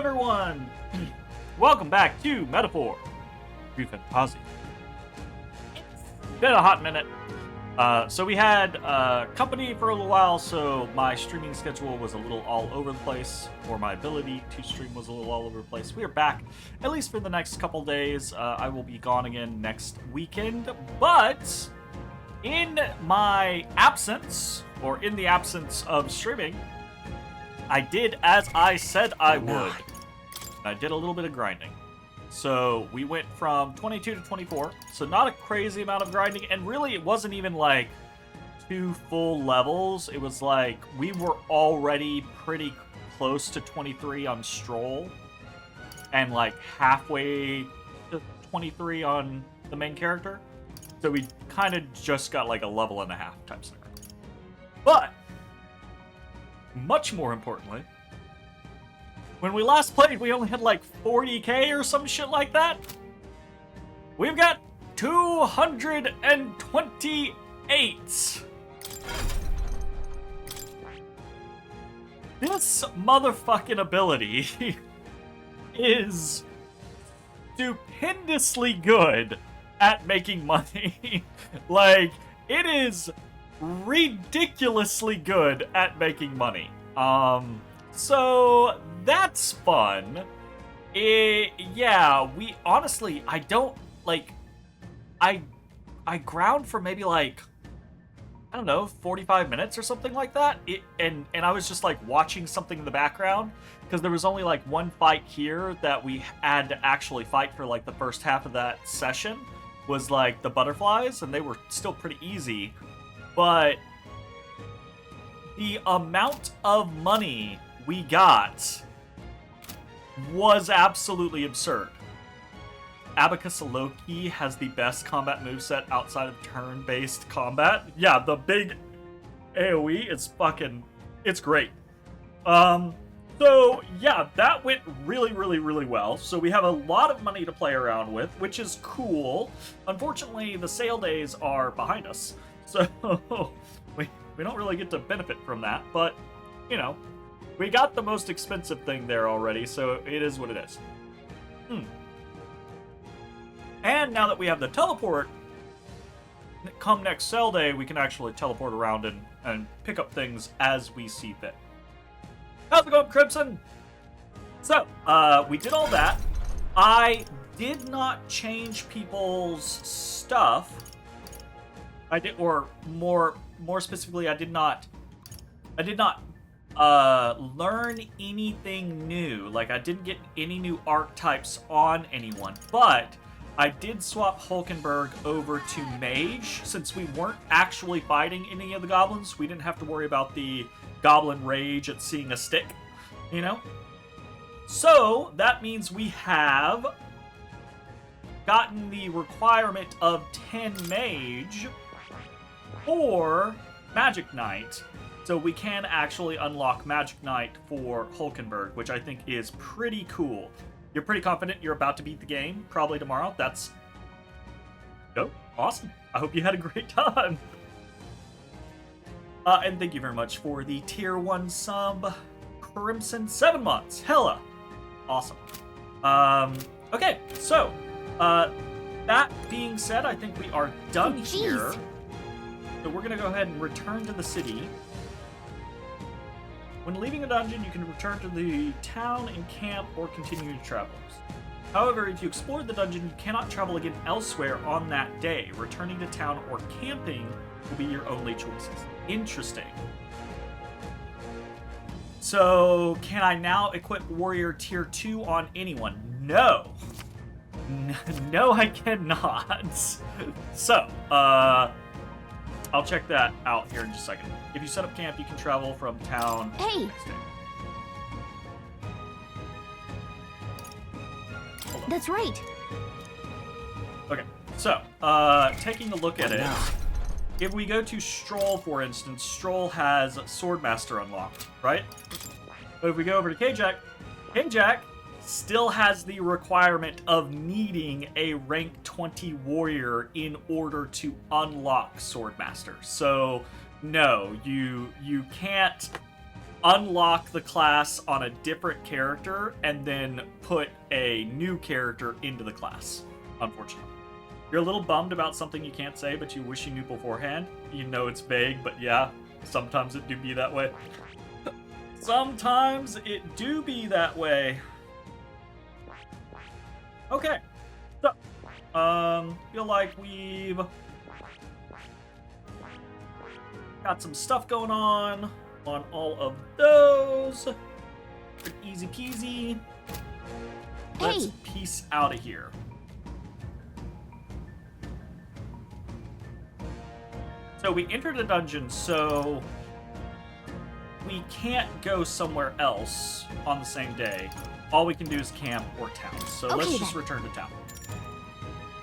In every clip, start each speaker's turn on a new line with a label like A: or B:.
A: everyone! Welcome back to Metaphor ReFantazio. It's been a hot minute. So we had company for a little while, so my streaming schedule was a little all over the place, or my ability to stream was a little all over the place. We are back, at least for the next couple days. I will be gone again next weekend, but in my absence, or in the absence of streaming, I did as I said I would. I did a little bit of grinding. So we went from 22 to 24, so not a crazy amount of grinding, and really it wasn't even like 2 full levels. It was like we were already pretty close to 23 on Stroll, and like halfway to 23 on the main character. So we kind of just got like a level and a half type scenario. But much more importantly, when we last played, we only had like 40k or some shit like that. We've got 228. This motherfucking ability is stupendously good at making money. Like, it is ridiculously good at making money. So that's fun. Yeah, we honestly, I don't, like, I ground for maybe like, I don't know, 45 minutes or something like that. And I was just like watching something in the background, because there was only like one fight here that we had to actually fight for like the first half of that session, was like the butterflies, and they were still pretty easy. But the amount of money we got was absolutely absurd. Abacus Loki has the best combat moveset outside of turn-based combat. Yeah, the big AoE is it's great. So yeah, that went really well. So we have a lot of money to play around with, which is cool. Unfortunately, the sale days are behind us, so we don't really get to benefit from that, but you know, we got the most expensive thing there already, so it is what it is. And now that we have the teleport, come next sale day, we can actually teleport around and pick up things as we see fit. How's it going, Crimson? So, we did all that. I did not change people's stuff. I did, or more specifically, I did not learn anything new. Like, I didn't get any new archetypes on anyone, but I did swap Hulkenberg over to Mage. Since we weren't actually fighting any of the goblins, we didn't have to worry about the goblin rage at seeing a stick, you know? So, that means we have gotten the requirement of 10 Mage for Magic Knight. So we can actually unlock Magic Knight for Hulkenberg, which I think is pretty cool. You're pretty confident you're about to beat the game, probably tomorrow. That's dope. Awesome. I hope you had a great time. And thank you very much for the Tier 1 sub, Crimson, 7 months. Hella awesome. Okay, so, that being said, I think we are done here. So we're going to go ahead and return to the city. When leaving a dungeon, you can return to the town and camp or continue your travels. However, if you explored the dungeon, you cannot travel again elsewhere on that day. Returning to town or camping will be your only choices. Interesting. So, can I now equip Warrior Tier 2 on anyone? No. No, I cannot. So, I'll check that out here in just a second. If you set up camp, you can travel from town.
B: Hey! That's right.
A: Okay, so, taking a look at it, if we go to Stroll, for instance, Stroll has Swordmaster unlocked, right? But if we go over to K-Jack, K-Jack still has the requirement of needing a rank 20 warrior in order to unlock Swordmaster. So, no, you can't unlock the class on a different character and then put a new character into the class, unfortunately. You're a little bummed about something you can't say, but you wish you knew beforehand. You know it's vague, but yeah, sometimes it do be that way. Sometimes it do be that way. Okay. So, feel like we've got some stuff going on all of those. Pretty easy peasy. Let's peace out of here. So we entered a dungeon, so we can't go somewhere else on the same day. All we can do is camp or town. So let's just return to town.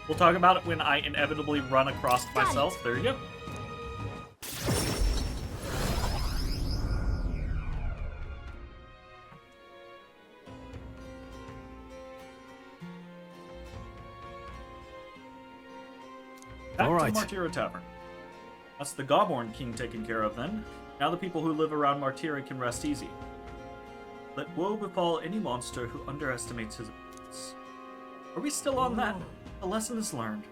A: We'll talk about it when I inevitably run across myself. There you go. Back to the Martyra Tavern. That's the Gobborn King taken care of then. Now the people who live around Martyra can rest easy. Let woe befall any monster who underestimates his abilities. Are we still on that? The lesson is learned.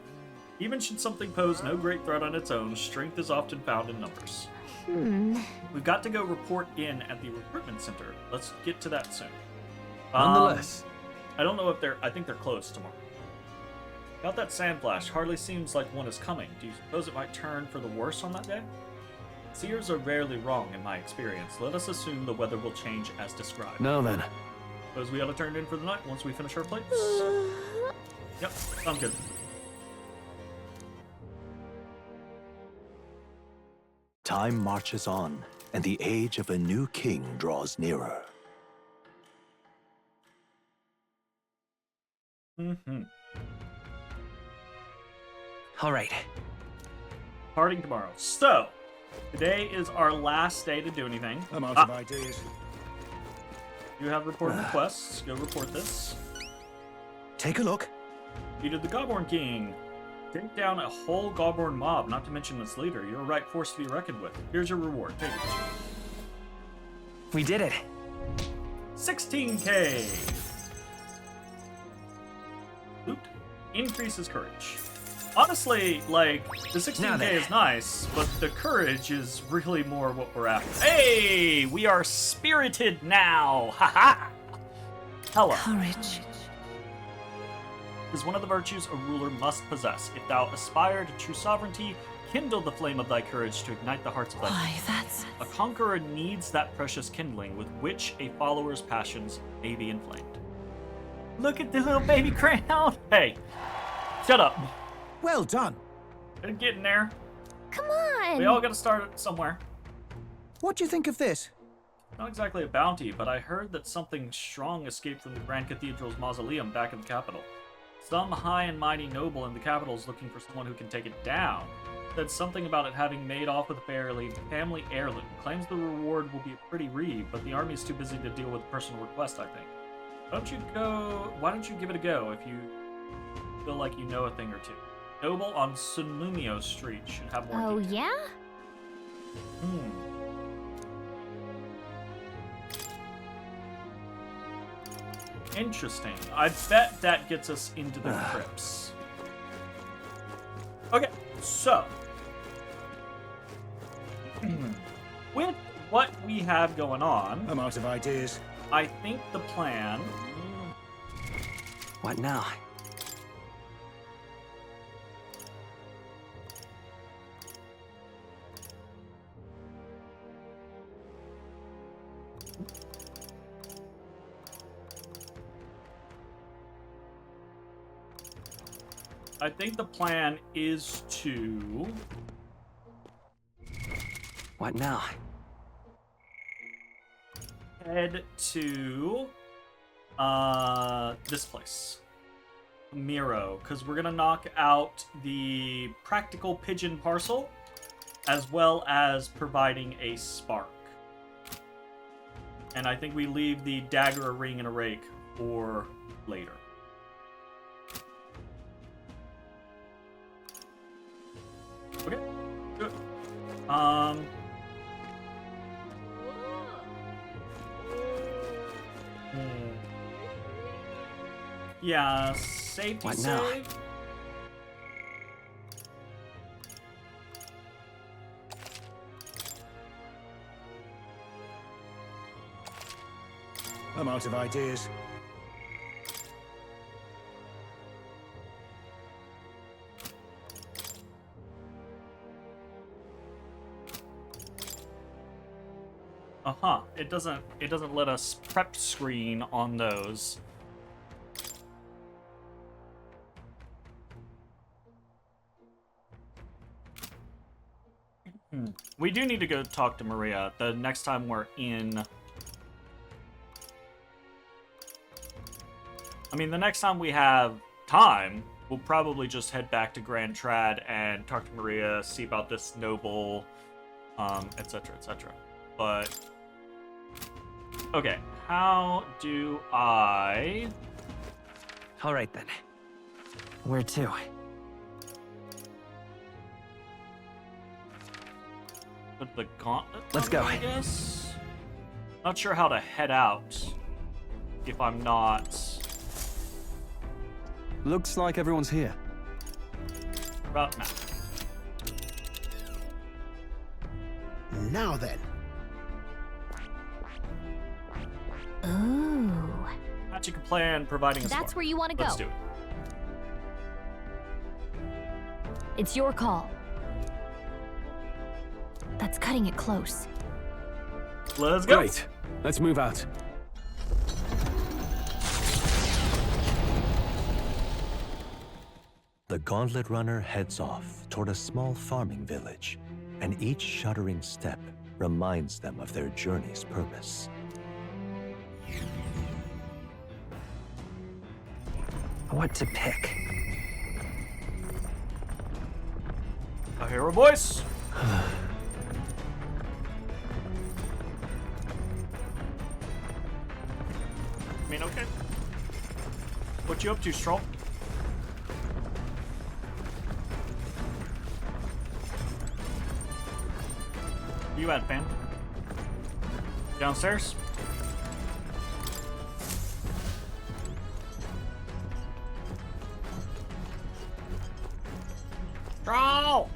A: Even should something pose no great threat on its own, strength is often found in numbers. We've got to go report in at the recruitment center. Let's get to that soon.
C: Nonetheless.
A: I don't know if I think they're closed tomorrow. About that sand flash, hardly seems like one is coming. Do you suppose it might turn for the worse on that day? Seers are rarely wrong in my experience. Let us assume the weather will change as described.
C: Now then.
A: Suppose we ought to turn in for the night once we finish our plates? Yep, sounds good.
D: Time marches on, and the age of a new king draws nearer.
C: All right.
A: Parting tomorrow. So, today is our last day to do anything.
E: I'm out of ideas.
A: You have reported requests. Go report this.
D: Take a look.
A: Defeated the Gobborn King. Take down a whole Gobborn mob, not to mention its leader. You're a right force to be reckoned with. Here's your reward. Take it.
C: We did it.
A: 16k. Loot increases courage. Honestly, like, the 16k is nice, but the courage is really more what we're after. Hey, we are spirited now. Haha. Hello.
B: Courage.
A: Is one of the virtues a ruler must possess. If thou aspire to true sovereignty, kindle the flame of thy courage to ignite the hearts of thy
B: Why, that's...
A: A conqueror needs that precious kindling with which a follower's passions may be inflamed. Look at the little baby crown. Hey, shut up.
E: Well done.
A: They're getting there.
B: Come on!
A: We all gotta start somewhere.
E: What do you think of this?
A: Not exactly a bounty, but I heard that something strong escaped from the Grand Cathedral's mausoleum back in the capital. Some high and mighty noble in the capital is looking for someone who can take it down. Said something about it having made off with a family heirloom. Claims the reward will be a pretty read, but the army's too busy to deal with a personal request, I think. Why don't you give it a go if you feel like you know a thing or two? Noble on Sunumio Street should have more
B: Oh,
A: detail.
B: yeah?
A: Interesting. I bet that gets us into the crypts. Okay, so with what we have going on,
E: I'm out of ideas.
A: I think the plan...
C: What now?
A: I think the plan is to...
C: What now?
A: head to this place, Miro, because we're gonna knock out the practical pigeon parcel as well as providing a spark. And I think we leave the dagger, a ring, and a rake for later. Okay, good. Yeah, safety
C: What now?
A: save.
E: I'm out of ideas.
A: Uh-huh. It doesn't let us prep screen on those. We do need to go talk to Maria the next time we're in. I mean, the next time we have time, we'll probably just head back to Grand Trad and talk to Maria, see about this noble, etc., etc. But okay, how do I?
C: All right then. Where to?
A: Put the gauntlet.
C: Let's
A: on,
C: go.
A: I guess. Not sure how to head out if I'm not.
F: Looks like everyone's here.
A: About now.
E: Now then.
B: Ooh.
A: Magic plan providing a
B: That's
A: spark.
B: where you want to go.
A: Let's do it.
B: It's your call. That's cutting it close.
A: Let's go.
F: Great. Let's move out.
D: The Gauntlet Runner heads off toward a small farming village, and each shuddering step reminds them of their journey's purpose.
C: What to pick?
A: I hear a voice. I mean, okay. What you up to, Stroll? Where you at, fam? Downstairs? Stroll!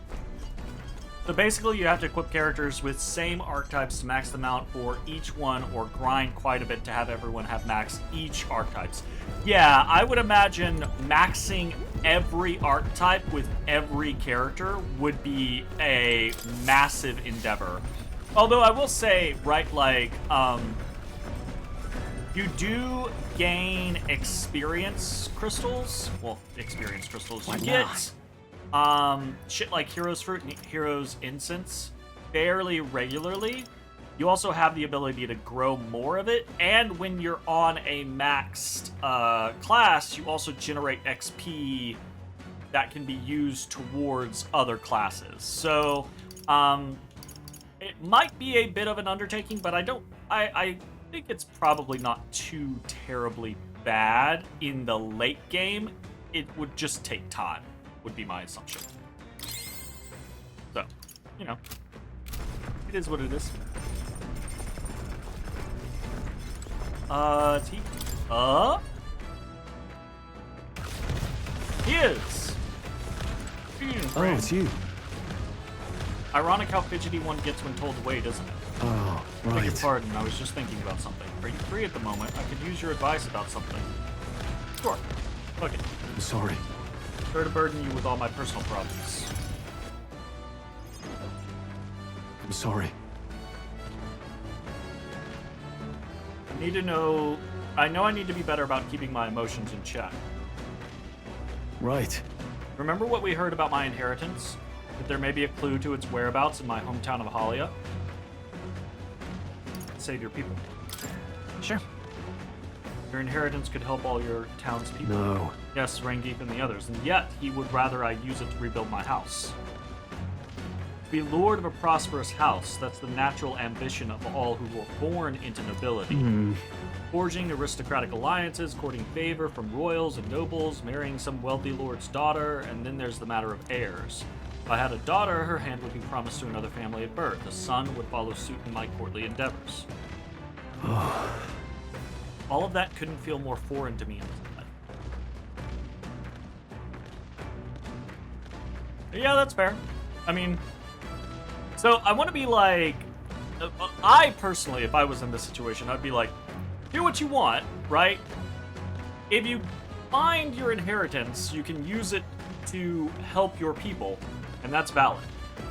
A: So basically, you have to equip characters with same archetypes to max them out for each one, or grind quite a bit to have everyone have max each archetypes. Yeah, I would imagine maxing every archetype with every character would be a massive endeavor. Although I will say, right, like, you do gain experience crystals. Well, experience crystals. You
C: Why
A: get shit like Hero's Fruit and Hero's Incense fairly regularly. You also have the ability to grow more of it, and when you're on a maxed class, you also generate XP that can be used towards other classes. So, it might be a bit of an undertaking, but I think it's probably not too terribly bad in the late game. It would just take time, would be my assumption. So, you know, it is what it is. It's he. He is.
F: Oh, it's you.
A: Ironic how fidgety one gets when told to wait, isn't it?
F: Oh,
A: Beg your
F: right.
A: pardon, I was just thinking about something. Are you free at the moment? I could use your advice about something. Sure. Okay.
F: I'm sorry.
A: Sorry to burden you with all my personal problems.
F: I'm sorry.
A: I know I need to be better about keeping my emotions in check.
F: Right.
A: Remember what we heard about my inheritance? That there may be a clue to its whereabouts in my hometown of Halia? Save your people.
C: Sure.
A: Your inheritance could help all your townspeople.
F: No.
A: Yes, Rangeep and the others, and yet he would rather I use it to rebuild my house. To be lord of a prosperous house, that's the natural ambition of all who were born into nobility. Forging aristocratic alliances, courting favor from royals and nobles, marrying some wealthy lord's daughter, and then there's the matter of heirs. If I had a daughter, her hand would be promised to another family at birth. A son would follow suit in my courtly endeavors. All of that couldn't feel more foreign to me in this life. Yeah, that's fair. I mean, so I want to be like, I personally, if I was in this situation, I'd be like, do what you want, right? If you find your inheritance, you can use it to help your people, and that's valid.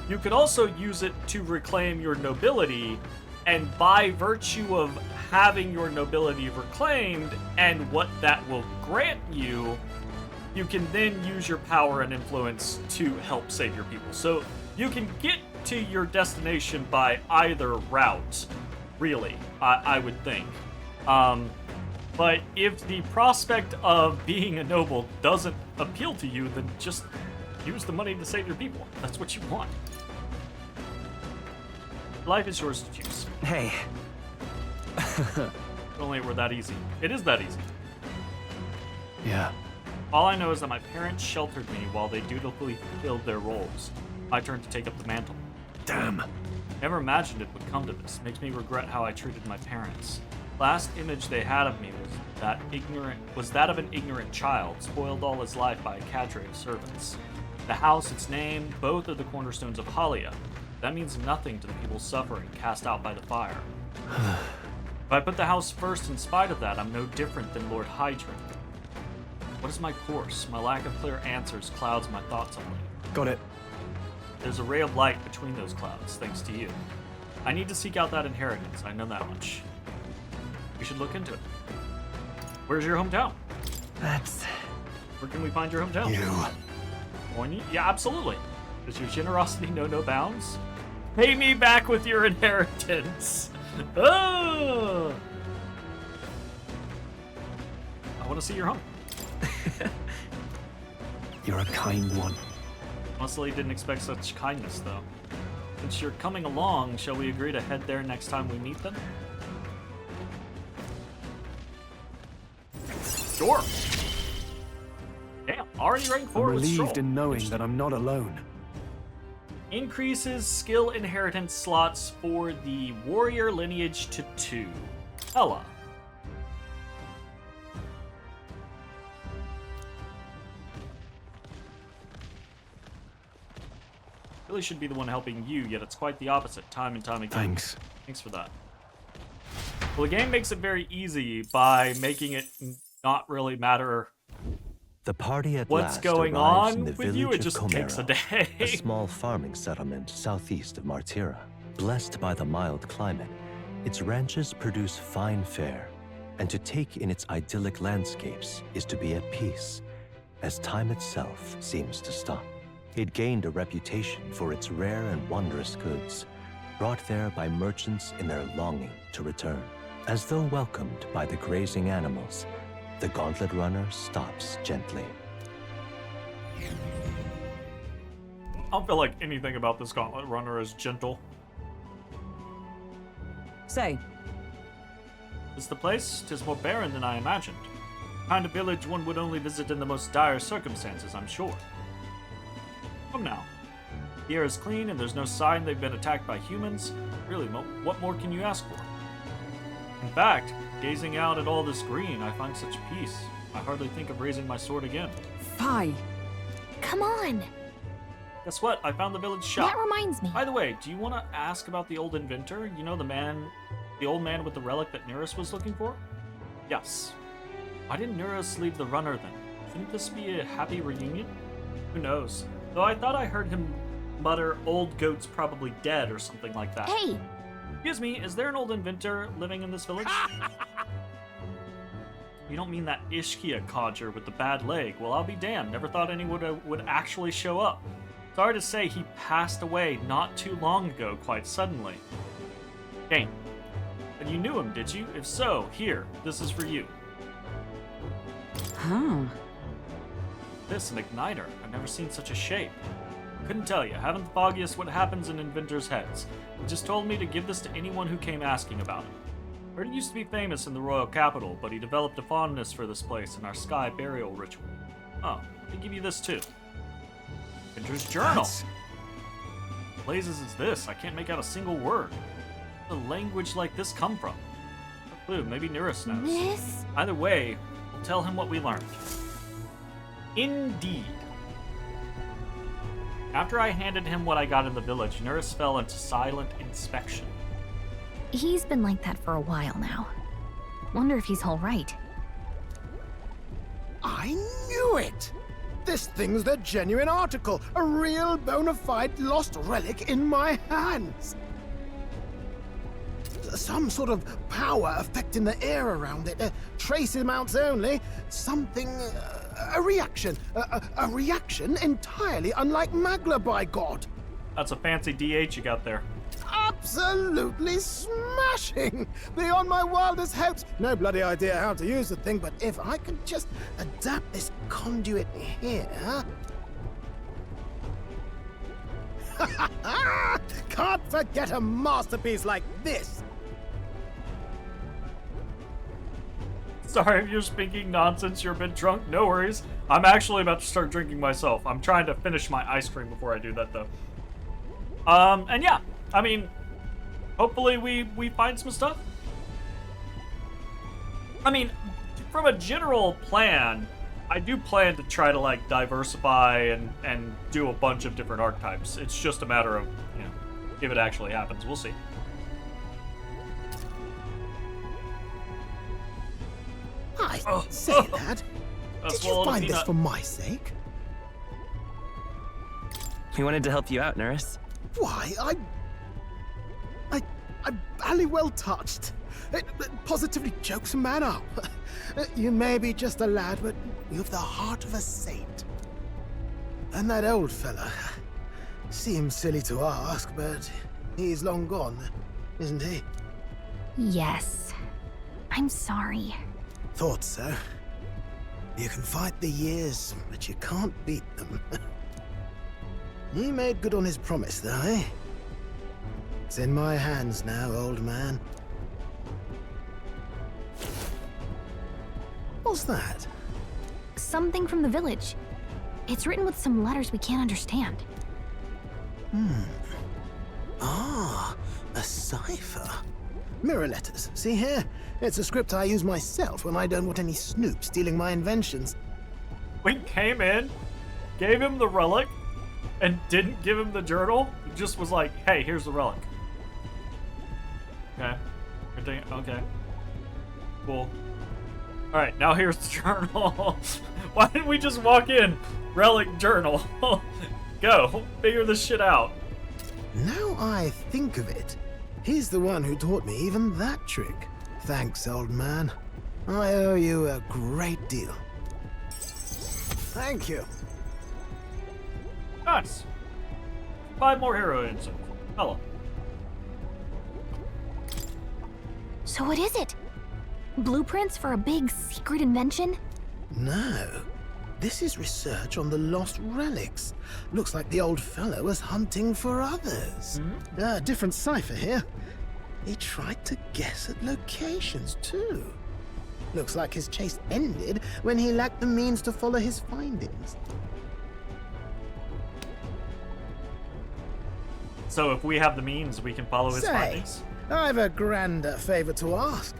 A: You could also use it to reclaim your nobility, and by virtue of having your nobility reclaimed and what that will grant you, you can then use your power and influence to help save your people. So you can get to your destination by either route, really, I would think. But if the prospect of being a noble doesn't appeal to you, then just use the money to save your people. That's what you want. Life is yours to choose.
C: Hey,
A: If only it were that easy. It is that easy.
F: Yeah.
A: All I know is that my parents sheltered me while they dutifully fulfilled their roles. My turn to take up the mantle.
F: Damn.
A: Never imagined it would come to this. Makes me regret how I treated my parents. Last image they had of me was that of an ignorant child, spoiled all his life by a cadre of servants. The house, its name, both are the cornerstones of Halia. That means nothing to the people suffering, cast out by the fire. If I put the house first in spite of that, I'm no different than Lord Hydron. What is my course? My lack of clear answers clouds my thoughts of late.
F: Got it.
A: There's a ray of light between those clouds, thanks to you. I need to seek out that inheritance, I know that much. We should look into it. Where's your hometown?
C: that's...
A: Where can we find your hometown?
F: You.
A: Yeah, absolutely. Does your generosity know no bounds? Pay me back with your inheritance. Oh! I want to see your home.
F: You're a kind one.
A: Honestly, didn't expect such kindness, though. Since you're coming along, shall we agree to head there next time we meet them? Sure. Damn, already rank 4
F: I'm
A: with
F: relieved
A: Stroll.
F: in knowing that I'm not alone.
A: Increases skill inheritance slots for the warrior lineage to 2. Ella. Really should be the one helping you, yet it's quite the opposite, time and time again.
F: Thanks.
A: Thanks for that. Well, the game makes it very easy by making it not really matter
D: The party at
A: what's
D: last
A: going
D: arrives
A: on
D: in the
A: with you. It
D: village
A: just
D: of
A: takes a
D: Comero,
A: day.
D: a small farming settlement southeast of Martira. Blessed by the mild climate, its ranches produce fine fare, and to take in its idyllic landscapes is to be at peace, as time itself seems to stop. It gained a reputation for its rare and wondrous goods, brought there by merchants in their longing to return. As though welcomed by the grazing animals, the gauntlet runner stops gently.
A: I don't feel like anything about this gauntlet runner is gentle.
G: Say,
A: Is the place? 'Tis more barren than I imagined. Kind of village one would only visit in the most dire circumstances, I'm sure. Come now. The air is clean and there's no sign they've been attacked by humans. Really, what more can you ask for? In fact, gazing out at all this green, I find such peace. I hardly think of raising my sword again.
G: Fi.
B: Come on.
A: Guess what? I found the village shop.
B: That reminds me.
A: By the way, do you want to ask about the old inventor? You know, the old man with the relic that Neris was looking for? Yes. Why didn't Neris leave the runner then? Shouldn't this be a happy reunion? Who knows? Though I thought I heard him mutter, "Old goat's probably dead," or something like that.
B: Hey,
A: Excuse me, is there an old inventor living in this village? You don't mean that Ishkia codger with the bad leg? Well, I'll be damned. Never thought anyone would actually show up. Sorry to say, he passed away not too long ago, quite suddenly. Kane, and you knew him, did you? If so, here, this is for you.
G: Huh.
A: This, an igniter. I've never seen such a shape. Couldn't tell you. Haven't the foggiest what happens in inventors' heads. He just told me to give this to anyone who came asking about it. Heard he used to be famous in the royal capital, but he developed a fondness for this place in our sky burial ritual. Oh, let me give you this too. Inventor's journal.
F: That's-
A: What blazes is this? I can't make out a single word. Where did a language like this come from? No clue. Maybe Neris knows.
B: this?
A: Either way, we'll tell him what we learned. Indeed. After I handed him what I got in the village, Nurse fell into silent inspection.
B: He's been like that for a while now. Wonder if he's all right.
E: I knew it! This thing's the genuine article, a real bona fide lost relic in my hands. Some sort of power affecting the air around it, trace amounts only, something, a reaction, a reaction entirely unlike Magla, by God.
A: That's a fancy DH you got there.
E: Absolutely smashing! Beyond my wildest hopes. No bloody idea how to use the thing, but if I could just adapt this conduit here... Can't forget a masterpiece like this!
A: Sorry if you're speaking nonsense, you're a bit drunk, no worries. I'm actually about to start drinking myself. I'm trying to finish my ice cream before I do that, though. And yeah, I mean, hopefully we find some stuff. I mean, from a general plan, I do plan to try to, like, diversify and do a bunch of different archetypes. It's just a matter of, you know, if it actually happens. We'll see.
E: I say that. Did you find this for my sake?
C: We wanted to help you out, Nurse.
E: Why, I'm barely well touched. It positively chokes a man up. You may be just a lad, but you've the heart of a saint. And that old fella seems silly to ask, but he's long gone, isn't he?
B: Yes. I'm sorry.
E: Thought so. You can fight the years, but you can't beat them. He made good on his promise, though, eh? It's in my hands now, old man. What's that?
B: Something from the village. It's written with some letters we can't understand.
E: Ah, a cipher. Mirror letters. See here? It's a script I use myself when I don't want any snoop stealing my inventions.
A: We came in, gave him the relic, and didn't give him the journal. It just was like, hey, here's the relic. Okay. Okay. Cool. Alright, now here's the journal. Why didn't we just walk in? Relic journal. Go. Figure this shit out.
E: Now I think of it, he's the one who taught me even that trick. Thanks, old man. I owe you a great deal. Thank you.
A: Nice. 5 more hero insight. Hello.
B: So what is it? Blueprints for a big secret invention?
E: No. This is research on the lost relics. Looks like the old fellow was hunting for others. Different cipher here. He tried to guess at locations, too. Looks like his chase ended when he lacked the means to follow his findings.
A: So if we have the means, we can follow his findings.
E: I've a grander favor to ask.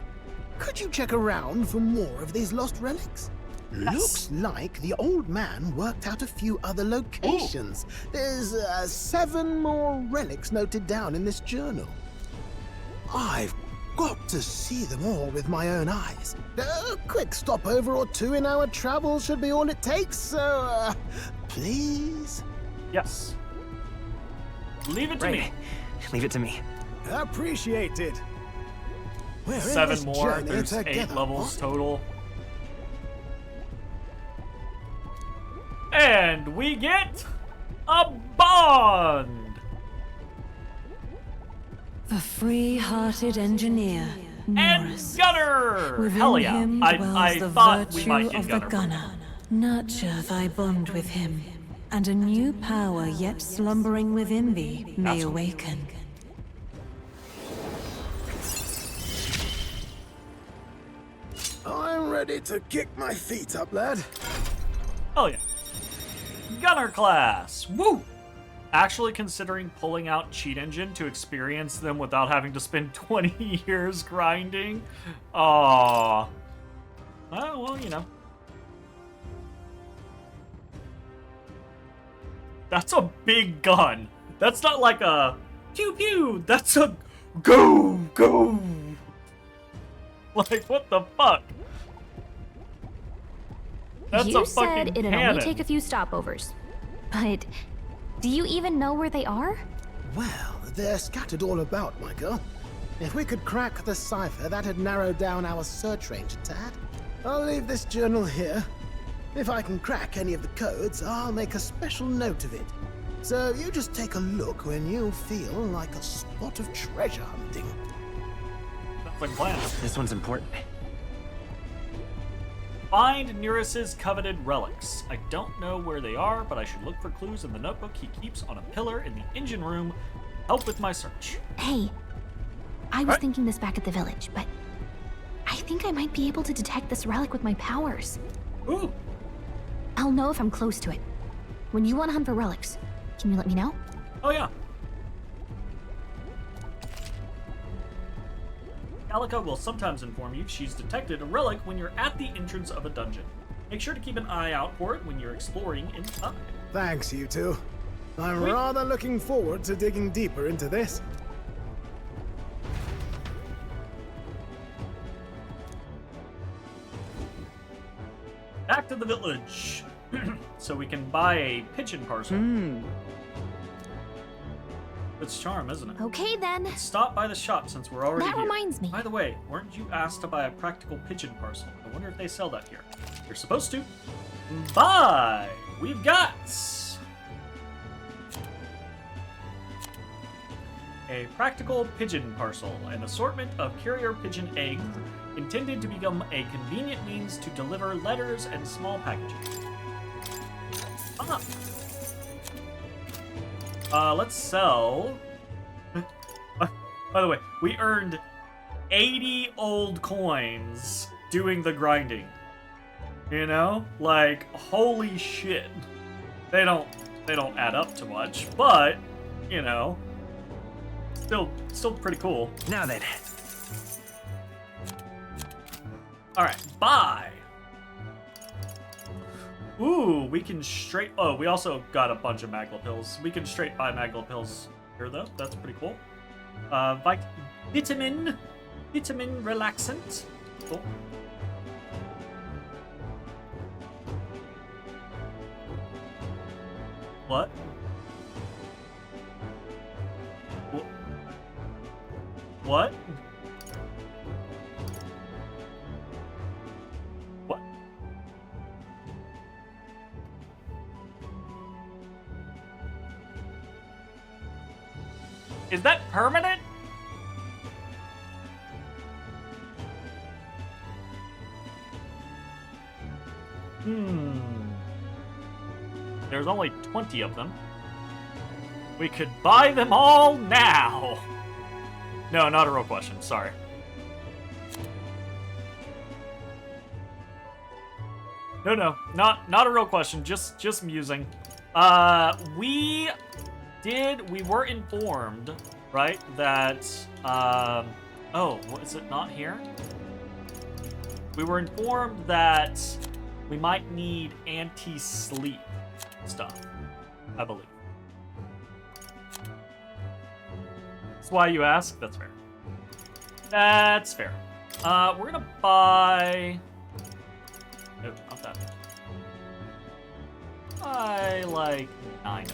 E: Could you check around for more of these lost relics?
A: Yes.
E: Looks like the old man worked out a few other locations. There's 7 more relics noted down in this journal. I've got to see them all with my own eyes. A quick stopover or 2 in our travels should be all it takes, so, please?
A: Yes. Leave it to me.
C: Leave it to me.
E: Appreciated. We're in
A: 7
E: this
A: more.
E: journey
A: There's 8
E: together,
A: levels
E: what?
A: total. And we get a bond.
G: The free-hearted engineer,
A: And
G: Norris.
A: Gunner.
G: Within
A: Hell yeah.
G: him
A: I
G: dwells the
A: thought we
G: virtue
A: might get
G: of the
A: Gunner.
G: gunner. Nurture thy bond with him, and a new power yet slumbering within thee may
A: That's-
G: awaken.
E: I'm ready to kick my feet up, lad.
A: Hell yeah. Gunner class. Woo! Actually considering pulling out Cheat Engine to experience them without having to spend 20 years grinding. Aww. Oh, well, you know. That's a big gun. That's not like a pew pew. That's a go go. Like what the fuck? That's
B: you
A: a fucking
B: said it'd
A: cannon.
B: only take a few stopovers. But do you even know where they are?
E: Well, they're scattered all about, my girl. If we could crack the cipher, that'd narrow down our search range a tad. I'll leave this journal here. If I can crack any of the codes, I'll make a special note of it. So you just take a look when you feel like a spot of treasure hunting.
A: That's like plan.
C: This one's important.
A: Find Neris's coveted relics. I don't know where they are, but I should look for clues in the notebook he keeps on a pillar in the engine room. Help with my search.
B: Hey, I was
A: What?
B: thinking this back at the village, but I think I might be able to detect this relic with my powers.
A: Ooh.
B: I'll know if I'm close to it. When you want to hunt for relics, can you let me know?
A: Oh yeah. Calica will sometimes inform you she's detected a relic when you're at the entrance of a dungeon. Make sure to keep an eye out for it when you're exploring inside.
E: Thanks, you two. I'm
A: Wait.
E: rather looking forward to digging deeper into this.
A: Back to the village. So we can buy a pigeon parcel. It's charm, isn't it?
B: Okay then.
A: Stop by the shop since we're already
B: That
A: here.
B: reminds me.
A: By the way, weren't you asked to buy a practical pigeon parcel? I wonder if they sell that here. You're supposed to. Buy! We've got a practical pigeon parcel, an assortment of carrier pigeon eggs intended to become a convenient means to deliver letters and small packages. Let's sell. By the way, we earned 80 old coins doing the grinding. You know? Like, holy shit. They don't add up to much, but, you know, still pretty cool.
C: Now then.
A: Alright, buy. Ooh, we can straight... Oh, we also got a bunch of Magla pills. We can straight buy Magla pills here, though. That's pretty cool. Vitamin relaxant. Cool. What? What? What? Is that permanent? There's only 20 of them. We could buy them all now. No, not a real question. Sorry. No, not a real question. Just musing. We were informed, right, that oh, what is it not here? We were informed that we might need anti-sleep stuff, I believe. That's why you ask? That's fair. That's fair. We're gonna buy... No, not that. I like 9.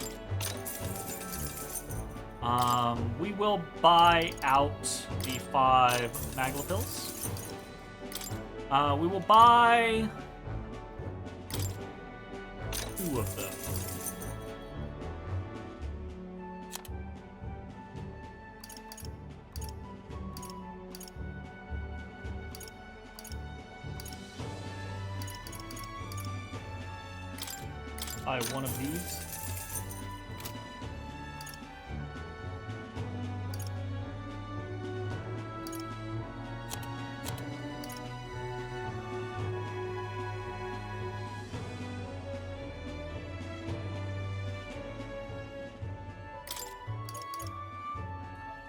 A: We will buy out the 5 Magla pills. We will buy 2 of them. Buy one of these.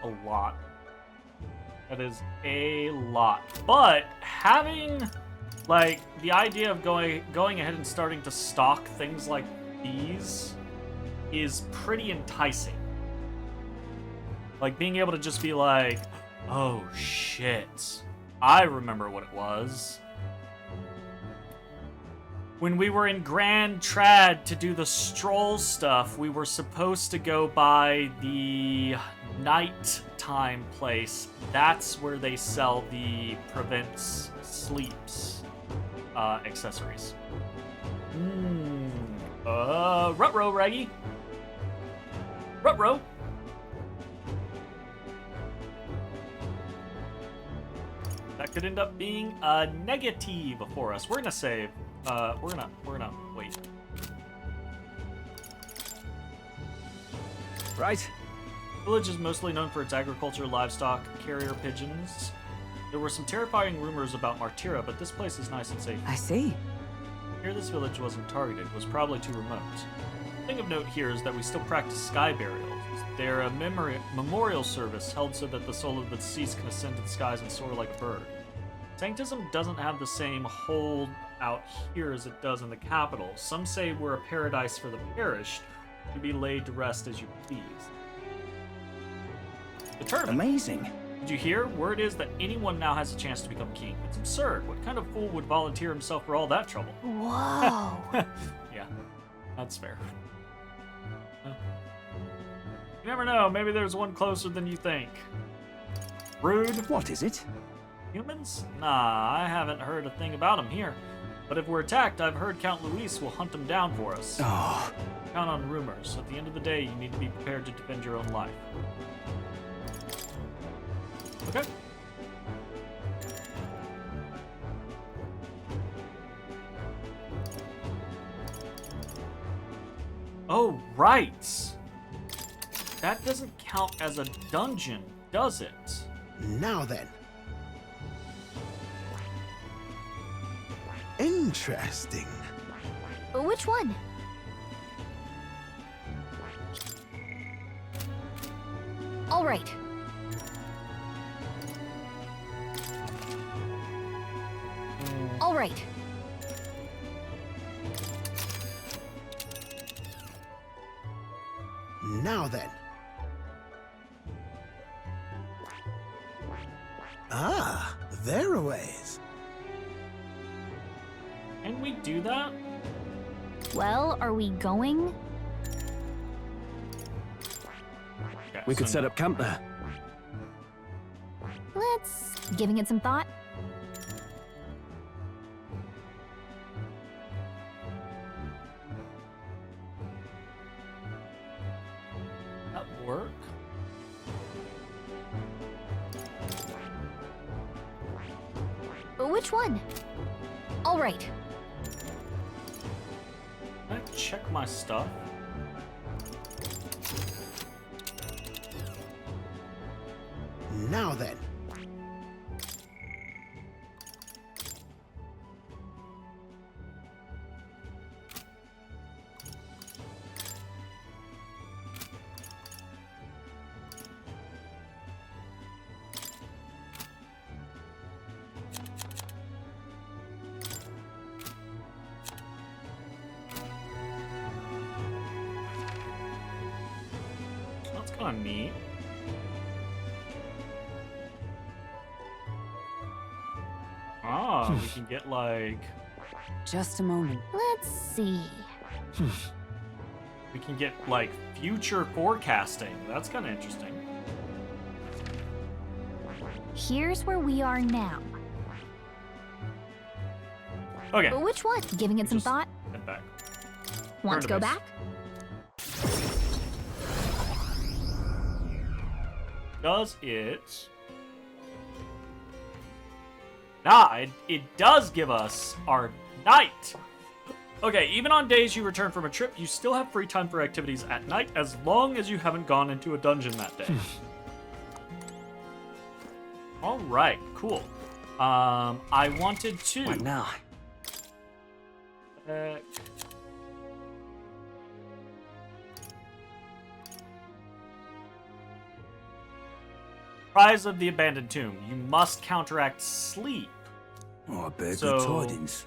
A: A lot. That is a lot. But having like the idea of going ahead and starting to stock things like these is pretty enticing. Like being able to just be like, oh shit, I remember what it was. When we were in Grand Trad to do the stroll stuff, we were supposed to go by the nighttime place. That's where they sell the prevents sleeps accessories. Rutro, Reggie. Rutro. That could end up being a negative for us. We're gonna save. We're gonna wait.
C: Right.
A: The village is mostly known for its agriculture, livestock, carrier pigeons. There were some terrifying rumors about Martira, but this place is nice and safe.
G: I see.
A: Here this village wasn't targeted, was probably too remote. The thing of note here is that we still practice sky burials. They're a memorial service held so that the soul of the deceased can ascend to the skies and soar like a bird. Sanctism doesn't have the same hold out here as it does in the capital. Some say we're a paradise for the perished, to be laid to rest as you please. The turban.
C: Amazing.
A: Did you hear? Word is that anyone now has a chance to become king. It's absurd. What kind of fool would volunteer himself for all that trouble?
B: Whoa.
A: Yeah, that's fair. You never know. Maybe there's one closer than you think. Rude.
C: What is it?
A: Humans? Nah, I haven't heard a thing about them here. But if we're attacked, I've heard Count Luis will hunt them down for us.
C: Oh,
A: Count on rumors. At the end of the day, you need to be prepared to defend your own life. Okay. Oh, right. That doesn't count as a dungeon, does it?
E: Now then. Interesting.
B: Which one? All right. All right.
E: Now then. Ah, there a ways.
A: Can we do that?
B: Well, are we going?
A: Okay,
F: We could
A: so
F: set
A: no.
F: up camp there.
B: Let's giving it some thought.
A: That work?
B: Which one? All right.
A: Can I check my stuff?
E: Now then.
A: That's kind of neat. Ah, we can get like...
G: Just a moment.
B: Let's see.
A: We can get like future forecasting. That's kind of interesting.
B: Here's where we are now.
A: Okay.
B: Which one? Giving it some
A: Just
B: thought.
A: head back.
B: Want to go
A: Turn to
B: back?
A: Does it? Nah, it does give us our night. Okay, even on days you return from a trip, you still have free time for activities at night as long as you haven't gone into a dungeon that day. All right, cool. I wanted to.
C: What now?
A: Rise of the Abandoned Tomb. You must counteract sleep.
H: Oh, I bear
A: So-
H: good tidings.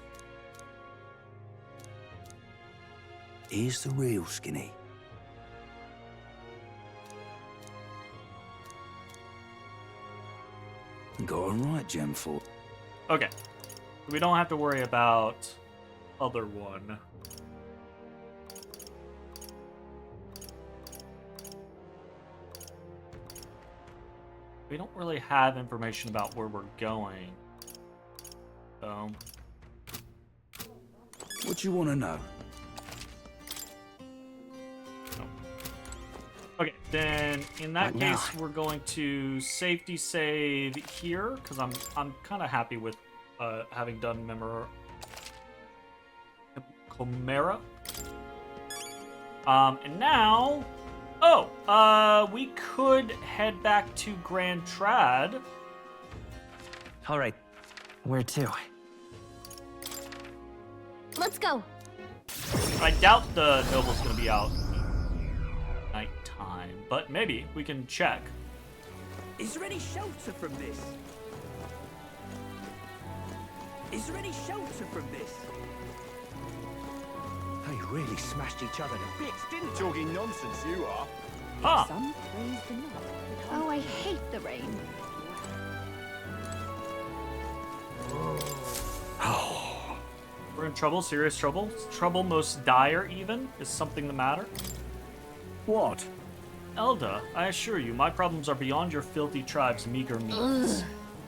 H: Here's the real skinny. Got a right gem for.
A: Okay. We don't have to worry about other one. We don't really have information about where we're going. So.
H: What you want to know?
A: Okay, then in that
C: What now?
A: case, we're going to safety save here because I'm kind of happy with having done Chimera. And now, we could head back to Grand Trad.
C: All right. Where to?
B: Let's go.
A: I doubt the noble's gonna be out nighttime, but maybe we can check.
I: Is there any shelter from this? Is there any shelter from this?
J: They really smashed each other to bits, didn't they? Talking nonsense, you are.
A: Ah,
K: Some praise the night. Oh, I hate the rain.
A: we're in trouble, serious trouble. Trouble most dire even. Is something the matter?
F: What?
A: Elda, I assure you, my problems are beyond your filthy tribe's meager means.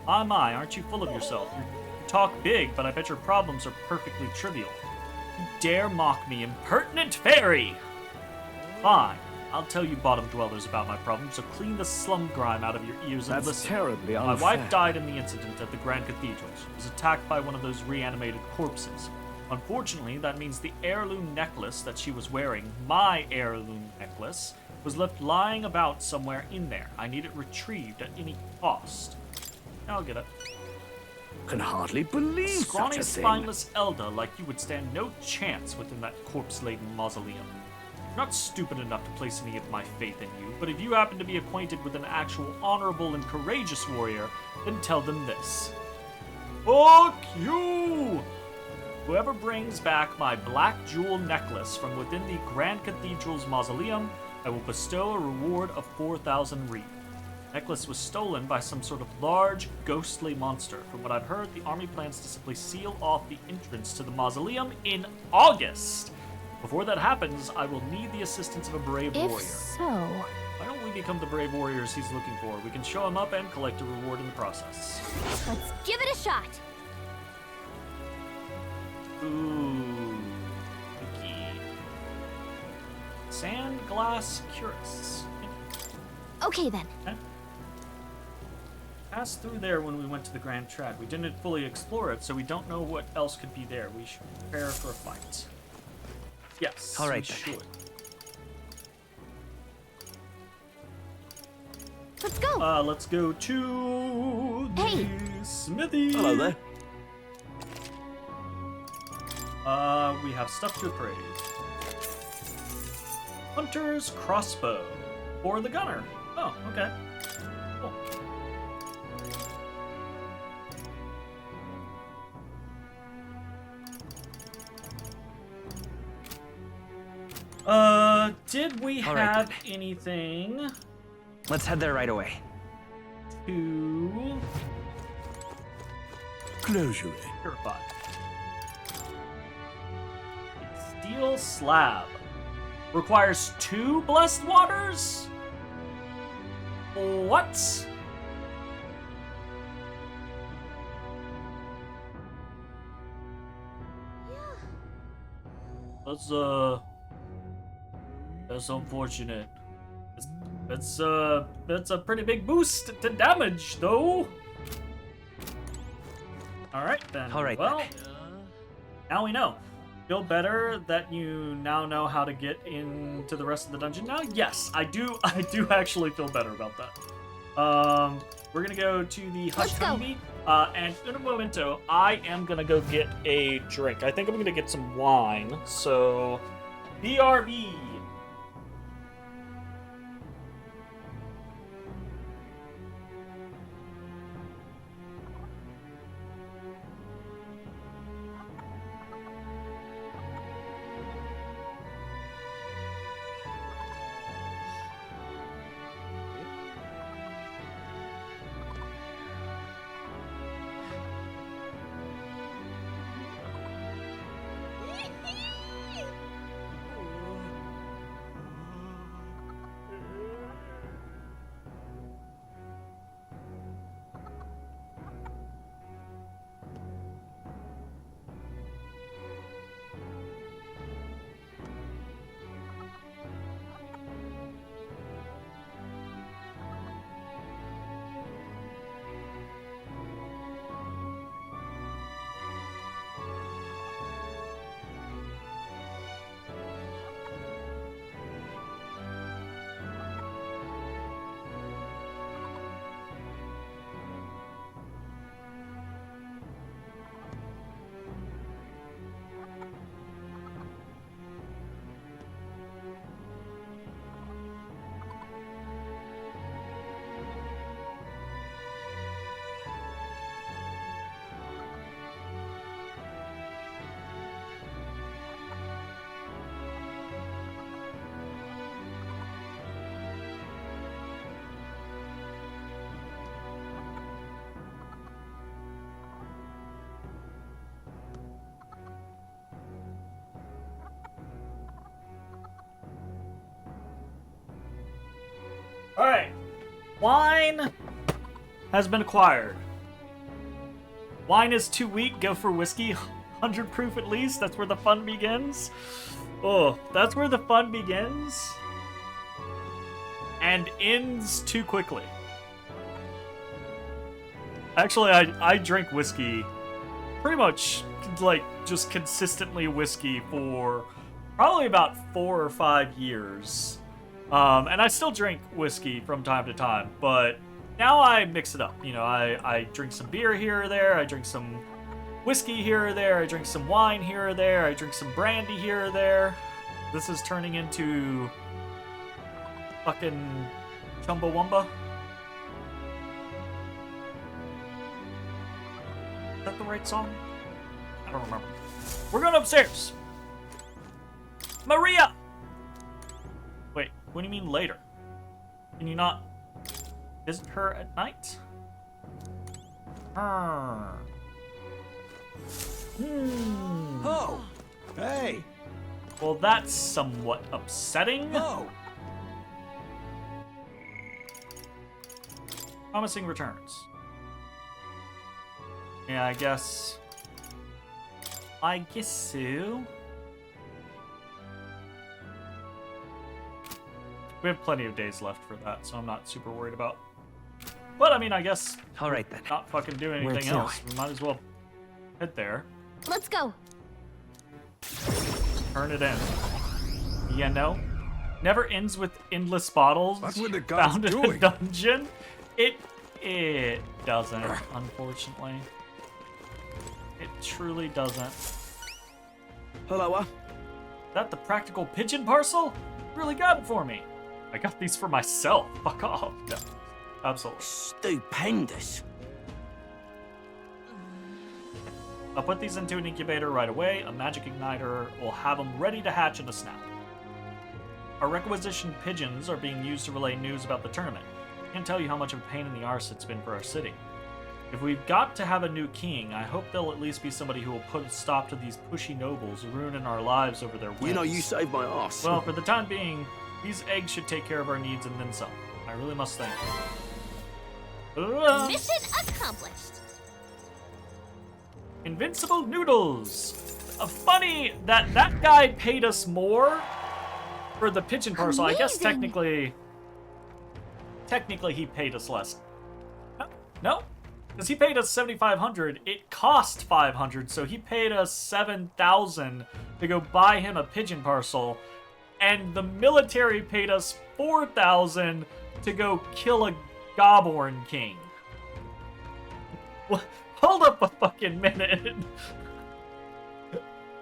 A: My, aren't you full of yourself? You talk big, but I bet your problems are perfectly trivial. You dare mock me, impertinent fairy! Fine, I'll tell you bottom dwellers about my problems, so clean the slum grime out of your ears and
F: That's
A: listen.
F: terribly
A: My
F: unfair.
A: wife died in the incident at the Grand Cathedral. She was attacked by one of those reanimated corpses. Unfortunately, that means the heirloom necklace that she was wearing, my heirloom necklace, was left lying about somewhere in there. I need it retrieved at any cost. I'll get it.
F: Can hardly believe
A: Scrawny,
F: such a thing.
A: spineless Elda like you would stand no chance within that corpse-laden mausoleum. You're not stupid enough to place any of my faith in you, but if you happen to be acquainted with an actual honorable and courageous warrior, then tell them this. Fuck you! Whoever brings back my black jewel necklace from within the Grand Cathedral's mausoleum, I will bestow a reward of 4,000 reed. The necklace was stolen by some sort of large, ghostly monster. From what I've heard, the army plans to simply seal off the entrance to the mausoleum in August. Before that happens, I will need the assistance of a brave
B: If
A: warrior.
B: so,
A: Why don't we become the brave warriors he's looking for? We can show him up and collect a reward in the process.
B: let's give it a shot.
A: Ooh. Wiki. Sand glass cuirass.
B: Okay then.
A: Okay. Passed through there when we went to the Grand Trad. We didn't fully explore it, so we don't know what else could be there. We should prepare for a fight. Yes,
C: All right,
A: we
C: then.
A: should.
B: Let's go.
A: Let's go to the
B: Hey.
A: smithy.
F: Hello there.
A: We have stuff to appraise. Hunter's crossbow. Or the gunner. Oh, okay. Cool. Did we
C: All right,
A: have
C: then.
A: anything
C: Let's head there right away.
A: to
F: Closure.
A: purify? Steel slab. Requires 2 blessed waters? What? That's unfortunate. That's a pretty big boost to damage, though. All right then.
C: All right,
A: Well,
C: then.
A: now we know. Feel better that you now know how to get into the rest of the dungeon now? Yes, I do. I do actually feel better about that. We're gonna go to the Hush
B: Let's go.
A: Honeybee, and in a momento, I am gonna go get a drink. I think I'm gonna get some wine. So, BRB. Alright. Wine has been acquired. Wine is too weak. Go for whiskey. 100 proof at least. That's where the fun begins. Oh, that's where the fun begins. And ends too quickly. Actually, I drink whiskey pretty much, like, just consistently whiskey for probably about 4 or 5 years. And I still drink whiskey from time to time, but now I mix it up. You know, I drink some beer here or there, I drink some whiskey here or there, I drink some wine here or there, I drink some brandy here or there. This is turning into fucking Chumbawamba. Is that the right song? I don't remember. We're going upstairs. Maria! Wait, what do you mean later? Can you not visit her at night?
F: Oh! Hey!
A: Well, that's somewhat upsetting.
F: Oh!
A: Promising returns. Yeah, I guess so. We have plenty of days left for that, so I'm not super worried about. But I mean, I guess.
C: All right then.
A: Not fucking doing anything else. We might as well head there.
B: Let's go.
A: Turn it in. Yeah, no. Never ends with endless bottles.
F: That's what the guy's
A: found
F: doing.
A: in a dungeon. It doesn't, unfortunately. It truly doesn't.
F: Hello,
A: Is that the practical pigeon parcel? Really got it for me. I got these for myself. Fuck off. No, absolutely.
I: Stupendous.
A: I'll put these into an incubator right away. A magic igniter will have them ready to hatch in a snap. Our requisitioned pigeons are being used to relay news about the tournament. I can't tell you how much of a pain in the arse it's been for our city. If we've got to have a new king, I hope there'll at least be somebody who will put a stop to these pushy nobles ruining our lives over their whims.
F: You know, you saved my ass.
A: Well, for the time being, these eggs should take care of our needs and then some. I really must thank you.
B: Mission accomplished.
A: Invincible noodles. Funny that that guy paid us more for the pigeon parcel. I guess technically he paid us less. No, because he paid us 7,500. It cost 500, so he paid us 7,000 to go buy him a pigeon parcel, and the military paid us 4,000 to go kill a Gobborn king. Hold up a fucking minute.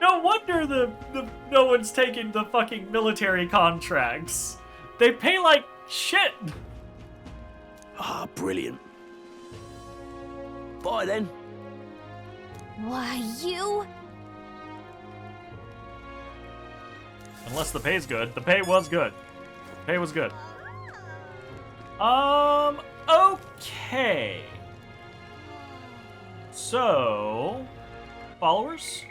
A: No wonder no one's taking the fucking military contracts. They pay like shit.
F: Ah, brilliant. Bye then.
B: Why, you?
A: Unless the pay's good. The pay was good. The pay was good. Okay. So, followers?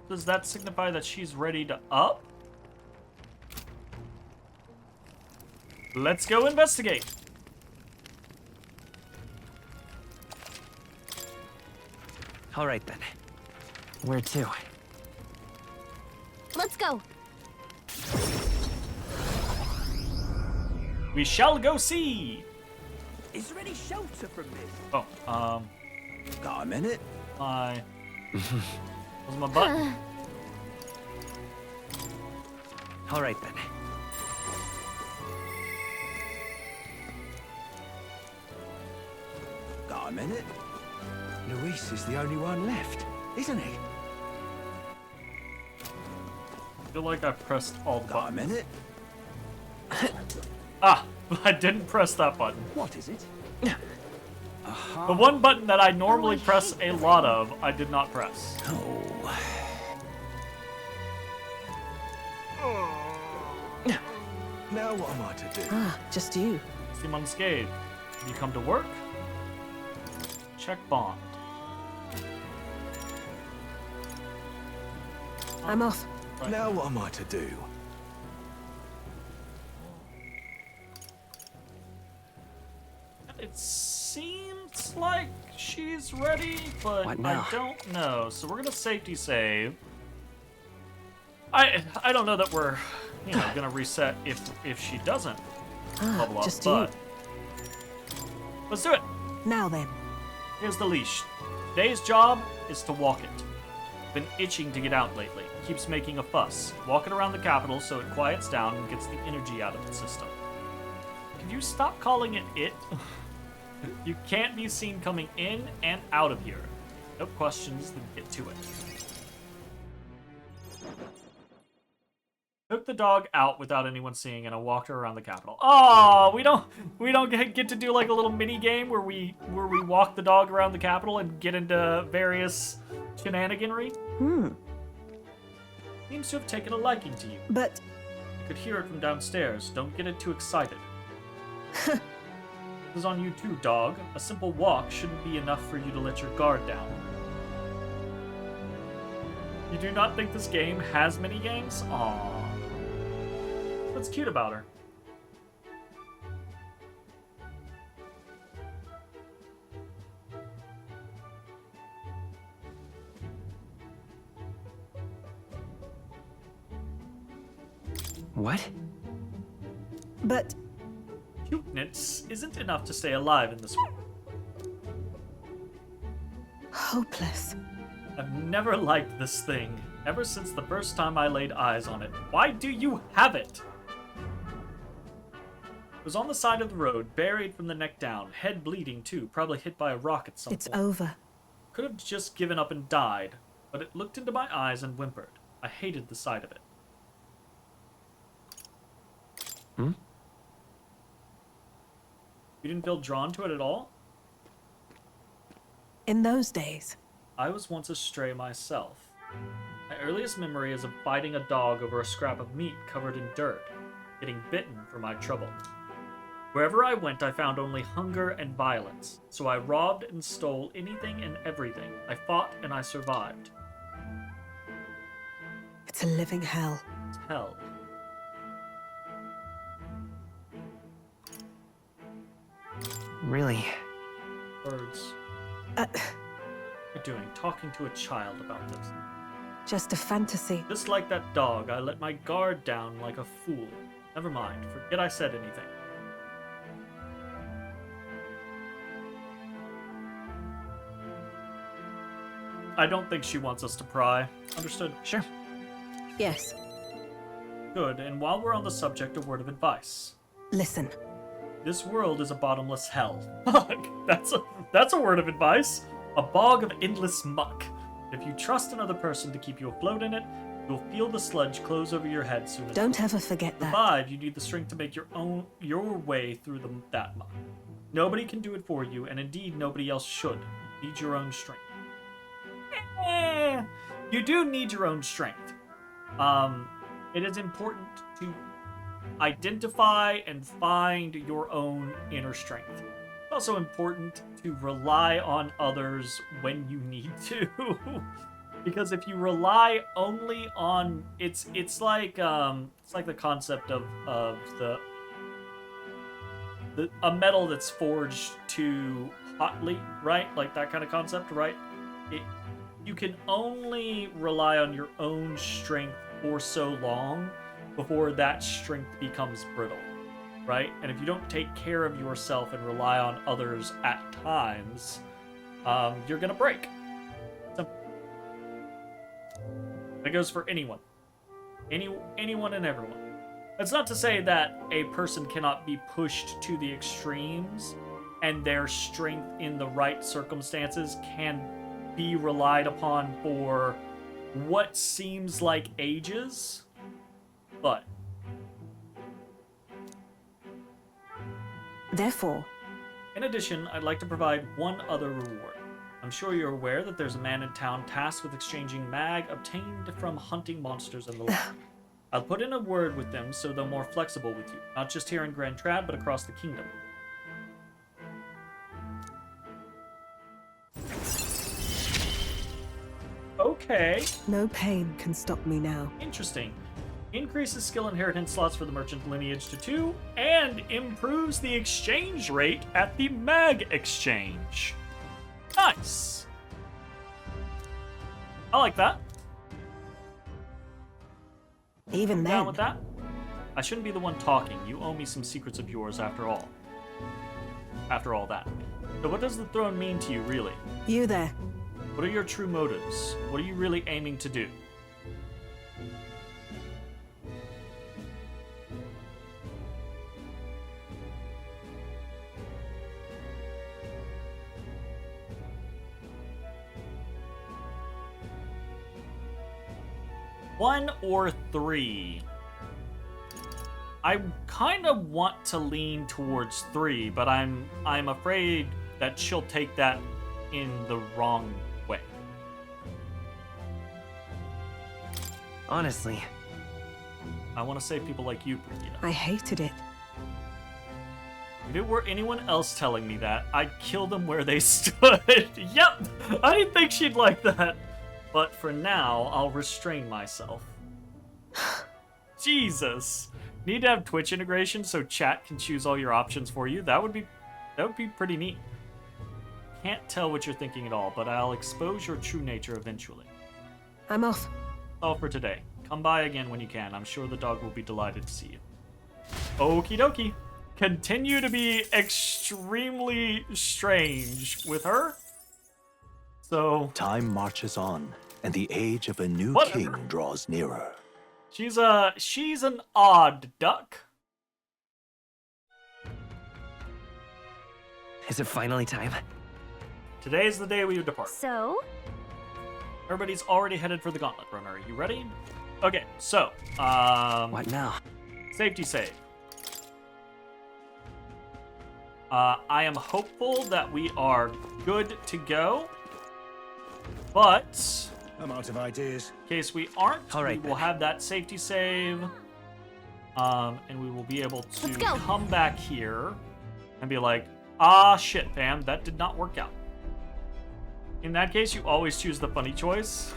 A: Does that signify that she's ready to up? Let's go investigate.
C: All right then. Where to?
B: Let's go.
A: We shall go see.
I: Is there any shelter from this?
A: Oh,
F: Got a minute?
A: my... Where's my button?
C: All right then.
F: Got a minute? Luis is the only one left, isn't he?
A: I feel like I pressed all the
F: Got a
A: buttons.
F: minute?
A: Ah, I didn't press that button.
F: What is it?
A: The one button that I normally press a lot of, I did not press.
F: Oh. Now what am I to do?
G: Ah, just you.
A: Seem unscathed. Have you come to work? Check bond.
G: I'm off.
A: Right.
F: Now what am I to do?
A: It seems like she's ready, but
C: What
A: I
C: now?
A: don't know. So we're gonna safety save. I don't know that we're gonna reset if she doesn't level up,
G: just
A: but let's do it.
G: Now then.
A: Here's the leash. Today's job is to walk it. Been itching to get out lately. Keeps making a fuss. Walk it around the capital so it quiets down and gets the energy out of the system. Can you stop calling it? You can't be seen coming in and out of here. No questions, then get to it. Took the dog out without anyone seeing, and I walked her around the capital. Oh, we don't get to do like a little mini game where we walk the dog around the capital and get into various shenaniganry. Seems to have taken a liking to you.
G: But
A: I could hear it from downstairs. Don't get it too excited. This is on you too, dog. A simple walk shouldn't be enough for you to let your guard down. You do not think this game has mini games? Aww. What's cute about her?
C: What?
G: but
A: Cuteness isn't enough to stay alive in this world.
G: hopeless.
A: I've never liked this thing, ever since the first time I laid eyes on it. Why do you have it? It was on the side of the road, buried from the neck down, head bleeding too, probably hit by a rock at some
G: It's
A: point.
G: over.
A: Could have just given up and died, but it looked into my eyes and whimpered. I hated the sight of it. You didn't feel drawn to it at all?
G: In those days.
A: I was once a stray myself. My earliest memory is of fighting a dog over a scrap of meat covered in dirt, getting bitten for my trouble. Wherever I went, I found only hunger and violence, so I robbed and stole anything and everything. I fought and I survived.
G: It's a living hell.
A: It's hell.
C: Really?
A: Words.
G: Uh,
A: What are you doing? Talking to a child about this.
G: just a fantasy.
A: Just like that dog, I let my guard down like a fool. Never mind, forget I said anything. I don't think she wants us to pry. Understood?
C: Sure.
G: Yes.
A: Good, and while we're on the subject, a word of advice.
G: Listen.
A: This world is a bottomless hell. Fuck, that's a word of advice. A bog of endless muck. If you trust another person to keep you afloat in it, you'll feel the sludge close over your head soon as
G: Don't ever forget that.
A: survive. You need the strength to make your way through that muck. Nobody can do it for you, and indeed nobody else should. You need your own strength. You do need your own strength. It is important to identify and find your own inner strength. It's also important to rely on others when you need to. Because if you rely only on it's like the concept of a metal that's forged too hotly, right? Like that kind of concept, right? You can only rely on your own strength for so long before that strength becomes brittle, right? And if you don't take care of yourself and rely on others at times, you're gonna break. Simple. That goes for anyone. Anyone and everyone. That's not to say that a person cannot be pushed to the extremes and their strength in the right circumstances can be relied upon for what seems like ages, but
G: Therefore,
A: in addition, I'd like to provide one other reward. I'm sure you're aware that there's a man in town tasked with exchanging mag obtained from hunting monsters in the land. I'll put in a word with them so they're more flexible with you, not just here in Grand Trad, but across the kingdom. Okay.
G: No pain can stop me now.
A: Interesting. Increases skill inheritance slots for the merchant lineage to 2, and improves the exchange rate at the mag exchange. Nice. I like that.
G: Even then.
A: Down with that? I shouldn't be the one talking. You owe me some secrets of yours after all. After all that. So what does the throne mean to you, really?
G: You there.
A: What are your true motives? What are you really aiming to do? One or three? I kind of want to lean towards 3, but I'm afraid that she'll take that in the wrong way.
C: Honestly,
A: I want to save people like you, Brigitte.
G: I hated it.
A: If it were anyone else telling me that, I'd kill them where they stood. Yep, I didn't think she'd like that. But for now, I'll restrain myself. Jesus. Need to have Twitch integration so chat can choose all your options for you. That would be pretty neat. Can't tell what you're thinking at all, but I'll expose your true nature eventually.
G: I'm off.
A: All for today. Come by again when you can. I'm sure the dog will be delighted to see you. Okie dokie. Continue to be extremely strange with her. So
D: time marches on, and the age of a new king draws nearer.
A: She's an odd duck.
C: Is it finally time?
A: Today's the day we depart.
B: So?
A: Everybody's already headed for the gauntlet runner. Are you ready? Okay, so,
C: what now?
A: Safety save. I am hopeful that we are good to go, but
F: I'm out of ideas.
A: in case we aren't,
C: All right,
A: we will have that safety save, and we will be able to
B: Let's go.
A: come back here and be like, ah, shit, fam, that did not work out. In that case, you always choose the funny choice.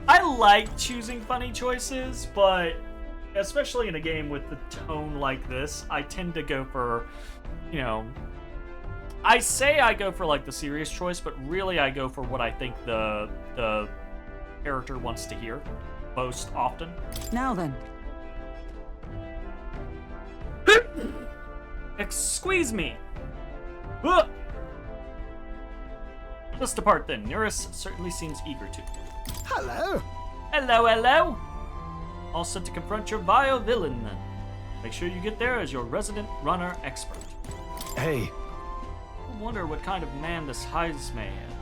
A: I like choosing funny choices, but especially in a game with the tone like this, I tend to go for, you know, I say I go for like the serious choice, but really I go for what I think the character wants to hear most often.
G: Now then.
A: Squeeze me! Ugh. Let's depart then. Eurus certainly seems eager to.
E: Hello.
A: Hello, hello! All set to confront your vile villain then. Make sure you get there as your resident runner expert.
D: Hey.
A: I wonder what kind of man this Heisme is.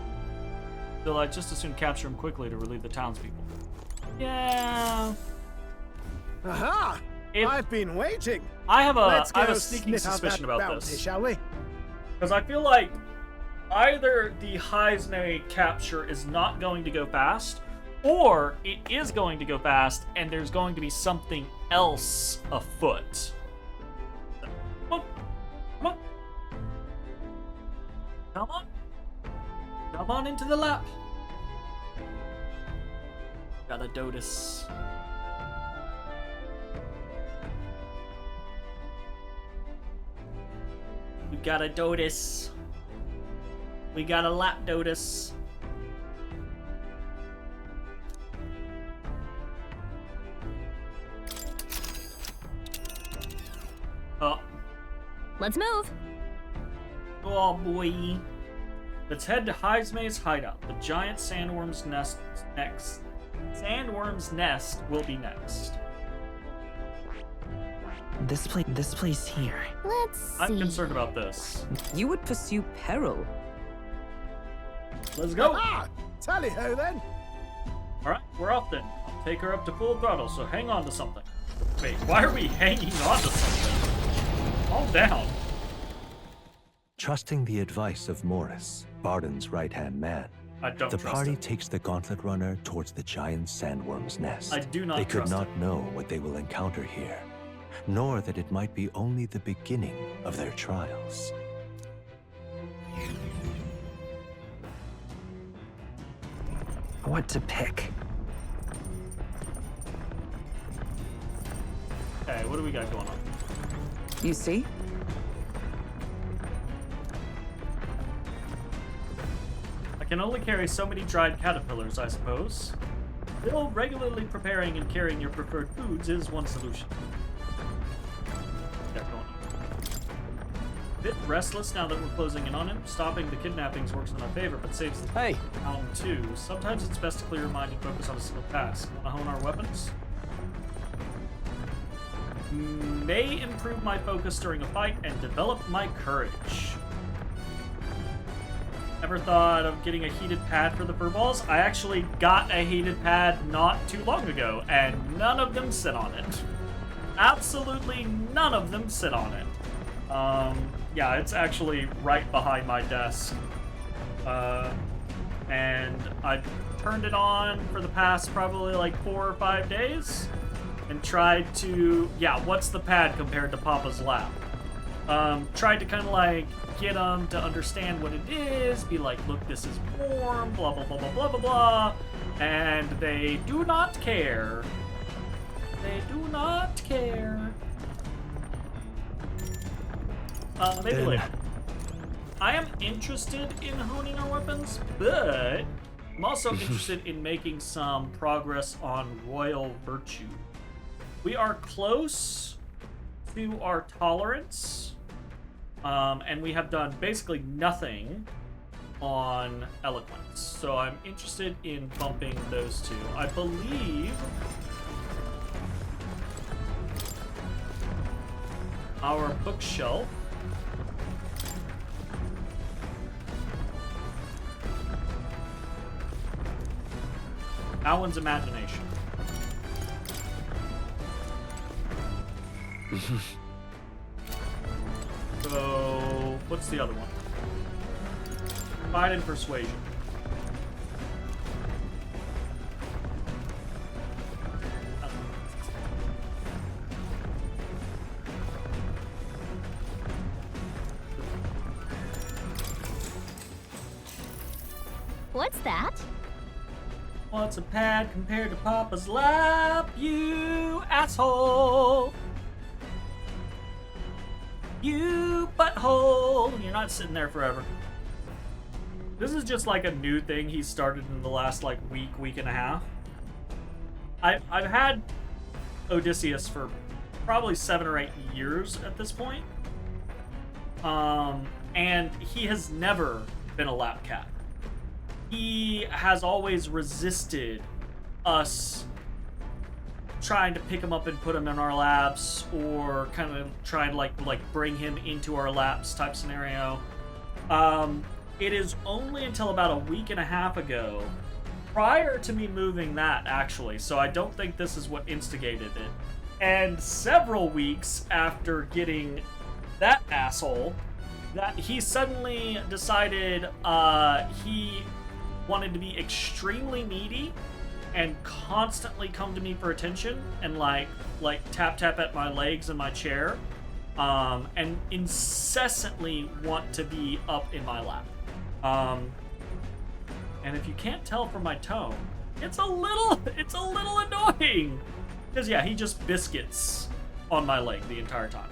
A: Still, I'd just as soon capture him quickly to relieve the townspeople. Yeah.
E: Aha! I've been waiting.
A: I have
E: Let's go
A: a sneaking
E: sniff out
A: suspicion
E: that
A: about
E: bounty,
A: this.
E: shall we?
A: Because I feel like either the Heisme capture is not going to go fast, or it is going to go fast, and there's going to be something else afoot. Come on. Come on. Come on. Come on into the lap. Got a Dotus. We got a Dotus. We got a lap Dotus. Oh.
B: Let's move.
A: Oh boy. Let's head to Heisme's hideout. The giant sandworm's nest next. Sandworm's nest will be next.
C: This place here.
B: Let's see.
A: I'm concerned about this.
G: You would pursue peril.
A: Let's go.
E: Ah, tally-ho then.
A: Alright, we're off then. I'll take her up to full throttle, so hang on to something. Wait, why are we hanging on to something? Calm down.
D: Trusting the advice of Morris, Barden's right-hand man,
A: I don't
D: The
A: trust
D: party
A: it.
D: takes the gauntlet runner towards the giant sandworm's nest.
A: I do not
D: They could
A: trust
D: not
A: it.
D: know what they will encounter here, nor that it might be only the beginning of their trials.
C: What to pick?
A: Okay, what do we got going on?
L: You see?
A: I can only carry so many dried caterpillars, I suppose. Still, regularly preparing and carrying your preferred foods is one solution. Got going on. Bit restless now that we're closing in on him. Stopping the kidnappings works in our favor, but saves the town too. Sometimes it's best to clear your mind and focus on a single task. Want to hone our weapons? May improve my focus during a fight and develop my courage. Ever thought of getting a heated pad for the furballs? I actually got a heated pad not too long ago, and none of them sit on it. Absolutely none of them sit on it. Yeah, it's actually right behind my desk. And I've turned it on for the past probably like 4 or 5 days and tried to, what's the pad compared to Papa's lap? Tried to kind of like get them to understand what it is, be like, look, this is warm, blah, blah, blah, blah, blah, blah, blah, and they do not care. They do not care. Maybe later. I am interested in honing our weapons, but I'm also interested in making some progress on royal virtue. We are close to our tolerance, and we have done basically nothing on eloquence. So I'm interested in bumping those two. I believe our bookshelf Alan's imagination. So, what's the other one? Fight and persuasion.
B: What's that?
A: What's a pad compared to Papa's lap, you asshole? You butthole! You're not sitting there forever. This is just like a new thing he started in the last like week and a half. I've had Odysseus for probably 7 or 8 years at this point. And he has never been a lap cat. He has always resisted us trying to pick him up and put him in our laps, or kind of trying to like bring him into our laps type scenario. It is only until about a week and a half ago, prior to me moving that actually, so I don't think this is what instigated it, and several weeks after getting that asshole, that he suddenly decided he wanted to be extremely needy and constantly come to me for attention and like tap at my legs and my chair, and incessantly want to be up in my lap. And if you can't tell from my tone, it's a little annoying, because yeah, he just biscuits on my leg the entire time.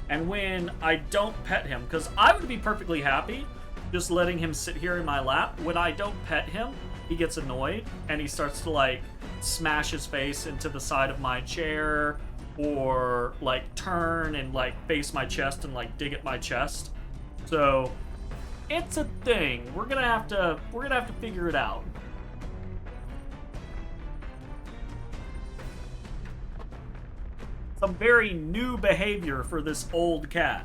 A: And when I don't pet him, because I would be perfectly happy just letting him sit here in my lap, when I don't pet him, he gets annoyed and he starts to like smash his face into the side of my chair, or like turn and like face my chest and like dig at my chest. So it's a thing. We're gonna have to figure it out. Some very new behavior for this old cat.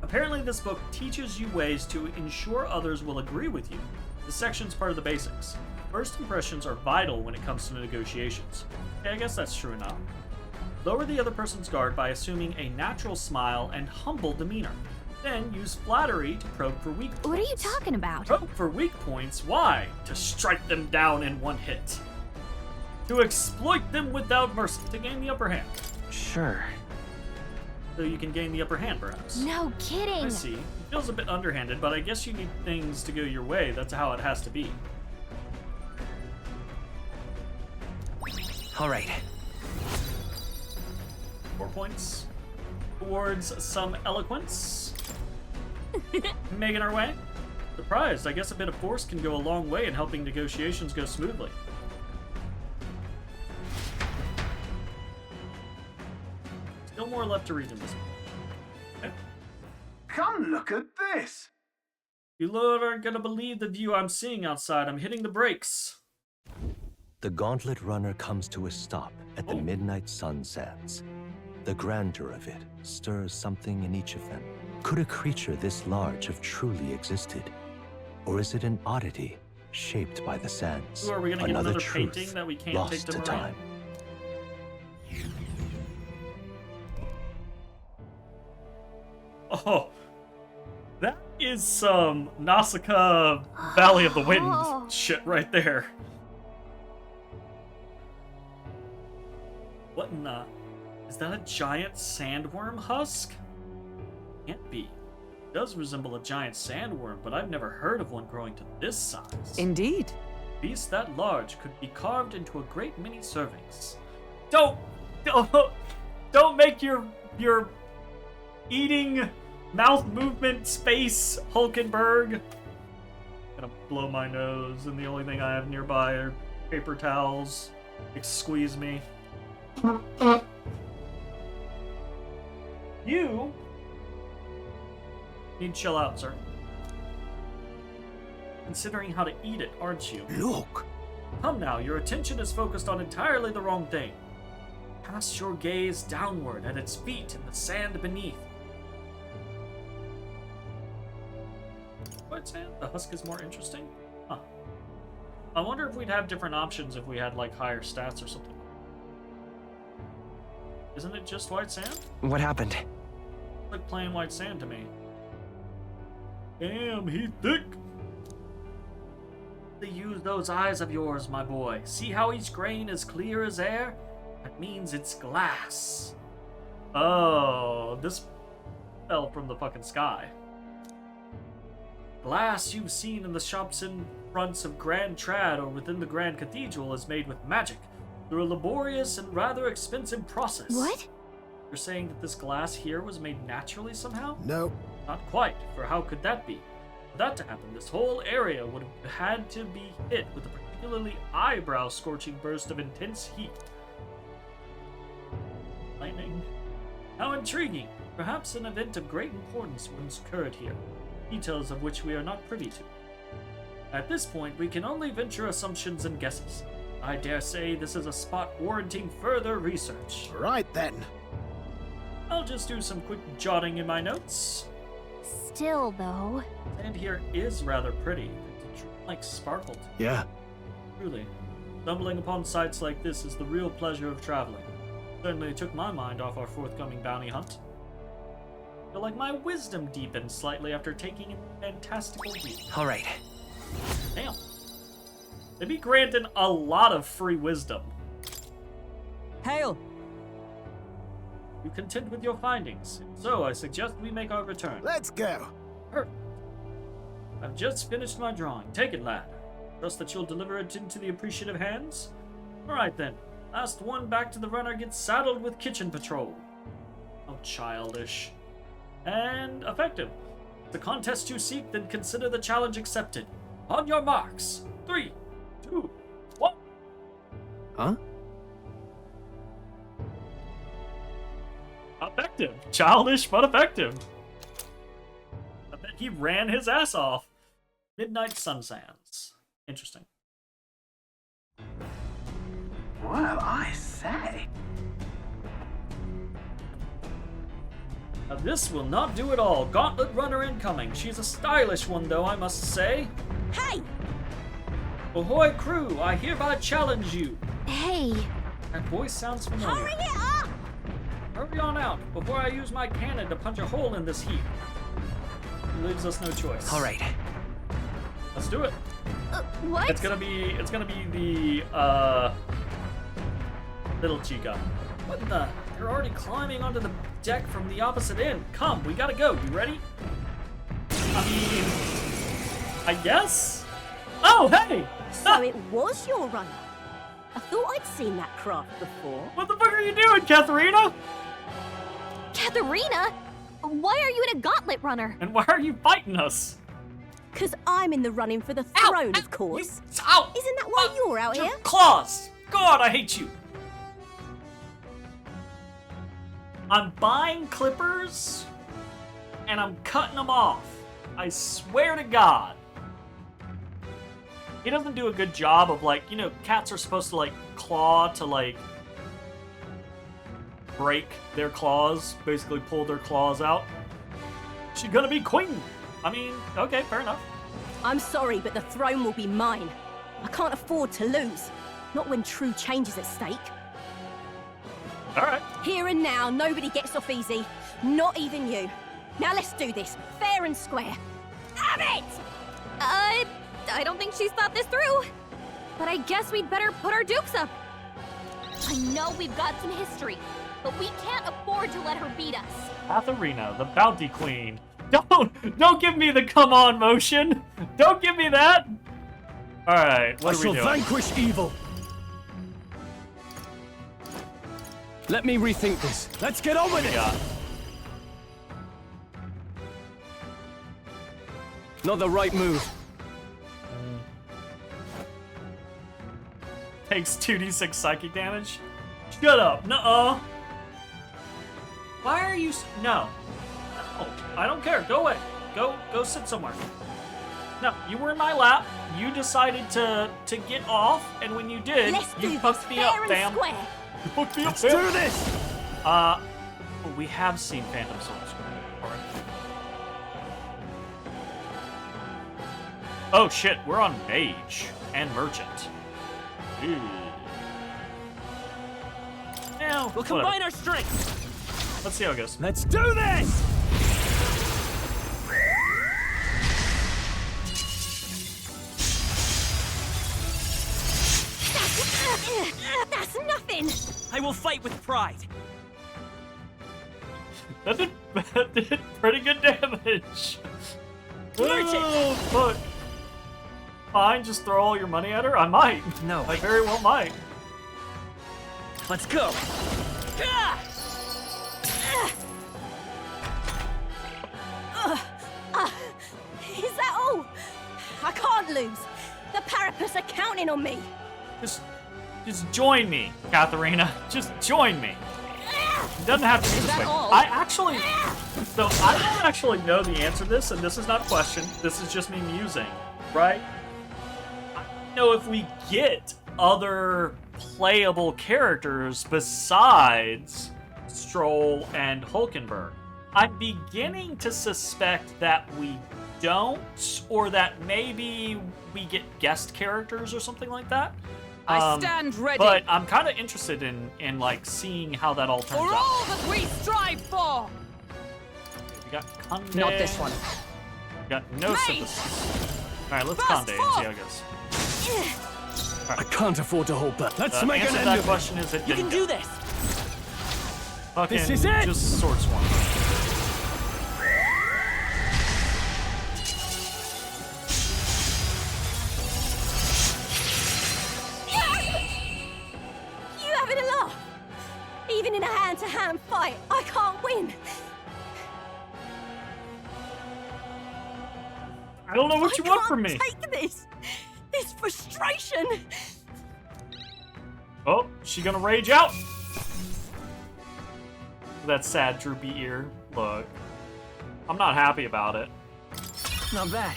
A: Apparently this book teaches you ways to ensure others will agree with you. This section's part of the basics. First impressions are vital when it comes to negotiations. Okay, I guess that's true enough. Lower the other person's guard by assuming a natural smile and humble demeanor. Then use flattery to probe for weak points.
B: What are you talking about?
A: Probe for weak points? Why? To strike them down in one hit. To exploit them without mercy. To gain the upper hand.
C: Sure.
A: So you can gain the upper hand, perhaps.
B: No kidding.
A: I see. It feels a bit underhanded, but I guess you need things to go your way. That's how it has to be.
C: All right.
A: 4 points. Towards some eloquence. Making our way. Surprised. I guess a bit of force can go a long way in helping negotiations go smoothly. Still more left to read in this one. Okay.
J: Come look at this!
A: You Lord aren't gonna believe the view I'm seeing outside. I'm hitting the brakes.
D: The gauntlet runner comes to a stop at the midnight sun sands. The grandeur of it stirs something in each of them. Could a creature this large have truly existed? Or is it an oddity shaped by the sands?
A: Ooh, are we gonna get another
D: truth
A: painting that we can't
D: lost
A: take to
D: to
A: Moran?
D: time.
A: Oh, that is some Nausicaa Valley of the Wind shit right there. What in the... Is that a giant sandworm husk? Can't be. It does resemble a giant sandworm, but I've never heard of one growing to this size.
L: Indeed.
A: A beast that large could be carved into a great many servings. Don't make your eating mouth movement space Hulkenberg. Gonna blow my nose, and the only thing I have nearby are paper towels. Squeeze me. You need to chill out, sir. Considering how to eat it, aren't you?
E: Look!
A: Come now, your attention is focused on entirely the wrong thing. Cast your gaze downward at its feet in the sand beneath. White sand? The husk is more interesting? Huh. I wonder if we'd have different options if we had, like, higher stats or something. Isn't it just white sand?
C: What happened?
A: It's like plain white sand to me. Damn, he's thick! To use those eyes of yours, my boy. See how each grain is clear as air? That means it's glass. Oh, this fell from the fucking sky. Glass you've seen in the shops and fronts of Grand Trad or within the Grand Cathedral is made with magic through a laborious and rather expensive process.
B: What?
A: You're saying that this glass here was made naturally somehow?
E: No.
A: Not quite, for how could that be? For that to happen, this whole area would have had to be hit with a particularly eyebrow-scorching burst of intense heat. Lightning. How intriguing! Perhaps an event of great importance once occurred here, details of which we are not privy to. At this point, we can only venture assumptions and guesses. I dare say this is a spot warranting further research.
E: Right then.
A: I'll just do some quick jotting in my notes.
B: Still, though.
A: And here is rather pretty. It's like sparkled.
E: Yeah.
A: Truly. Stumbling upon sights like this is the real pleasure of traveling. Certainly took my mind off our forthcoming bounty hunt. I feel like my wisdom deepened slightly after taking a fantastical view.
C: All right.
A: Damn. They be granting a lot of free wisdom.
L: Hail!
A: You content with your findings? If so, I suggest we make our return.
E: Let's go.
A: Perfect. I've just finished my drawing. Take it, lad. Trust that you'll deliver it into the appreciative hands? Alright then. Last one back to the runner gets saddled with kitchen patrol. How childish. And effective. If the contest you seek, then consider the challenge accepted. On your marks. 3, 2, 1.
E: Huh?
A: Effective. Childish, but effective. I bet he ran his ass off. Midnight Sun Sands. Interesting.
J: Well, I say.
A: Now this will not do at all. Gauntlet runner incoming. She's a stylish one, though, I must say.
K: Hey!
A: Ahoy, crew! I hereby challenge you.
B: Hey!
A: That voice sounds familiar.
K: Hurry it up!
A: Hurry on out before I use my cannon to punch a hole in this heap. leaves us no choice.
C: All right.
A: Let's do it.
B: What?
A: It's gonna be the little chica. What the? You're already climbing onto the deck from the opposite end. Come, we gotta go. You ready? I mean, I guess. Oh, hey!
M: So it was your runner. I thought I'd seen that craft before.
A: What the fuck are you doing, Katharina?
B: Katharina? Why are you in a gauntlet runner?
A: And why are you fighting us?
M: Because I'm in the running for the throne, of course.
A: Ow!
M: Isn't that why you're out here?
A: Claws! God, I hate you. I'm buying clippers, and I'm cutting them off. I swear to God. He doesn't do a good job of, like, you know, cats are supposed to, like, claw to, like, break their claws, basically pull their claws out. She's gonna be queen. I mean, okay, fair enough.
M: I'm sorry, but the throne will be mine. I can't afford to lose. Not when true change is at stake.
A: Alright.
M: Here and now, nobody gets off easy. Not even you. Now let's do this, fair and square. Have it!
B: I don't think she's thought this through. But I guess we'd better put our dukes up. I know we've got some history, but we can't afford to let her beat us.
A: Katharina, the bounty queen. Don't give me the come on motion. Don't give me that. All right, what are we doing?
F: I shall vanquish evil. Let me rethink this. Let's get on with it. Not the right move.
A: Takes 2d6 psychic damage. Shut up. Nuh-uh. Why are you... No. No. I don't care. Go away. Go sit somewhere. No, you were in my lap. You decided to get off, and when you did, you fucked me up, fam. You fucked me up, fam.
F: Let's do this!
A: We have seen Phantom Souls. Alright. Oh shit, we're on Mage and Merchant. Ew. Now,
I: we'll combine our strength.
A: Let's see how it goes.
F: Let's do this!
M: That's nothing!
I: I will fight with pride.
A: That did pretty good damage.
I: Merchant!
A: Oh, fuck. Fine, just throw all your money at her? I might.
C: No.
A: I very well might.
I: Let's go.
M: Is that all? I can't lose. The Parapus are counting on me.
A: Just join me, Katharina. Just join me. It doesn't have to be this way.
B: all?
A: I don't actually know the answer to this, and this is not a question. This is just me musing, right? I don't know if we get other playable characters besides Stroll and Hulkenberg. I'm beginning to suspect that we don't, or that maybe we get guest characters or something like that.
L: I stand ready.
A: But I'm kind of interested in like seeing how that all turns
L: For
A: out.
L: all that we strive for.
A: We got Conde.
L: Not this one.
A: We got no synthesis. All right, let's Conde and see how it goes.
F: I can't afford to hold back. Let's make
A: answer
F: an
A: to
F: end
A: that
F: of
A: question is it
I: You
A: didn't
I: can
A: go.
I: do this.
A: Fucking
F: This is it.
A: just sword swarm.
M: You having a laugh? Even in a hand-to-hand fight, I can't win.
A: I don't know what you want from me.
M: I can't take this frustration.
A: Oh, she gonna rage out? That sad droopy ear. Look, I'm not happy about it.
C: Not bad.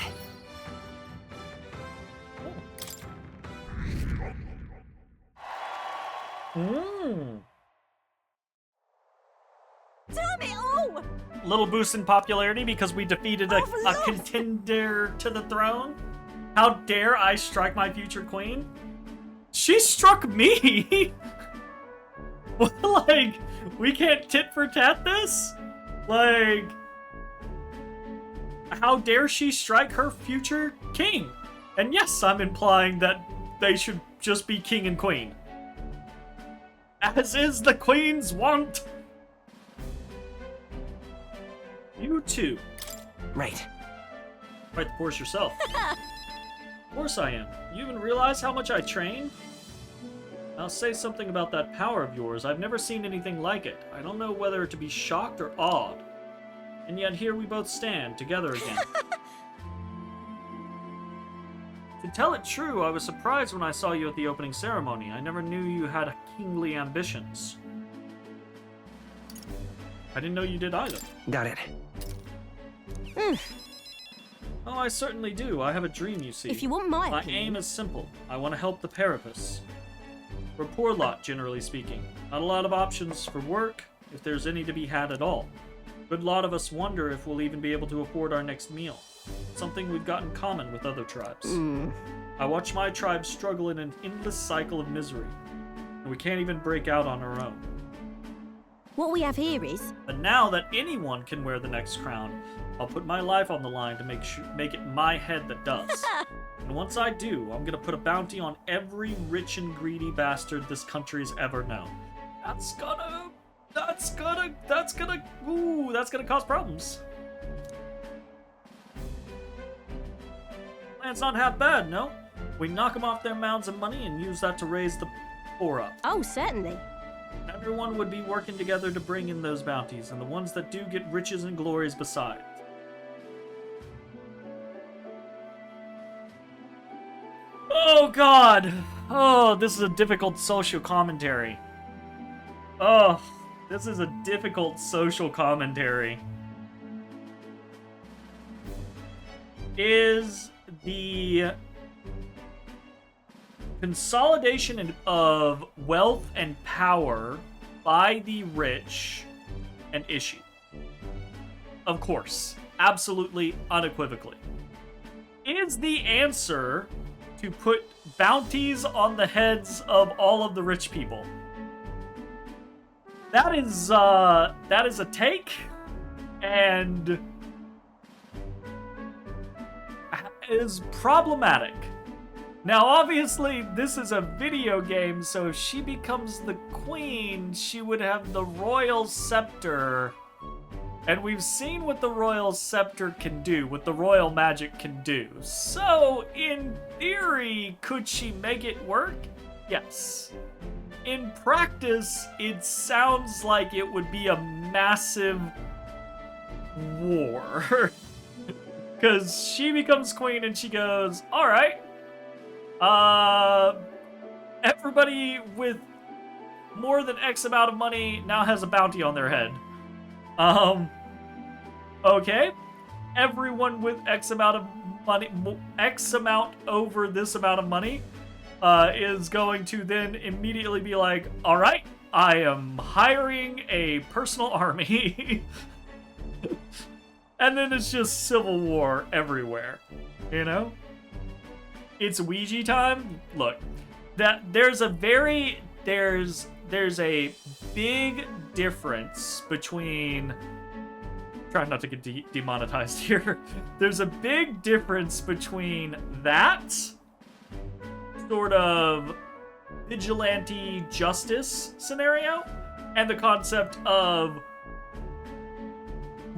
A: Mmm.
M: Damn it all!
A: Little boost in popularity because we defeated a contender to the throne? How dare I strike my future queen? She struck me! Like, we can't tit for tat this? Like... How dare she strike her future king? And yes, I'm implying that they should just be king and queen. As is the queen's wont. You too.
C: Right.
A: Fight the force yourself. Of course I am. You even realize how much I train? I'll say something about that power of yours. I've never seen anything like it. I don't know whether to be shocked or awed. And yet here we both stand, together again. To tell it true, I was surprised when I saw you at the opening ceremony. I never knew you had kingly ambitions. I didn't know you did either.
C: Got it.
A: Oh, I certainly do. I have a dream, you see.
M: If you want my
A: opinion. Aim is simple. I want to help the pair of us. We're a poor lot, generally speaking. Not a lot of options for work, if there's any to be had at all. Good lot of us wonder if we'll even be able to afford our next meal. Something we've got in common with other tribes. I watch my tribe struggle in an endless cycle of misery, and we can't even break out on our own.
M: What we have here is...
A: But now that anyone can wear the next crown, I'll put my life on the line to make it my head that does. And once I do, I'm gonna put a bounty on every rich and greedy bastard this country's ever known. That's gonna cause problems. Plan's not half bad, no? We knock them off their mounds of money and use that to raise the poor up.
M: Oh, certainly.
A: Everyone would be working together to bring in those bounties, and the ones that do get riches and glories besides. Oh god! Oh, this is a difficult social commentary. Oh, this is a difficult social commentary. Is the consolidation of wealth and power by the rich an issue? Of course. Absolutely, unequivocally. Is the answer to put bounties on the heads of all of the rich people? That is a take, and is problematic. Now, obviously, this is a video game, so if she becomes the queen, she would have the royal scepter. And we've seen what the royal scepter can do, what the royal magic can do. So, in theory, could she make it work? Yes. In practice, it sounds like it would be a massive war. Because she becomes queen and she goes, alright, everybody with more than X amount of money now has a bounty on their head. Okay. Everyone with X amount of money, X amount over this amount of money, is going to then immediately be like, alright, I am hiring a personal army. And then it's just civil war everywhere, you know? It's Ouija time. Look, there's a big difference between... Trying not to get demonetized here. There's a big difference between that sort of vigilante justice scenario and the concept of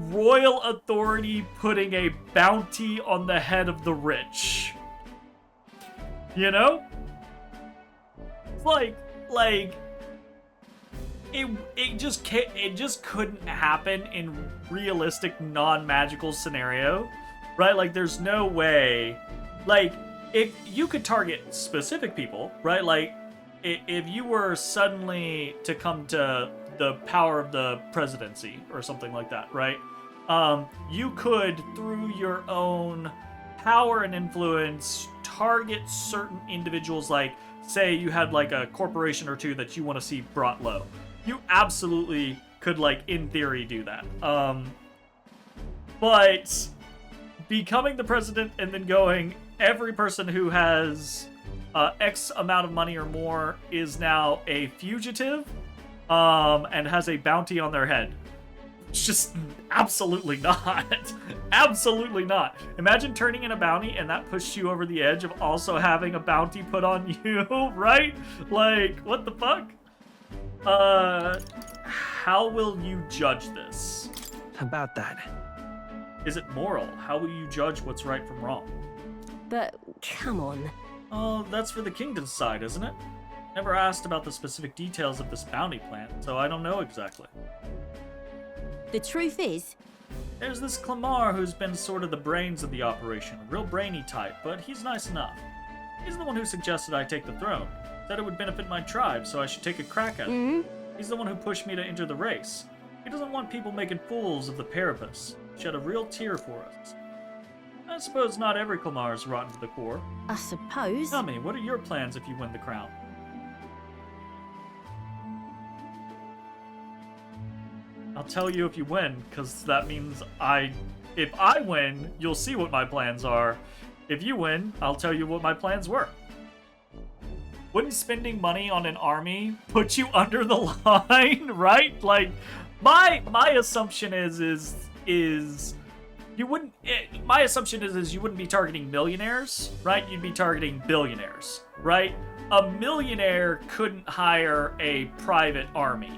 A: royal authority putting a bounty on the head of the rich. You know? Like it just couldn't happen in realistic non-magical scenario, right? Like there's no way, like if you could target specific people, right? Like if you were suddenly to come to the power of the presidency or something like that, right? You could, through your own power and influence, target certain individuals. Like say you had like a corporation or two that you want to see brought low. You absolutely could, like, in theory, do that. But becoming the president and then going, every person who has X amount of money or more is now a fugitive and has a bounty on their head. It's just absolutely not. Absolutely not. Imagine turning in a bounty and that pushed you over the edge of also having a bounty put on you, right? Like, what the fuck? How will you judge this?
C: About that.
A: Is it moral? How will you judge what's right from wrong?
M: But, come on.
A: Oh, that's for the king to decide, isn't it? Never asked about the specific details of this bounty plan, so I don't know exactly.
M: The truth is...
A: There's this Clamar who's been sort of the brains of the operation. A real brainy type, but he's nice enough. He's the one who suggested I take the throne. Said it would benefit my tribe, so I should take a crack at it. He's the one who pushed me to enter the race. He doesn't want people making fools of the Parapus. Shed a real tear for us. I suppose not every Clamar is rotten to the core.
M: I suppose.
A: Tell me, what are your plans if you win the crown? I'll tell you if you win, because that means if I win, you'll see what my plans are. If you win, I'll tell you what my plans were. Wouldn't spending money on an army put you under the line, right? Like, my assumption is you wouldn't. My assumption is you wouldn't be targeting millionaires, right? You'd be targeting billionaires, right? A millionaire couldn't hire a private army.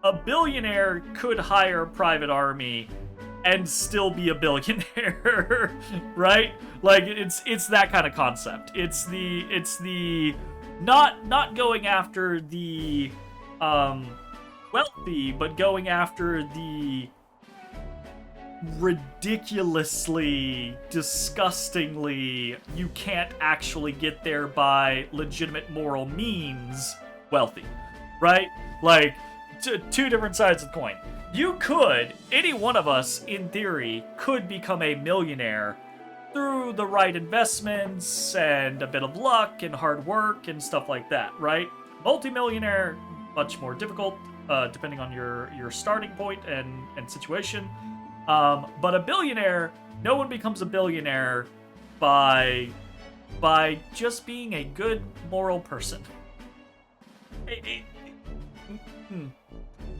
A: A billionaire could hire a private army and still be a billionaire, right? Like, it's that kind of concept. It's the not going after the wealthy, but going after the ridiculously, disgustingly, you can't actually get there by legitimate moral means wealthy, right? Like, two different sides of the coin. You could, any one of us, in theory, could become a millionaire through the right investments and a bit of luck and hard work and stuff like that, right? Multi-millionaire, much more difficult, depending on your starting point and situation. But a billionaire, no one becomes a billionaire by just being a good moral person.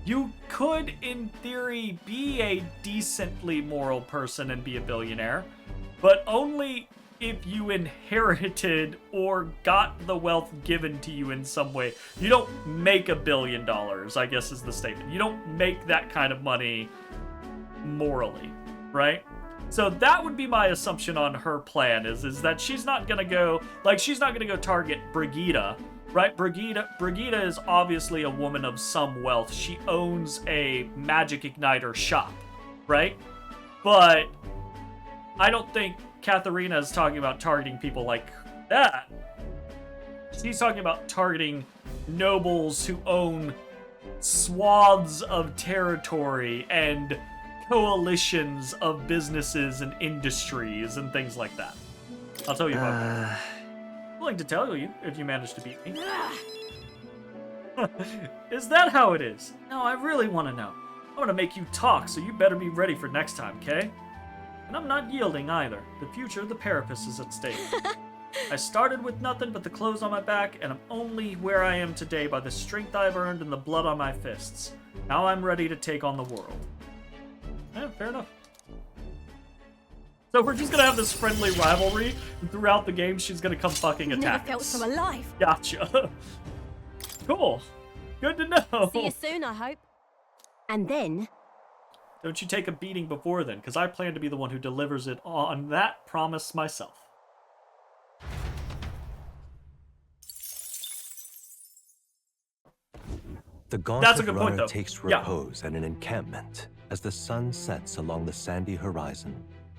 A: You could, in theory, be a decently moral person and be a billionaire, but only if you inherited or got the wealth given to you in some way. You don't make $1 billion, I guess is the statement. You don't make that kind of money morally, right? So that would be my assumption on her plan, is that she's not gonna go target Brigida, right? Brigida is obviously a woman of some wealth. She owns a magic igniter shop, right? But I don't think Katharina is talking about targeting people like that. She's talking about targeting nobles who own swaths of territory and coalitions of businesses and industries and things like that. I'll tell you about that. Willing to tell you if you manage to beat me. Is that how it is? No, I really want to know. I want to make you talk, so you better be ready for next time, okay? And I'm not yielding either. The future of the Parapus is at stake. I started with nothing but the clothes on my back, and I'm only where I am today by the strength I've earned and the blood on my fists. Now I'm ready to take on the world. Yeah, fair enough. So we're just gonna have this friendly rivalry, and throughout the game she's gonna come fucking attack
M: Never felt
A: us.
M: so alive.
A: Gotcha. Cool. Good to know.
M: See you soon, I hope. And then...
A: Don't you take a beating before then, because I plan to be the one who delivers it on that promise myself.
D: The
A: That's a
D: gauntlet
A: good point,
D: runner
A: though.
D: takes
A: Yeah.
D: repose at an encampment as the sun sets along the sandy horizon,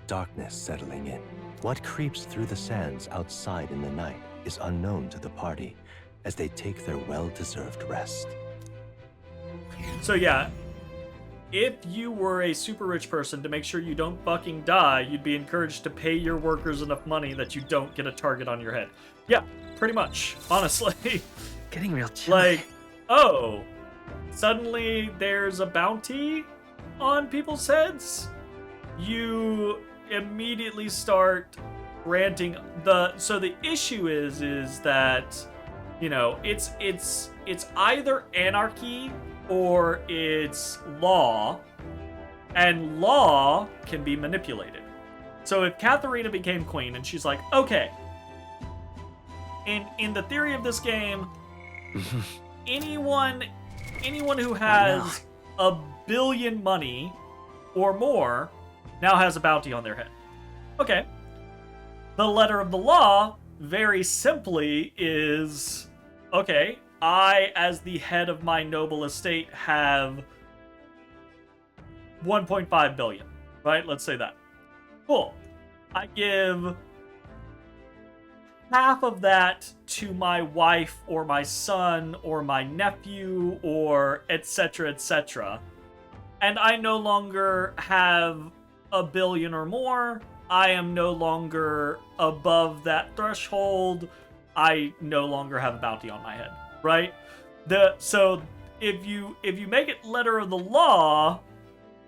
D: darkness settling in. What creeps through the sands outside in the night is unknown to the party as they take their well-deserved rest.
A: So yeah, if you were a super rich person, to make sure you don't fucking die, you'd be encouraged to pay your workers enough money that you don't get a target on your head. Yeah, pretty much, honestly.
C: Getting real chilly.
A: Like, oh, suddenly there's a bounty on people's heads? You immediately start granting so the issue is that, you know, it's either anarchy or it's law, and law can be manipulated. So if Katharina became queen and she's like, okay, in the theory of this game, anyone who has $1 billion money or more now has a bounty on their head. Okay. The letter of the law, very simply, is, okay, I, as the head of my noble estate, have 1.5 billion, right? Let's say that. Cool. I give half of that to my wife or my son or my nephew or etc., etc. And I no longer have $1 billion or more. I am no longer above that threshold. I no longer have a bounty on my head, right? So if you make it letter of the law,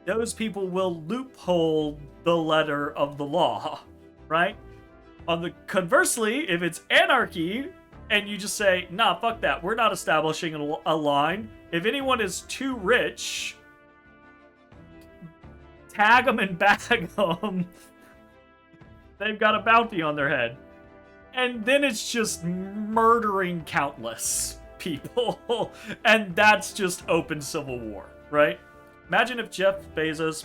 A: those people will loophole the letter of the law, right? Conversely, if it's anarchy and you just say, nah, fuck that, we're not establishing a line. If anyone is too rich, tag them and bag them. They've got a bounty on their head. And then it's just murdering countless people. And that's just open civil war, right? Imagine if Jeff Bezos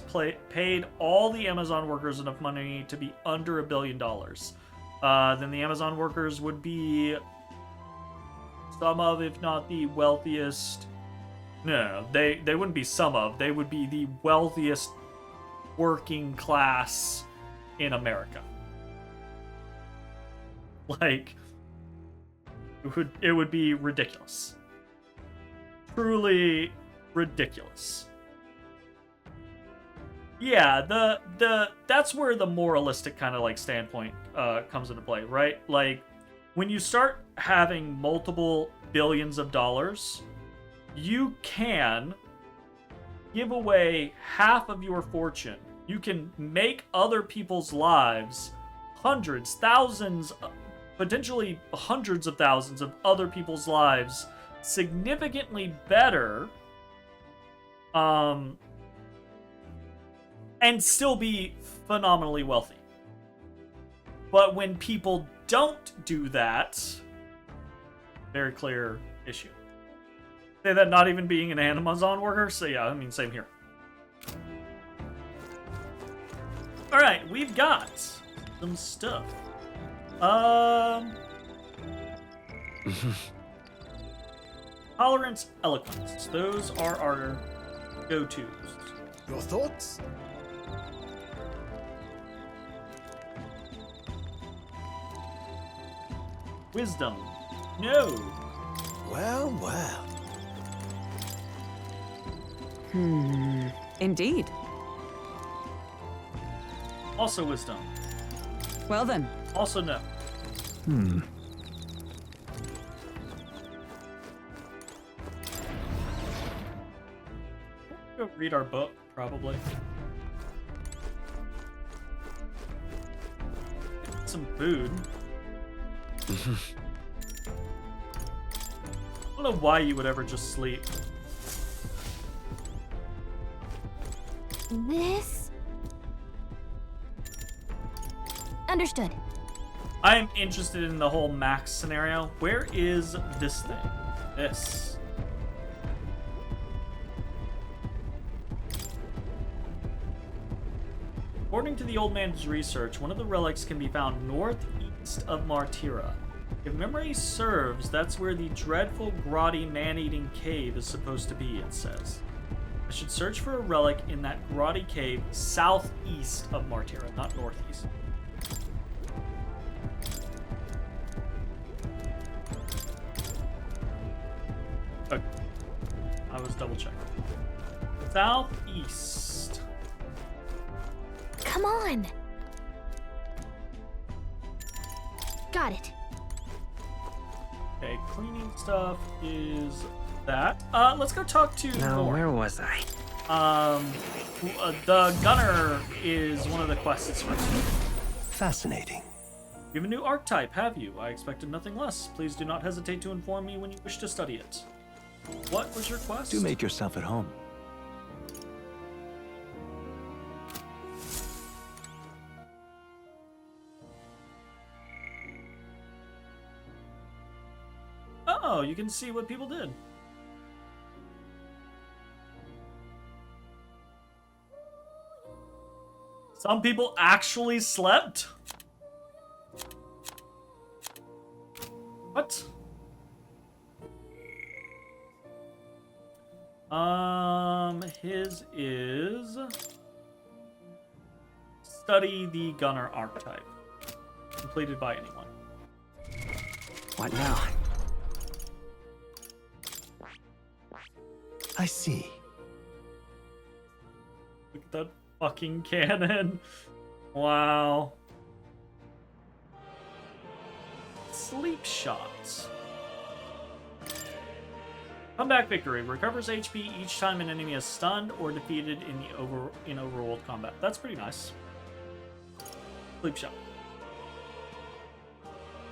A: paid all the Amazon workers enough money to be under $1 billion. Then the Amazon workers would be some of, if not the wealthiest. No, they wouldn't be some of. They would be the wealthiest working class in America. Like, it would be ridiculous. Truly ridiculous. Yeah, that's where the moralistic kind of like standpoint comes into play, right? Like, when you start having multiple billions of dollars, you can give away half of your fortune. You can make other people's lives, hundreds, thousands, potentially hundreds of thousands of other people's lives significantly better, and still be phenomenally wealthy. But when people don't do that, very clear issue. Say that not even being an Amazon worker? So yeah, I mean, same here. Alright, we've got some stuff. Tolerance, eloquence. Those are our go-tos.
E: Your thoughts?
A: Wisdom. No.
E: Well, well.
L: Indeed.
A: Also wisdom.
L: Well then.
A: Also no. Go read our book, probably. Some food. I don't know why you would ever just sleep.
B: This? Understood.
A: I am interested in the whole Max scenario. Where is this thing? This. According to the old man's research, one of the relics can be found northeast of Martira. If memory serves, that's where the dreadful, grotty, man-eating cave is supposed to be, it says. I should search for a relic in that grotty cave southeast of Martira, not northeast. Okay. I was double checking. Southeast.
B: Come on. Got it.
A: Okay, cleaning stuff is that. Let's go talk to
C: Now,
A: Lorne.
C: where was I?
A: The gunner is one of the quests for you.
D: Fascinating.
A: You have a new archetype, have you? I expected nothing less. Please do not hesitate to inform me when you wish to study it. What was your quest?
D: Do make yourself at home.
A: Oh, you can see what people did. Some people actually slept? What? His is study the gunner archetype. Completed by anyone.
F: What now?
D: I see.
A: Look at that fucking cannon. Wow. Sleep shots. Comeback victory. Recovers HP each time an enemy is stunned or defeated in overworld combat. That's pretty nice. Sleep shot.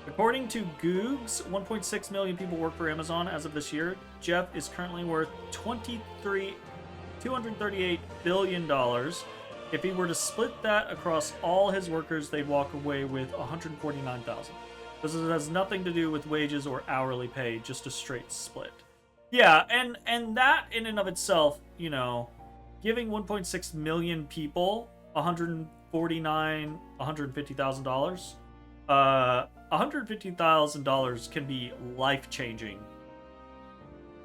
A: According to Googs, 1.6 million people work for Amazon as of this year. Jeff is currently worth $238 billion. If he were to split that across all his workers, they'd walk away with $149,000. This has nothing to do with wages or hourly pay, just a straight split. Yeah, and that in and of itself, you know, giving 1.6 million people $150,000, $150,000 can be life-changing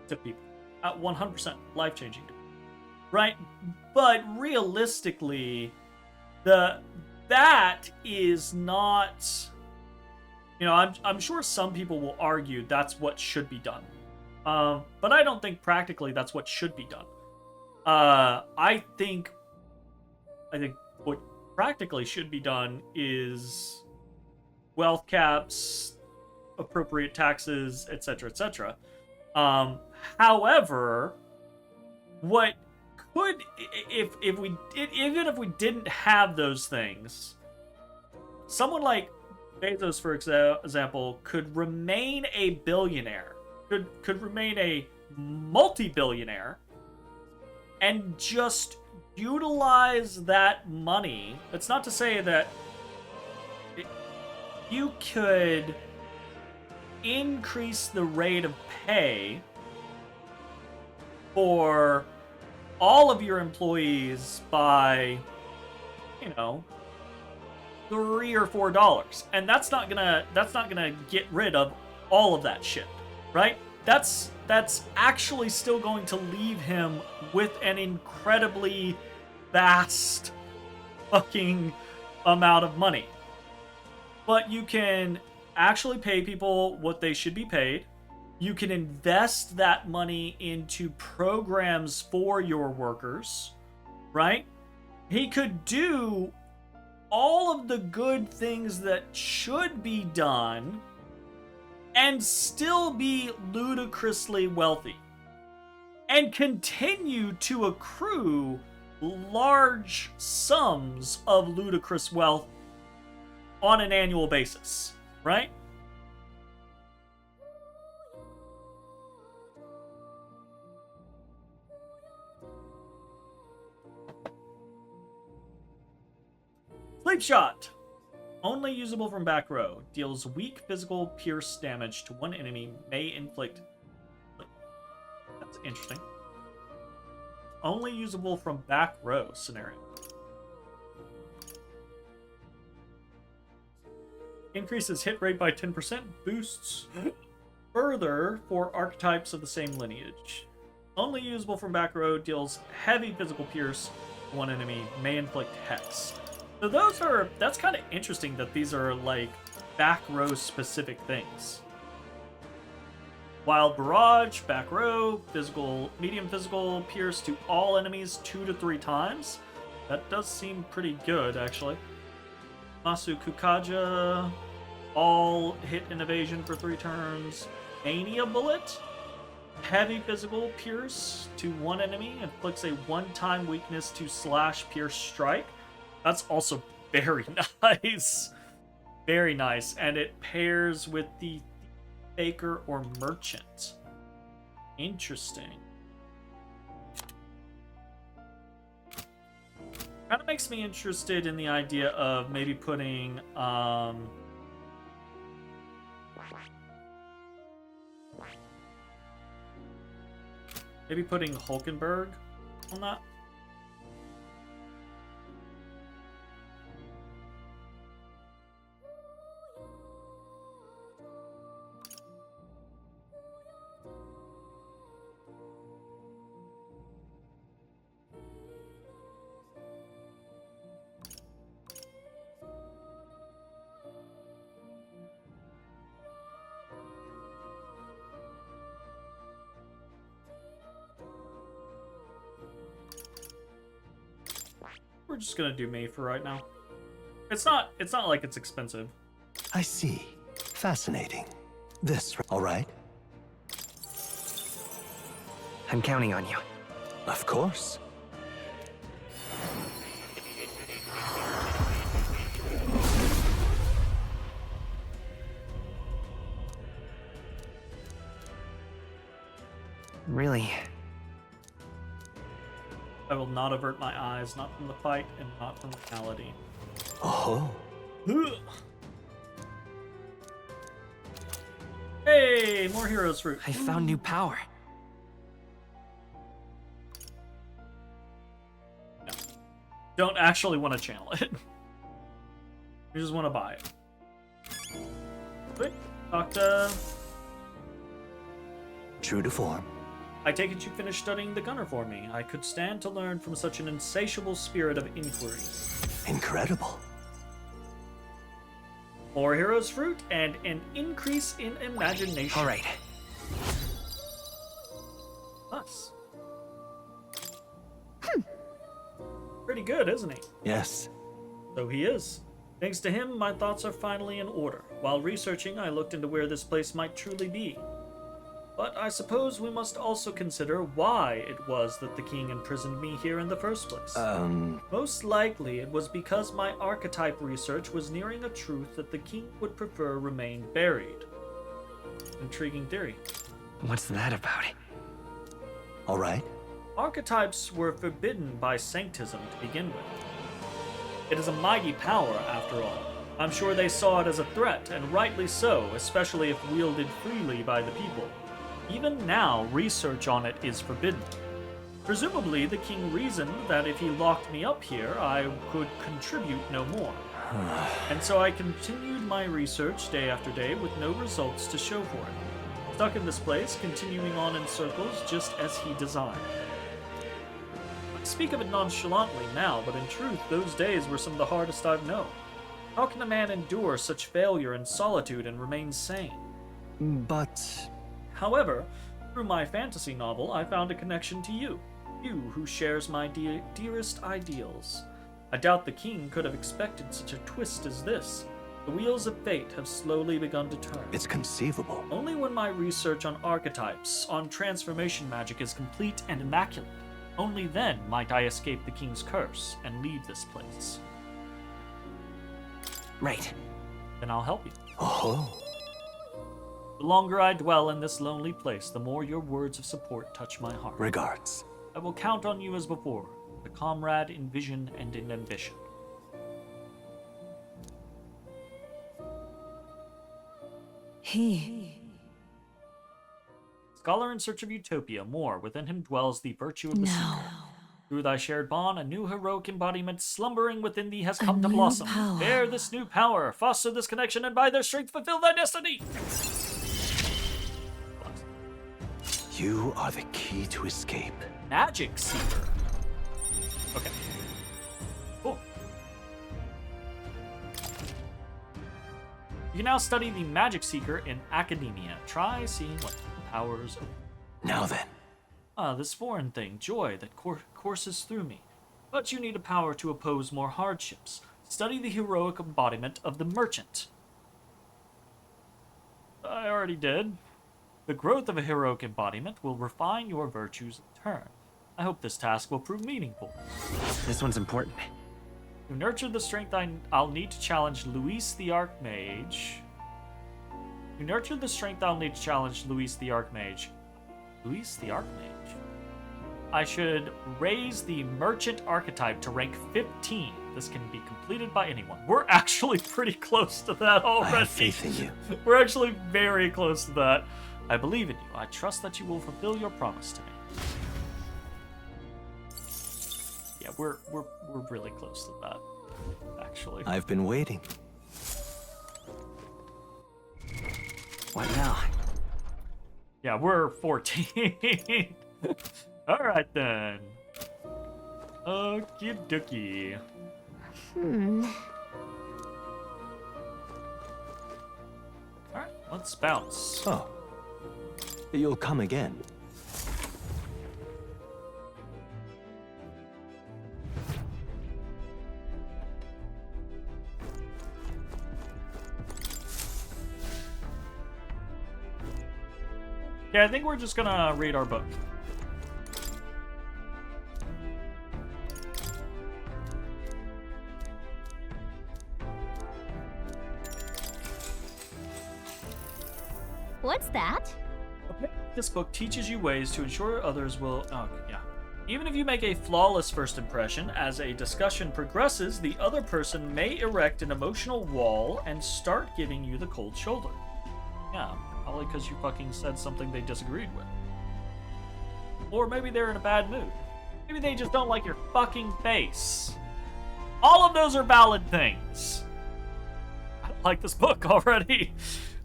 A: to people. 100% life-changing to people. Right? But realistically, that is not, you know, I'm sure some people will argue that's what should be done. But I don't think practically that's what should be done. I think what practically should be done is wealth caps, appropriate taxes, etc., etc. However, what could, even if we didn't have those things, someone like Bezos, for example, could remain a billionaire. Could remain a multi-billionaire and just utilize that money. That's not to say that you could increase the rate of pay for all of your employees by, you know, $3 or $4, and that's not gonna get rid of all of that shit. Right? That's actually still going to leave him with an incredibly vast fucking amount of money. But you can actually pay people what they should be paid. You can invest that money into programs for your workers, right? He could do all of the good things that should be done and still be ludicrously wealthy and continue to accrue large sums of ludicrous wealth on an annual basis, right? Sleep shot. Only usable from back row. Deals weak physical pierce damage to one enemy. May inflict. That's interesting. Only usable from back row scenario. Increases hit rate by 10%. Boosts further for archetypes of the same lineage. Only usable from back row. Deals heavy physical pierce to one enemy. May inflict hex. So that's kind of interesting that these are like back row specific things. Wild Barrage, back row, medium physical, pierce to all enemies 2 to 3 times. That does seem pretty good, actually. Masu Kukaja, all hit and evasion for 3 turns. Mania Bullet, heavy physical, pierce to one enemy, inflicts a 1-time weakness to slash pierce strike. That's also very nice. Very nice. And it pairs with the Baker or Merchant. Interesting. Kind of makes me interested in the idea of maybe putting Maybe putting Hulkenberg on that. We're just gonna do me for right now. It's not like it's expensive.
D: I see. Fascinating. This, all right?
C: I'm counting on you.
D: Of course.
C: Really?
A: I will not avert my eyes, not from the fight and not from the malady.
D: Oh.
A: Hey, more heroes fruit.
C: I found new power.
A: No. Don't actually want to channel it. You just want to buy it. Quick, Doctor.
D: True to form.
A: I take it you finished studying the gunner for me. I could stand to learn from such an insatiable spirit of inquiry.
D: Incredible.
A: More heroes fruit and an increase in imagination.
C: All right.
A: Us. Pretty good, isn't he?
D: Yes.
A: So he is. Thanks to him, my thoughts are finally in order. While researching, I looked into where this place might truly be. But I suppose we must also consider why it was that the king imprisoned me here in the first place. Most likely it was because my archetype research was nearing a truth that the king would prefer remain buried. Intriguing theory.
C: What's that about?
D: All right.
A: Archetypes were forbidden by sanctism to begin with. It is a mighty power, after all. I'm sure they saw it as a threat, and rightly so, especially if wielded freely by the people. Even now, research on it is forbidden. Presumably, the king reasoned that if he locked me up here, I could contribute no more. And so I continued my research day after day with no results to show for it. Stuck in this place, continuing on in circles just as he designed. I speak of it nonchalantly now, but in truth, those days were some of the hardest I've known. How can a man endure such failure and solitude and remain sane?
D: But...
A: However, through my fantasy novel, I found a connection to you. You who shares my dearest ideals. I doubt the king could have expected such a twist as this. The wheels of fate have slowly begun to turn.
D: It's conceivable.
A: Only when my research on archetypes, on transformation magic is complete and immaculate, only then might I escape the king's curse and leave this place.
C: Right.
A: Then I'll help you.
D: Oh.
A: The longer I dwell in this lonely place, the more your words of support touch my heart.
D: Regards.
A: I will count on you as before, a comrade in vision and in ambition.
G: He.
A: Scholar in search of utopia, more within him dwells the virtue of the seeker. Through thy shared bond, a new heroic embodiment slumbering within thee has come to blossom.
G: Power.
A: Bear this new power, foster this connection, and by their strength fulfill thy destiny!
D: You are the key to escape.
A: Magic Seeker. Okay. Cool. You can now study the Magic Seeker in academia. Try seeing what powers.
D: Now then.
A: This foreign thing, joy, that courses through me. But you need a power to oppose more hardships. Study the heroic embodiment of the merchant. I already did. The growth of a heroic embodiment will refine your virtues in turn. I hope this task will prove meaningful.
C: This one's important.
A: To nurture the strength I'll need to challenge Luis the Archmage. To nurture the strength I'll need to challenge Luis the Archmage. Luis the Archmage? I should raise the merchant archetype to rank 15. This can be completed by anyone. We're actually pretty close to that already.
D: I have faith in you.
A: We're actually very close to that. I believe in you. I trust that you will fulfill your promise to me. Yeah, we're really close to that, actually.
D: I've been waiting.
C: What now?
A: Yeah, we're 14. All right then. Okie dokie. All right, let's bounce.
D: Oh. You'll come again.
A: Yeah, I think we're just gonna read our book.
B: What's that?
A: This book teaches you ways to ensure others will... Oh, yeah. Even if you make a flawless first impression, as a discussion progresses, the other person may erect an emotional wall and start giving you the cold shoulder. Yeah, probably because you fucking said something they disagreed with. Or maybe they're in a bad mood. Maybe they just don't like your fucking face. All of those are valid things. I don't like this book already.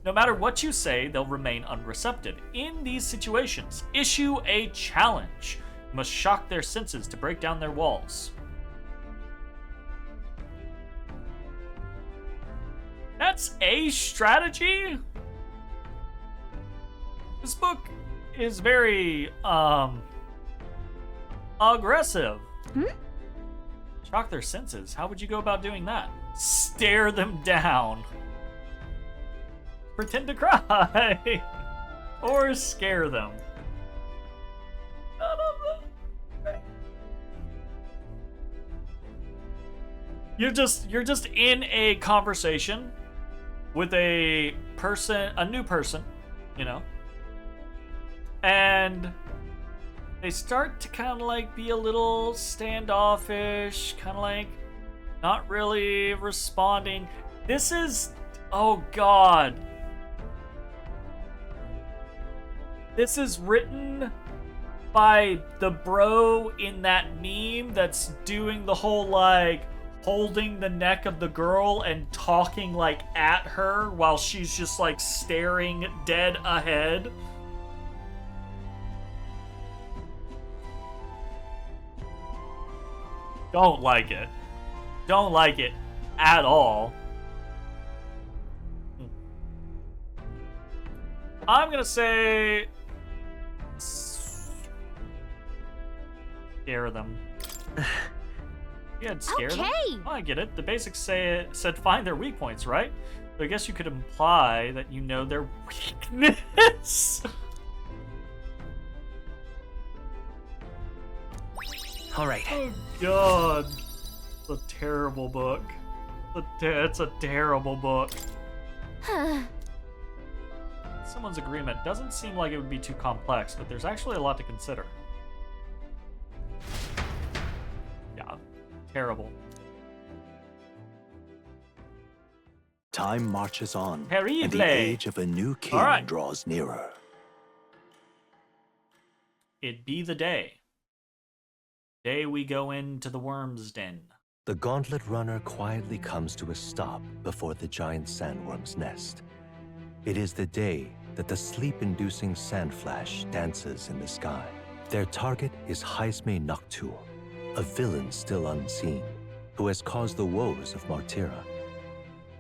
A: No matter what you say, they'll remain unreceptive. In these situations, issue a challenge. You must shock their senses to break down their walls. That's a strategy? This book is very, aggressive. Shock their senses. How would you go about doing that? Stare them down. Pretend to cry. Or scare them. You're just in a conversation with a new person, you know, and they start to kind of like be a little standoffish, kind of like not really responding. This is, oh God. This is written by the bro in that meme that's doing the whole like holding the neck of the girl and talking like at her while she's just like staring dead ahead. Don't like it. Don't like it at all. I'm gonna say scare them. Yeah, scare them. Oh, I get it. The basics said find their weak points, right? So I guess you could imply that you know their weakness.
C: All right.
A: Oh God, it's a terrible book. It's a terrible book. Someone's agreement doesn't seem like it would be too complex, but there's actually a lot to consider. Yeah, terrible.
D: Time marches on,
A: Terrible.
D: and the age of a new king draws nearer.
A: It be the day. Day we go into the worm's den.
D: The gauntlet runner quietly comes to a stop before the giant sandworm's nest. It is the day that the sleep-inducing sand flash dances in the sky. Their target is Haisme Noctul, a villain still unseen, who has caused the woes of Martira.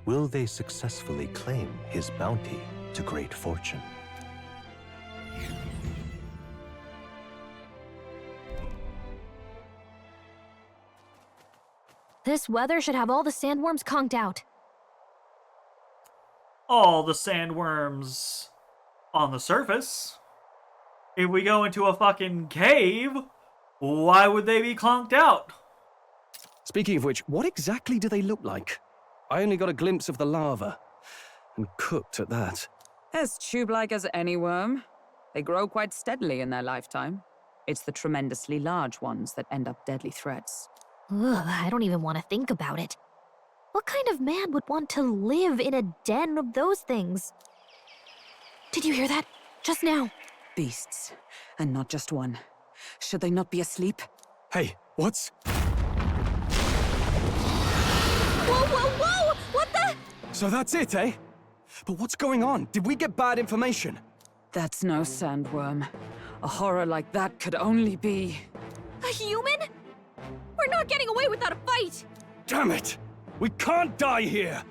D: Will they successfully claim his bounty to great fortune?
B: This weather should have all the sandworms conked out.
A: All the sandworms on the surface. If we go into a fucking cave, why would they be conked out?
F: Speaking of which, what exactly do they look like? I only got a glimpse of the lava. And cooked at that.
L: As tube-like as any worm. They grow quite steadily in their lifetime. It's the tremendously large ones that end up deadly threats.
B: Ugh, I don't even want to think about it. What kind of man would want to live in a den of those things? Did you hear that? Just now.
L: Beasts. And not just one. Should they not be asleep?
F: Hey, what's...
M: Whoa, whoa, whoa! What the?
F: So that's it, eh? But what's going on? Did we get bad information?
L: That's no sandworm. A horror like that could only be...
M: A human? We're not getting away without a fight!
F: Damn it! We can't die here!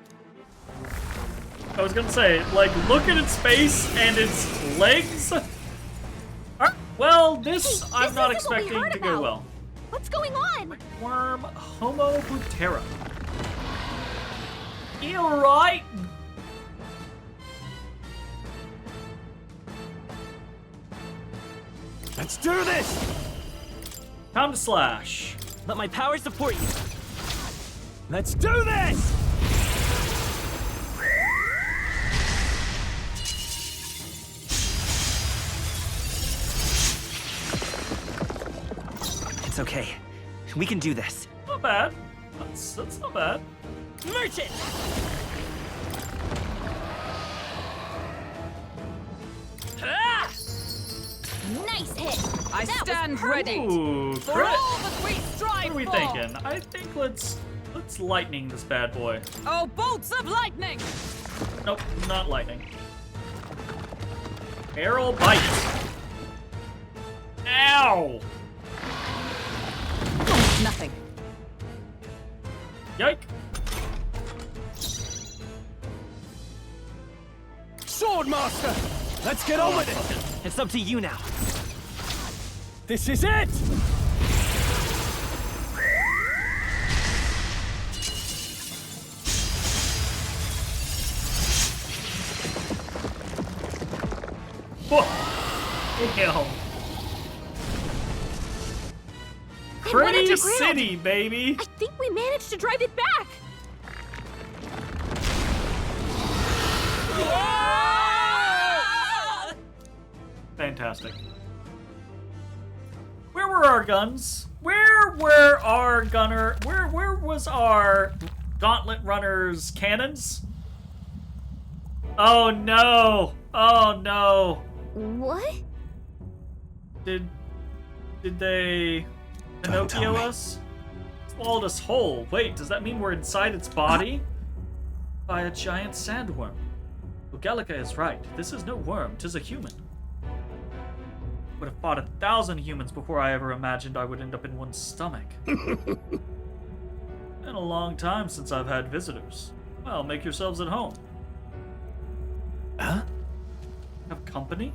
A: I was gonna say, like, look at its face and its legs. Well, this
M: Hey,
A: I'm
M: this
A: not
M: isn't what we
A: expecting
M: heard
A: to go
M: about.
A: well.
M: What's going on?
A: Worm Homo Butera. You right?
F: Let's do this!
A: Time to slash.
I: Let my power support you.
F: Let's do this!
I: It's okay. We can do this.
A: Not bad. That's not bad.
I: Merchant! Ah!
M: Nice hit!
L: I
M: That was
L: stand
M: perfect.
L: ready.
A: Ooh,
L: For
A: crit.
L: all that we strive
A: What are we
L: for.
A: thinking? I think let's lightning this bad boy.
L: Oh, bolts of lightning!
A: Nope, not lightning. Arrow bite. Ow!
L: Nothing.
A: Yike!
F: Swordmaster! Let's get on with it!
I: It's up to you now.
F: This is it!
A: Whoa! Damn.
M: It went
A: Pretty
M: underground.
A: city, baby!
M: I think we managed to drive it back!
A: Fantastic. Where were our guns? Where were our gunner? Where was our gauntlet runners' cannons? Oh no! Oh no!
M: What?
A: Did they Pinocchio us? Swallowed us whole. Wait, does that mean we're inside its body? By a giant sandworm. Gallica is right. This is no worm, 'tis a human. Would have fought 1,000 humans before I ever imagined I would end up in one's stomach. Been a long time since I've had visitors. Well, make yourselves at home.
D: Huh?
A: Have company?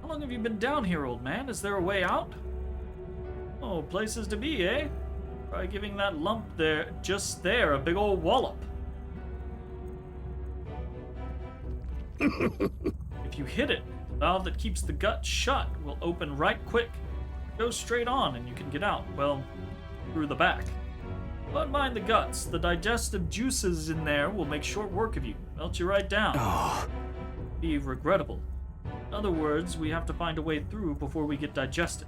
A: How long have you been down here, old man? Is there a way out? Oh, places to be, eh? Try giving that lump there, just there, a big old wallop. If you hit it, the valve that keeps the gut shut will open right quick. Go straight on and you can get out, well, through the back. But mind the guts, the digestive juices in there will make short work of you. Melt you right down.
F: Oh.
A: Be regrettable. In other words, we have to find a way through before we get digested.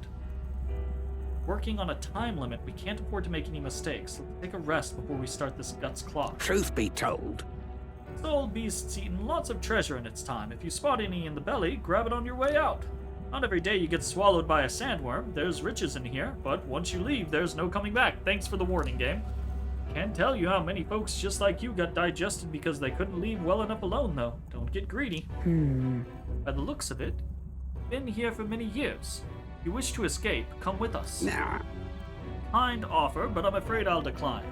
A: Working on a time limit, we can't afford to make any mistakes. Let's take a rest before we start this guts clock.
J: Truth be told,
A: The old beast's eaten lots of treasure in its time. If you spot any in the belly, grab it on your way out. Not every day you get swallowed by a sandworm. There's riches in here, but once you leave, there's no coming back. Thanks for the warning, game. Can't tell you how many folks just like you got digested because they couldn't leave well enough alone, though. Don't get greedy. By the looks of it, been here for many years. If you wish to escape, come with us.
J: nah.
A: Kind offer, but I'm afraid I'll decline.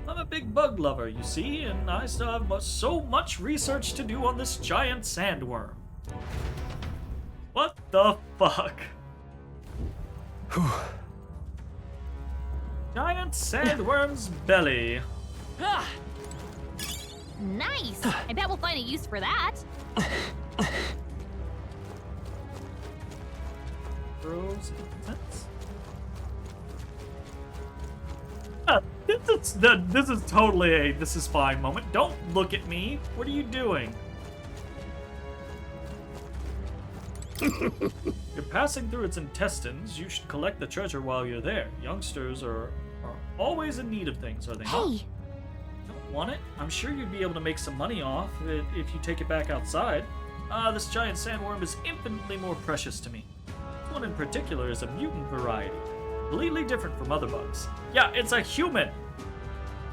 A: I'm a big bug lover, you see, and I still have so much research to do on this giant sandworm. What the fuck? Giant sandworm's belly.
B: Ah. Nice! I bet we'll find a use for that.
A: Pros and cons. This is totally a this is fine moment. Don't look at me. What are you doing? You're passing through its intestines. You should collect the treasure while you're there. Youngsters are always in need of things, are they not?
M: Hey!
A: Don't want it? I'm sure you'd be able to make some money off it if you take it back outside. This giant sandworm is infinitely more precious to me. This one in particular is a mutant variety. Completely different from other bugs. Yeah, it's a human!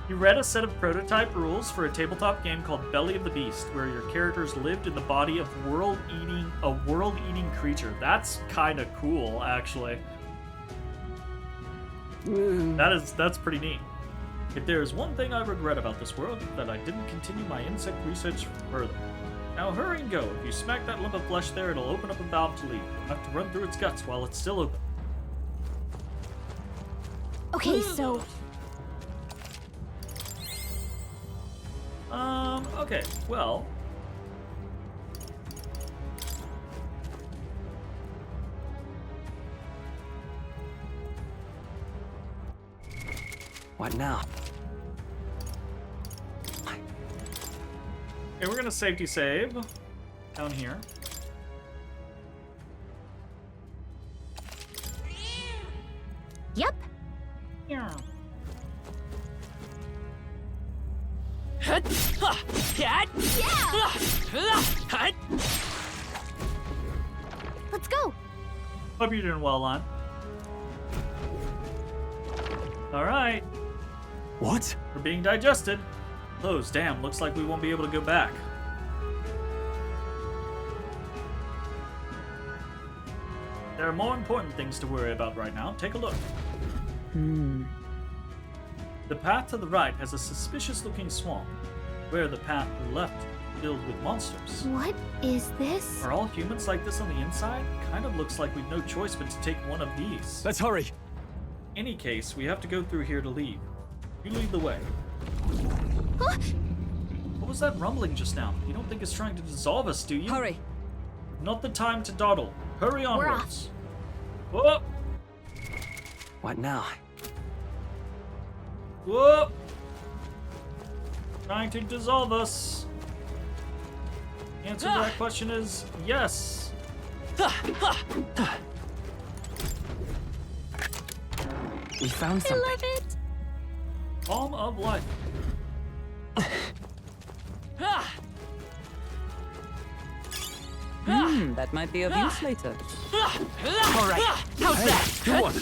A: You read a set of prototype rules for a tabletop game called Belly of the Beast, where your characters lived in the body of a world-eating creature. That's kind of cool, actually. That's pretty neat. If there is one thing I regret about this world, that I didn't continue my insect research further. Now hurry and go. If you smack that lump of flesh there, it'll open up a valve to leave. You'll have to run through its guts while it's still open.
B: Okay, so
A: Okay, well.
C: What now?
A: Okay, we're gonna safety save down here.
B: yep.
A: Yeah.
B: Let's go.
A: Hope you're doing well, Lon. Alright.
F: What?
A: We're being digested. Closed. Damn, looks like we won't be able to go back. There are more important things to worry about right now. Take a look. The path to the right has a suspicious-looking swamp, where the path to the left filled with monsters.
B: What is this?
A: Are all humans like this on the inside? Kind of looks like we've no choice but to take one of these.
F: Let's hurry.
A: Any case, we have to go through here to leave. You lead the way.
B: Huh?
A: What was that rumbling just now? You don't think it's trying to dissolve us, do you?
L: Hurry.
A: Not the time to dawdle. Hurry
B: We're off.
A: onwards. Whoop!
C: What now?
A: Whoop! Trying to dissolve us. The answer to that question is yes.
C: We found
B: I
C: something.
B: love it.
A: Palm of life.
L: That might be of use later.
C: All right. How's that?
F: Go on.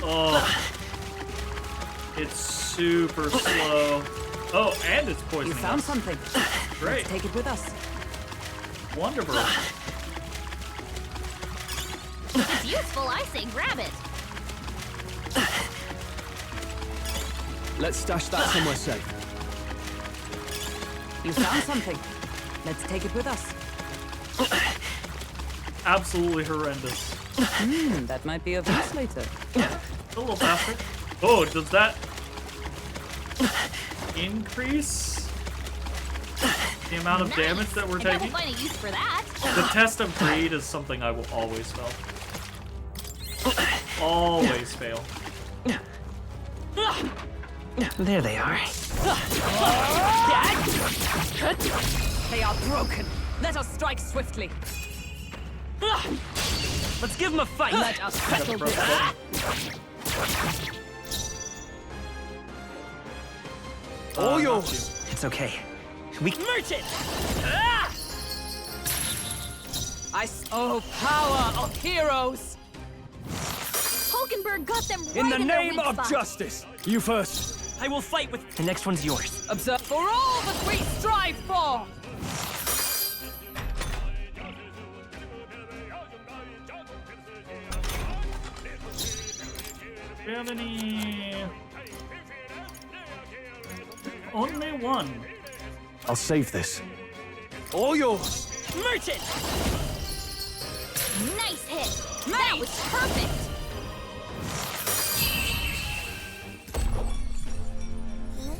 A: Oh. It's super slow. Oh, and it's poisonous.
L: You found something.
A: Great.
L: Let's take it with us.
A: Wonderful.
B: If it's useful, I say grab it.
F: Let's stash that somewhere safe.
L: You found something. Let's take it with us.
A: Absolutely horrendous.
L: That might be of use later.
A: A little faster. Oh, does that increase the amount of
B: Nice.
A: damage that we're
B: I bet
A: taking?
B: we'll find a use for that.
A: The test of greed is something I will always fail. Always fail.
C: There they are.
L: They are broken. Let us strike swiftly.
I: Let's give him a fight.
L: Let us settle this.
F: All yours.
C: It's okay. We
I: Merchant!
L: Oh, power of heroes!
B: Hulkenberg got them right
F: In the
B: their
F: name
B: weak
F: of
B: spot.
F: justice. You first.
I: I will fight with.
C: The next one's yours.
L: Observe for all that we strive for!
A: Do we have any? Only one.
F: I'll save this. All yours.
I: Merchant!
B: Nice hit. That was perfect.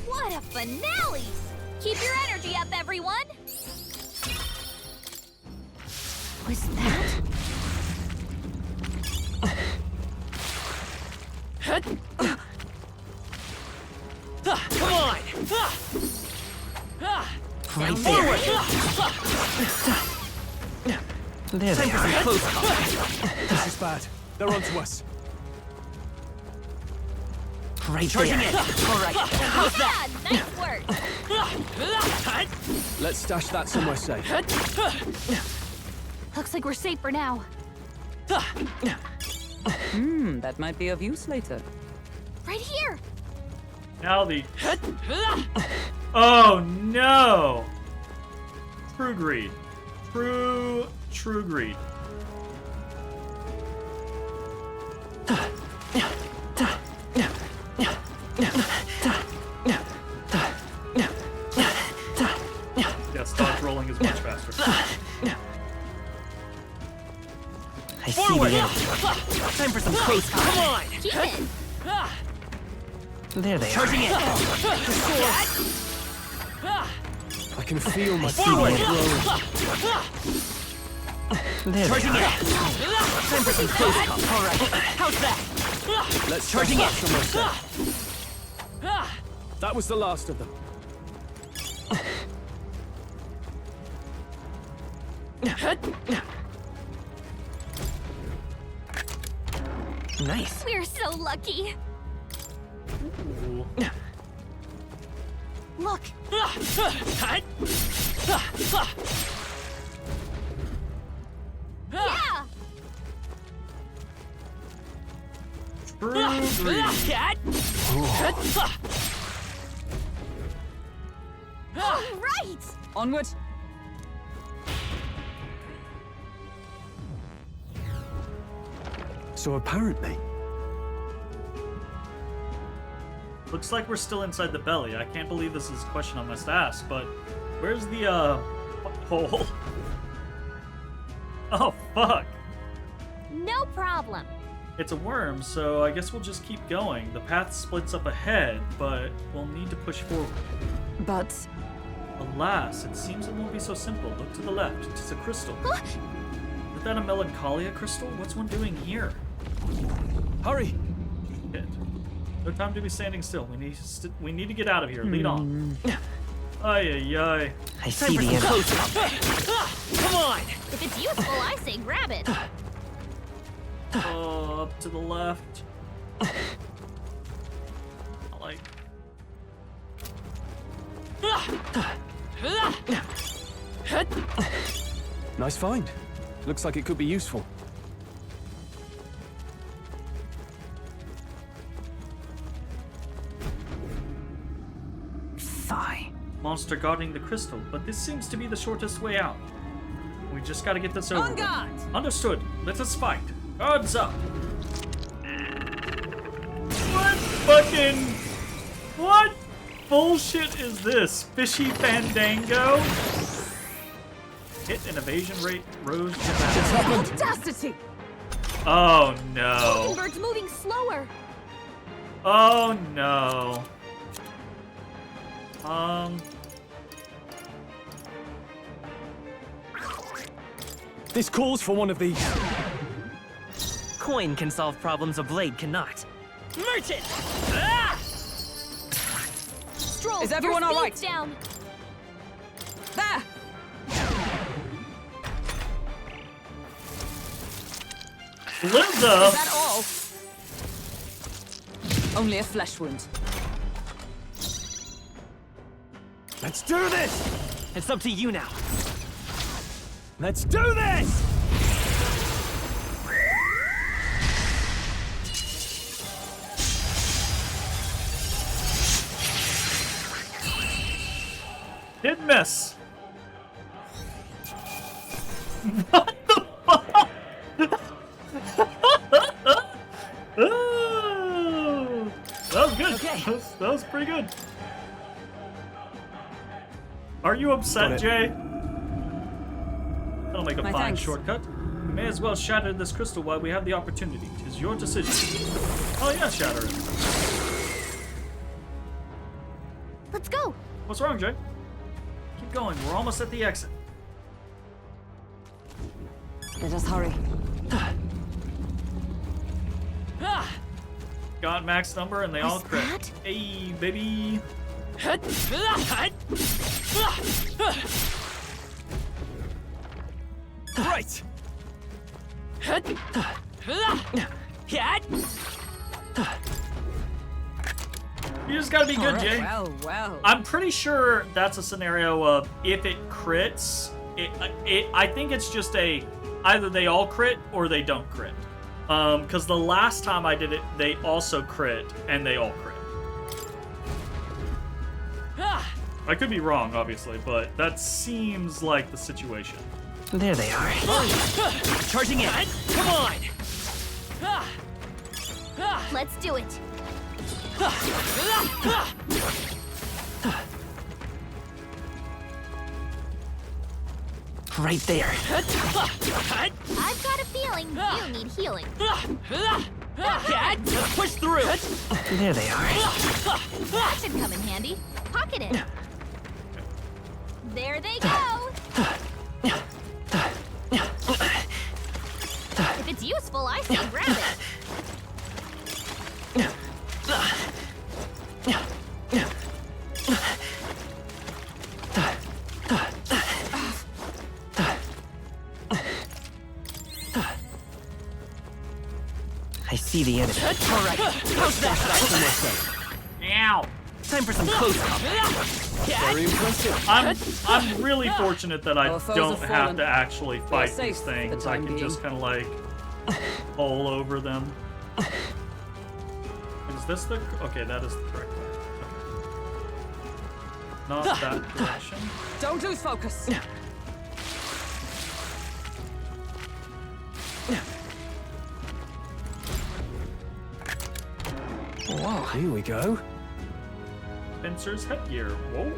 B: What a finale! Keep your energy up, everyone. Was that?
I: Come on!
C: Right there. There they are.
F: This is bad. They're onto us.
C: Right
I: Charging
C: there.
I: in. All right. How's that?
B: Yeah, nice work.
F: Let's stash that somewhere safe.
B: Looks like we're safe for now.
L: That might be of use later.
B: Right here.
A: Now the... Oh, no! True greed. True greed. Yes, dodge rolling is much faster.
C: I see the enemy. Time for some close combat.
I: Come on!
B: Keep it.
C: There they
I: Charging
C: are.
I: in!
F: I can feel my
I: Forward!
F: feet growing.
C: There they
I: Charging in!
C: are.
I: Time for some close combat. All right. How's that?
F: Let's
I: Charging
F: take
I: in!
F: that from myself. That was the last of them.
C: Nice.
B: We're so lucky. Look. Yeah.
A: True greed.
B: All right.
L: Onward.
F: So apparently,
A: Looks like we're still inside the belly. I can't believe this is a question I must ask, but where's the, hole? Oh, fuck.
B: No problem.
A: It's a worm, so I guess we'll just keep going. The path splits up ahead, but we'll need to push forward.
L: But
A: Alas, it seems it won't be so simple. Look to the left. It is a crystal. Is that a melancholia crystal? What's one doing here?
F: hurry!
A: Shit. No time to be standing still. We need to get out of here. Lead on. Ay, ay, ay.
C: I see the enemy.
I: Come on!
B: If it's useful, I say grab it.
A: Oh, up to the left. Like...
F: Nice find. Looks like it could be useful.
C: Sigh.
A: Monster guarding the crystal, but this seems to be the shortest way out. We just gotta get this over
L: on
A: with.
L: guard!
A: Understood. Let us fight. Guards up. What fucking... What bullshit is this? Fishy Fandango? Hit and evasion rate rose dramatically.
L: Audacity!
A: Oh no.
B: Bird's moving slower.
A: Oh no.
F: This calls for one of these.
C: Coin can solve problems a blade cannot.
I: Merchant! Ah!
B: Stroll,
L: Is everyone
B: your
L: all right?
B: speed's down.
L: There!
A: Linda!
L: Is that all? Only a flesh wound.
F: Let's do this!
C: It's up to you now.
F: Let's do this!
A: Didn't miss. What the fuck? Oh, that was good.
C: Okay.
A: That was pretty good. Are you upset, Jay? That'll make a
L: My
A: fine
L: thanks.
A: shortcut. We may as well shatter this crystal while we have the opportunity. 'Tis your decision. Oh yeah, shatter it.
B: Let's go.
A: What's wrong, Jay? Keep going. We're almost at the exit.
L: Let us hurry.
A: Got max number and they all
B: What's
A: crit.
B: that?
A: Hey, baby.
F: Right!
A: You just gotta be good,
L: Alright,
A: Jay.
L: well.
A: I'm pretty sure that's a scenario of if it crits, I think it's just a either they all crit or they don't crit. Because the last time I did it, they also crit and they all crit. I could be wrong, obviously, but that seems like the situation.
C: There they are.
I: Charging in. Come on.
B: Let's do it.
C: Right there.
B: I've got a feeling you need healing.
I: Let's push through.
C: There they are.
B: That should come in handy. Pocket it. There they go. If it's useful, I say grab it.
C: I see the enemy.
I: All right. How's that?
A: Ow.
C: Time for some close up.
F: Very impressive.
A: I'm really fortunate that I
L: Our foes
A: don't
L: have
A: have
L: fallen.
A: to actually fight
L: safe
A: these
L: for the
A: things. I
L: time
A: can
L: being.
A: just kind of like bowl over them. Is this the... Okay, that is the correct way. Not that direction.
L: Don't lose focus.
F: Whoa, here we go.
A: Fencer's headgear. Whoa.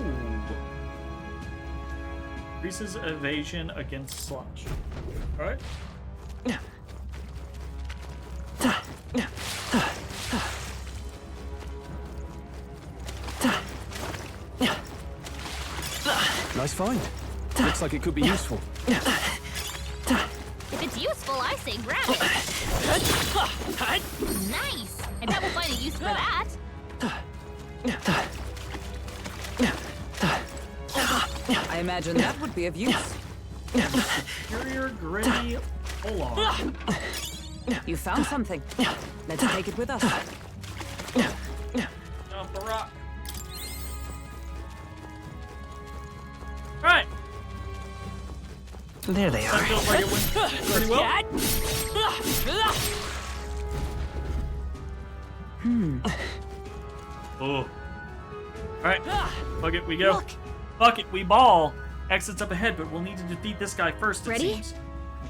A: Increases evasion against sludge. Alright.
F: Nice find. Looks like it could be useful.
B: If it's useful, I say grab it. Nice. I bet we'll find a use for that.
L: I imagine that would be of use.
A: Superior gritty. Hold on.
L: You found something. Let's take it with us.
A: Jump a rock. Alright.
C: There they
A: That
C: are.
A: feels like it went pretty well. Oh. Alright. Fuck it, we go.
B: Look.
A: Fuck it, we ball. Exits up ahead, but we'll need to defeat this guy first, it
B: Ready?
A: seems.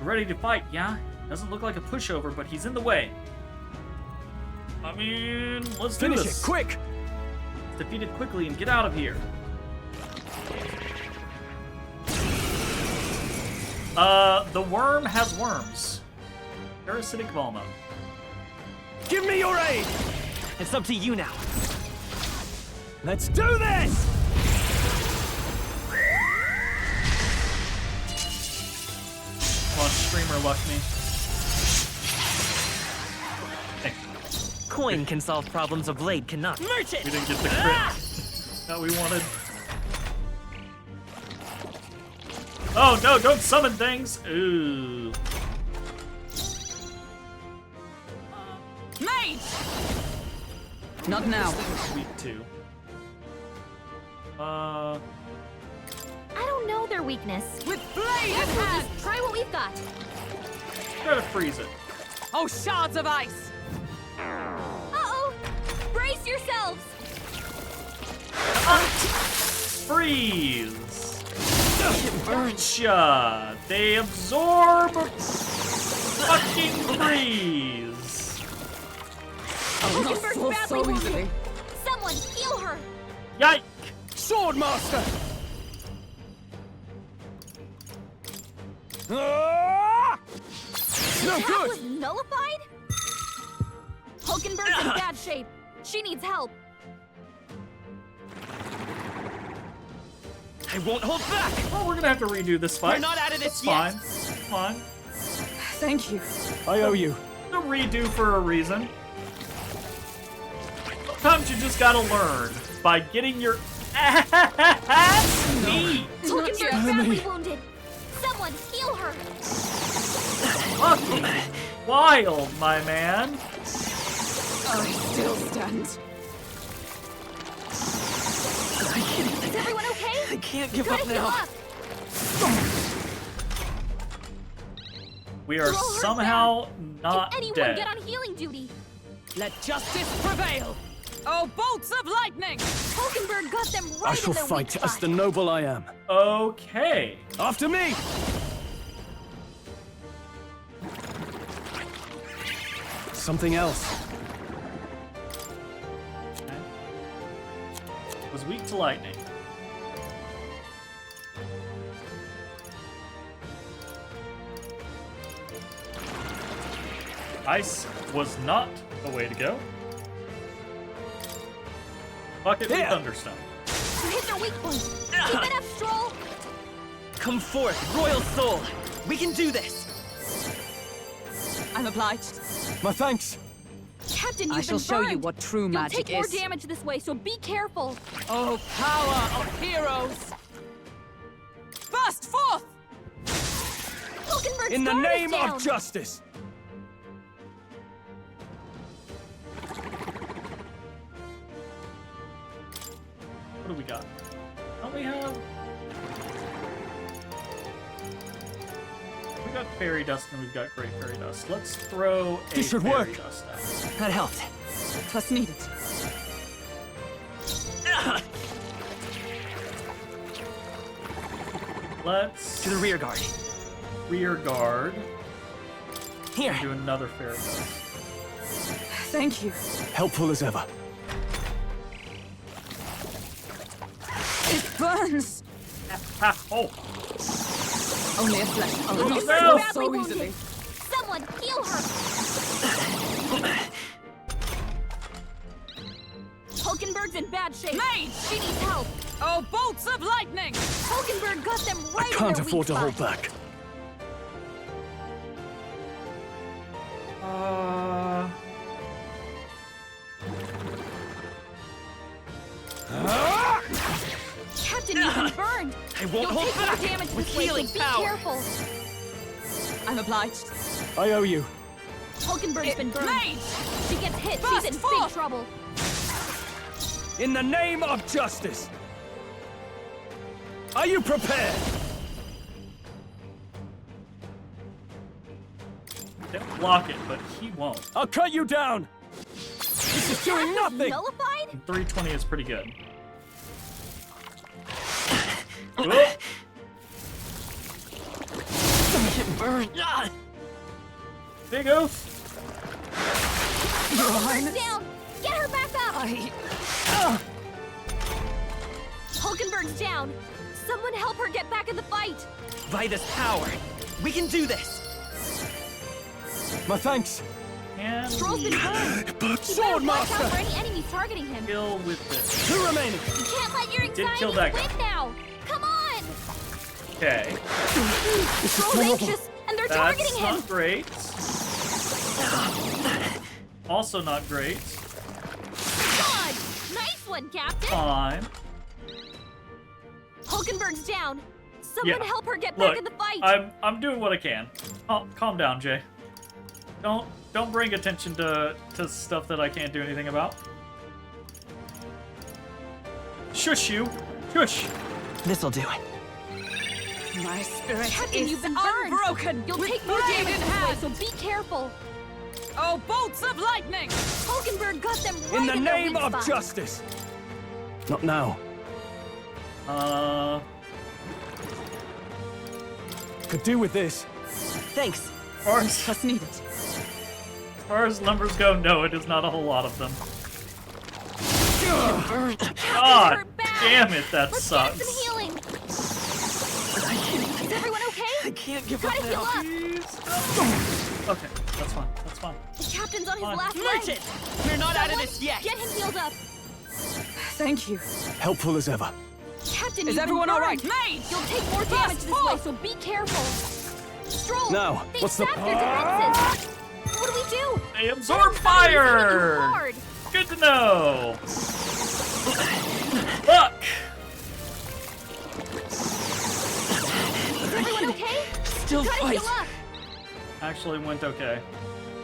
A: We're ready to fight, yeah? Doesn't look like a pushover, but he's in the way. I mean, let's do
F: Finish
A: this.
F: it, quick!
A: Defeat it quickly and get out of here. The worm has worms. Parasitic Volma.
F: Give me your aid!
C: It's up to you now.
F: Let's do this!
A: Come on, streamer luck me. Hey,
C: Coin can solve problems a blade cannot.
I: Merchant.
A: we didn't get the crit that we wanted. Oh no, don't summon things! Ooh.
L: Mage! Not now.
A: This thing is sweet too.
B: I don't know their weakness.
L: With blade in
B: Guess we'll
L: hand!
B: just try what we've got.
A: Try to freeze it.
L: Oh, shards of ice!
B: Uh-oh! Brace yourselves!
A: Freeze! Gotcha! They absorb fucking freeze!
B: Hulkenberg's
L: fall
B: badly
L: so
B: wounded.
L: easily.
B: Someone heal her!
A: Yike!
F: Swordmaster! Ah! No
B: That
F: good!
B: was nullified? Hulkenberg's in bad shape. She needs help.
C: I won't hold back.
A: Well, we're gonna have to redo this fight.
C: We're not out of this
A: It's
C: yet.
A: fine. It's fine.
L: Thank you.
F: I owe you.
A: The redo for a reason. Sometimes you just gotta learn by getting your ass beat.
B: Hulkenberg's badly wounded. Someone heal her.
A: Fucking wild, my man.
L: I still stand.
B: Is everyone okay?
C: I can't give
B: Gotta
C: up
B: heal
C: now.
B: up.
A: We are
B: Throw her
A: somehow
B: Can
A: not
B: anyone
A: dead.
B: get on healing duty?
L: Let justice prevail! Oh, bolts of lightning!
B: Hulkenberg got them right
F: I shall
B: in their
F: fight
B: weak
F: as
B: spot.
F: the noble I am.
A: Okay.
F: After me! Something else.
A: Okay. Was weak to lightning. Ice was not the way to go. Bucket with
F: Here.
A: Thunderstone.
B: You hit their weak point. Keep it up, Stroll.
I: Come forth, Royal Soul. We can do this.
L: I'm obliged.
F: My thanks.
B: Captain, you've
L: I shall
B: been
L: show you
B: burned.
L: what true
B: You'll
L: magic
B: take more
L: is.
B: damage this way, so be careful.
L: Oh, power of heroes! Burst forth!
B: Hulkenberg's
F: In the
B: guard is
F: name
B: down.
F: of justice!
A: What do we got? Don't we have? We got fairy dust and we've got great fairy dust. Let's throw a
F: This should
A: fairy
F: work.
A: dust out.
I: That helped.
L: Twas needed.
A: Let's
I: To the rear guard.
A: rear guard.
I: Here.
A: Do another fairy dust.
L: Thank you.
F: Helpful as ever.
L: It burns!
A: Ha! Oh!
L: Only a flesh. Oh,
A: Oh,
L: not
A: no.
L: so
B: Badly wounded.
L: easily.
B: Someone heal her. Hulkenberg's in bad shape.
L: Mage!
B: She needs help.
L: Oh, bolts of lightning!
B: Hulkenberg got them
F: I
B: right in
F: can't
B: their
F: afford
B: weak
F: to hold
B: spot.
F: back.
B: Captain, you've been burned.
I: I won't
B: You'll
I: hold
B: take more
I: back.
B: damage
I: With
B: this way, so
I: healing
B: be
I: power.
B: careful.
L: I'm obliged.
F: I owe you.
B: Hulkenberg's been burned.
L: Mage!
B: She gets hit.
L: Burst
B: She's in
L: forth.
B: big trouble.
F: In the name of justice! Are you prepared?
A: They'll block it, but he won't.
F: I'll cut you down! This is doing nothing!
B: Nullified?
A: 320 is pretty good.
I: I'm getting burned. Ah!
A: Big oath.
B: Hulkenberg's down. Get her back up. Hulkenberg's down. Someone help her get back in the fight.
I: By this power, we can do this.
F: My thanks.
A: And
B: Stroll's been burned.
F: But
B: You better
F: sword
B: watch out
F: master!
B: for any enemies targeting him.
A: kill with this.
F: Two remaining.
B: You can't let your
A: Did kill
B: anxiety
A: that guy.
B: win now. Come on.
A: Okay.
B: Stroll's anxious, and they're targeting
A: That's
B: him.
A: not great. Also not great.
B: God, nice one, Captain.
A: Fine.
B: Hulkenberg's down. Someone
A: Yeah.
B: help her get
A: Look,
B: back in the fight.
A: I'm doing what I can. Oh, calm down, Jay. Don't bring attention to stuff that I can't do anything about. Shush you. Shush.
I: This'll do it.
L: My spirit
B: Captain,
L: is
B: you've been burned.
L: unbroken.
B: You'll
L: with
B: take more
L: blade
B: damage
L: in
B: this way,
L: hand.
B: so be careful.
L: Oh, bolts of lightning!
B: Hulkenberg got them right
F: In the
B: their
F: name
B: weak
F: of
B: spot.
F: justice! Not now. Could do with this.
I: Thanks.
L: Twas needed.
A: As far as numbers go, no, it is not a whole lot of them. God
B: hurt bad.
A: damn it, that
B: Let's
A: sucks.
B: get some healing. Is everyone okay?
I: I can't give
B: Gotta
I: up
B: heal
I: now.
B: up.
A: Okay, that's fine. That's fine.
B: The captain's on his
A: Fine.
B: last
I: Merchant!
B: leg.
I: We're not out of
B: Someone
I: this yet.
B: Get him healed up.
L: Thank you.
F: Helpful as ever.
B: Captain,
L: Is
B: you've
L: everyone
B: been
L: all
B: burned.
L: right? Mage!
B: You'll take more damage this way, so be careful. Stroll.
F: Now,
B: they
F: what's the-
B: sapped their defenses. What do we do?
A: They
B: Let
A: absorb
B: them fight. He's hitting you
A: fire!
B: hard.
A: Good to know! Fuck!
B: Is everyone okay?
I: Still
B: Gotta
I: fight.
B: heal up.
A: Actually went okay.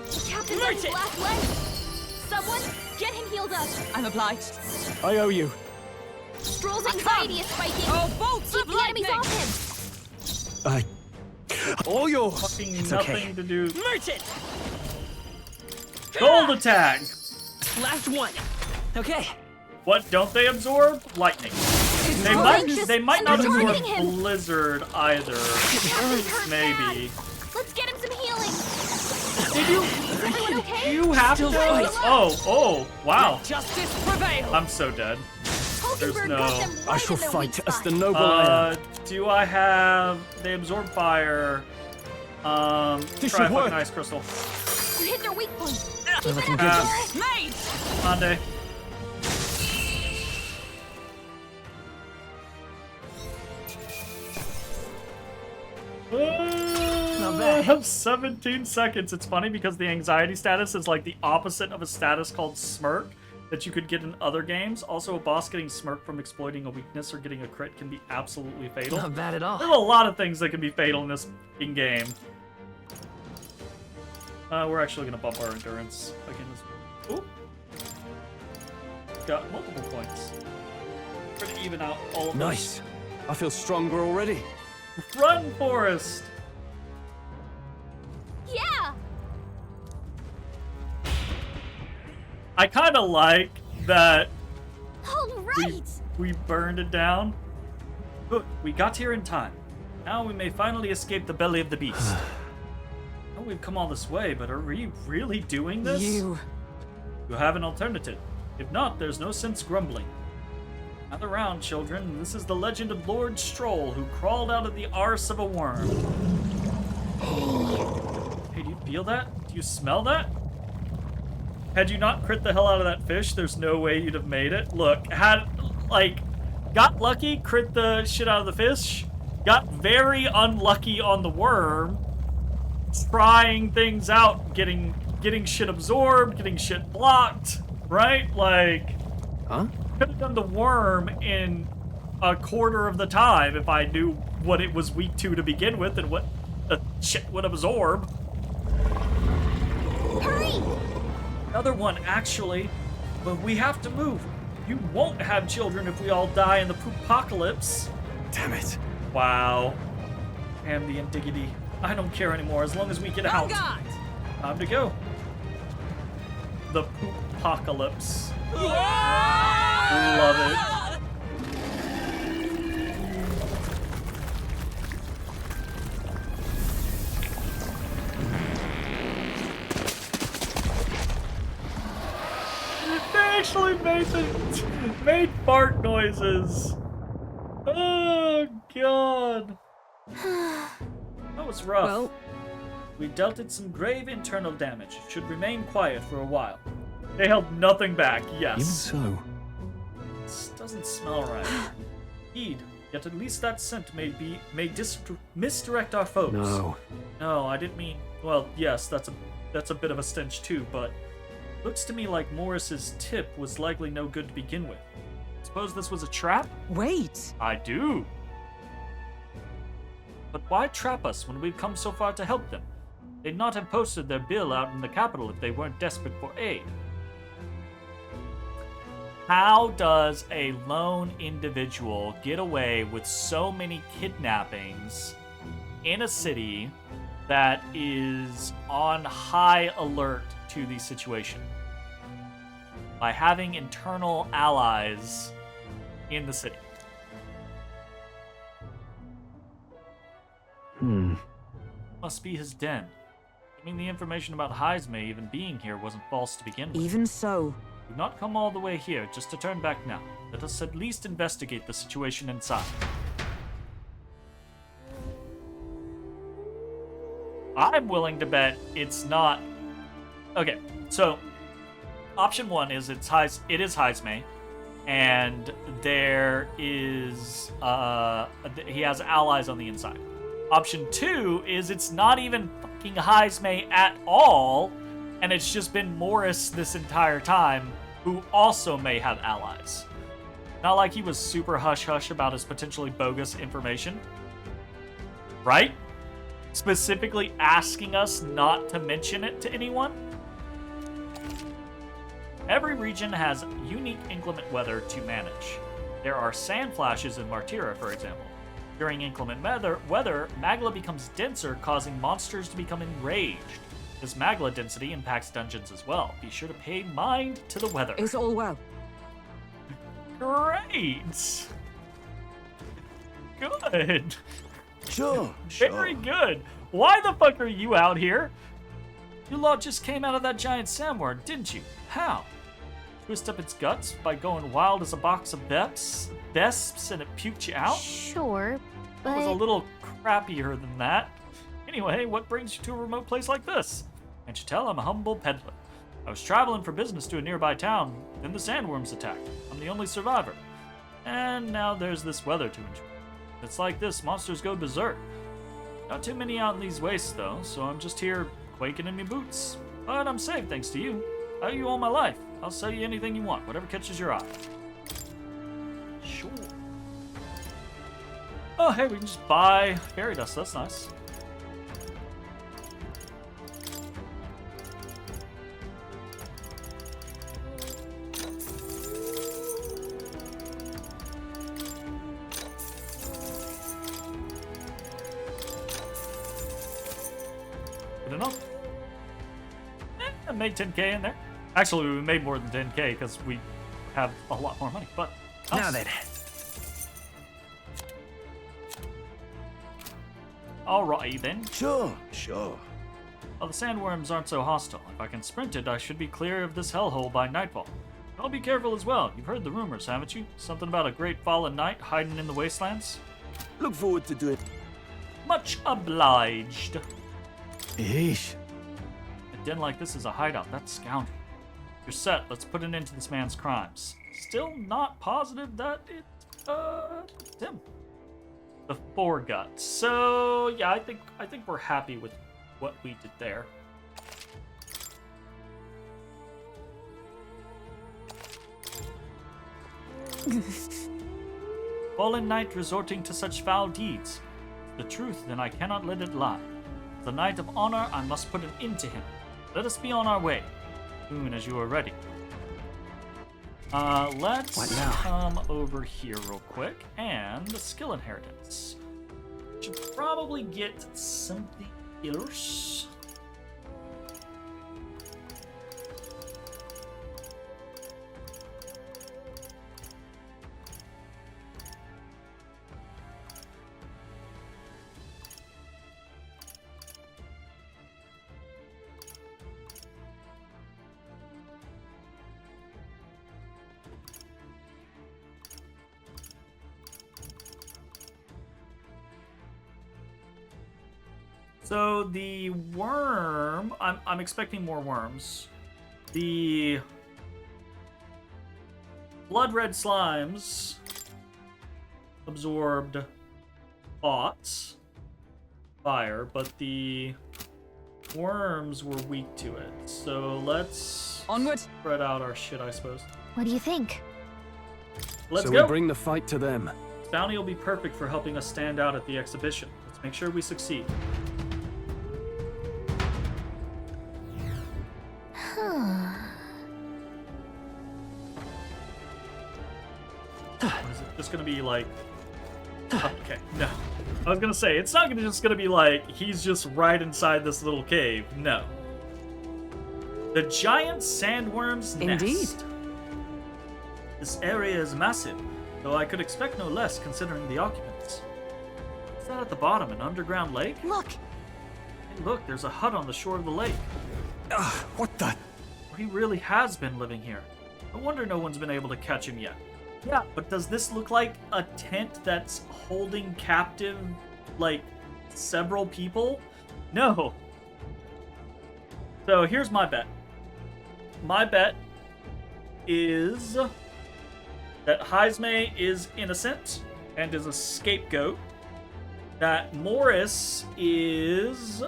B: The captain's on his
I: Merchant!
B: last leg. Someone, get him healed up.
L: I'm obliged.
F: I owe you.
B: Stroll's anxiety is spiking.
L: Oh, bolts
B: Keep
L: of
B: the enemies
L: lightning!
B: off him.
F: I All yours.
A: Fucking
F: It's
A: nothing
F: okay.
A: to do.
I: Merchant!
A: Gold attack!
I: Last one. Okay.
A: What don't they absorb? Lightning. They might not
B: and they're
A: absorb
B: targeting him.
A: blizzard either. Maybe.
B: Let's get him some healing.
A: Did you?
B: Is everyone okay?
A: You have to. Oh, wow.
I: Justice prevail.
A: I'm so dead. There's
B: Pokenberg
A: no.
B: got them right
F: I shall
B: in their
F: fight
B: weak
F: as the
B: spot.
F: noble I am.
A: Do I have? They absorb fire.
F: This
A: Try
F: should work.
A: fucking ice crystal.
B: You hit their weak point.
G: We're looking good.
A: Pass.
I: Made.
A: Monday. I have 17 seconds. It's funny because the anxiety status is like the opposite of a status called smirk that you could get in other games. Also, a boss getting smirk from exploiting a weakness or getting a crit can be absolutely fatal.
I: Not bad at all.
A: There's a lot of things that can be fatal in this game. We're actually going to bump our endurance again. Ooh. Got multiple points. We're going to even out all of
F: Nice. I feel stronger already.
A: this. Run, Forest!
B: Yeah.
A: I kind of like that
B: All right.
A: we burned it down. Good, we got here in time. Now we may finally escape the belly of the beast. I know we've come all this way, but are we really doing this? You have an alternative. If not, there's no sense grumbling. Gather round, children. This is the legend of Lord Stroll, who crawled out of the arse of a worm. Hey, do you feel that? Do you smell that? Had you not crit the hell out of that fish, there's no way you'd have made it. Look, got lucky, crit the shit out of the fish, got very unlucky on the worm, trying things out, getting shit absorbed, getting shit blocked, right? Like, could have done the worm in a quarter of the time if I knew what it was weak to begin with and what the shit would absorb.
B: Hurry!
A: Another one, actually, but we have to move. You won't have children if we all die in the poop-apocalypse.
F: Damn it.
A: Wow. And the indignity. I don't care anymore as long as we get out.
I: God.
A: Time to go. The poop-apocalypse. Love it. They actually made fart noises. Oh god. That was rough.
L: Well,
A: we dealt it some grave internal damage. It should remain quiet for a while. They held nothing back, yes.
F: Even so.
A: This doesn't smell right. Indeed, yet at least that scent may misdirect our foes. No, I didn't mean. Well, yes, that's a bit of a stench too, but looks to me like Morris's tip was likely no good to begin with. Suppose this was a trap?
L: wait.
A: I do. But why trap us when we've come so far to help them? They'd not have posted their bill out in the capital if they weren't desperate for aid. How does a lone individual get away with so many kidnappings in a city that is on high alert to the situation? By having internal allies in the city. Must be his den. I mean, the information about Heisme even being here wasn't false to begin with.
L: Even so.
A: Do not come all the way here just to turn back now. Let us at least investigate the situation inside. I'm willing to bet it's not. Okay, so option one is it is Heisme, and there is he has allies on the inside. Option two is it's not even fucking Heisme at all, and it's just been Morris this entire time, who also may have allies. Not like he was super hush-hush about his potentially bogus information. Right? Specifically asking us not to mention it to anyone? Every region has unique inclement weather to manage. There are sand flashes in Martira, for example. During inclement weather, magma becomes denser, causing monsters to become enraged. This magma density impacts dungeons as well. Be sure to pay mind to the weather.
L: Is all well?
A: Great! Good.
J: Sure.
A: Very good. Why the fuck are you out here? You lot just came out of that giant sandworm, didn't you? How? Twist up its guts by going wild as a box of vesps and it puked you out?
B: Sure, but...
A: It was a little crappier than that. Anyway, what brings you to a remote place like this? Can't you tell I'm a humble peddler? I was traveling for business to a nearby town, then the sandworms attacked. I'm the only survivor. And now there's this weather to enjoy. If it's like this, monsters go berserk. Not too many out in these wastes, though, so I'm just here quaking in my boots. But I'm safe thanks to you. I owe you all my life. I'll sell you anything you want, whatever catches your eye. Sure. Oh, hey, we can just buy fairy dust. That's nice. Good enough. I made 10k in there. Actually, we made more than 10k because we have a lot more money, but...
J: Now then.
A: Alright then.
J: Sure.
A: Well, the sandworms aren't so hostile. If I can sprint it, I should be clear of this hellhole by nightfall. I'll be careful as well. You've heard the rumors, haven't you? Something about a great fallen knight hiding in the wastelands?
J: Look forward to doing.
A: Much obliged.
J: Yeesh.
A: A den like this is a hideout. That's scoundrel. You're set. Let's put an end to this man's crimes. Still not positive that it's him. The foregut. So yeah, I think we're happy with what we did there. Fallen knight resorting to such foul deeds. The truth, then I cannot let it lie. As a knight of honor, I must put an end to him. Let us be on our way, soon as you are ready. Let's come over here real quick, and skill inheritance. Should probably get something else. So the worm, I'm expecting more worms. The blood red slimes absorbed thoughts, fire, but the worms were weak to it. So let's
L: onward.
A: Spread out our shit, I suppose.
B: What do you think?
A: Let's
F: so
A: go.
F: we bring the fight to them.
A: Bounty will be perfect for helping us stand out at the exhibition. Let's make sure we succeed. Is it just gonna be like... Okay, no. I was gonna say, it's not just gonna be like, he's just right inside this little cave. No. The giant sandworm's nest.
L: Indeed.
A: This area is massive, though I could expect no less considering the occupants. Is that at the bottom, an underground lake?
M: Look!
A: Hey, look, there's a hut on the shore of the lake.
J: What the?
A: He really has been living here. No wonder no one's been able to catch him yet. Yeah, but does this look like a tent that's holding captive, like, several people? No. So here's my bet. My bet is that Heisme is innocent and is a scapegoat. That Morris is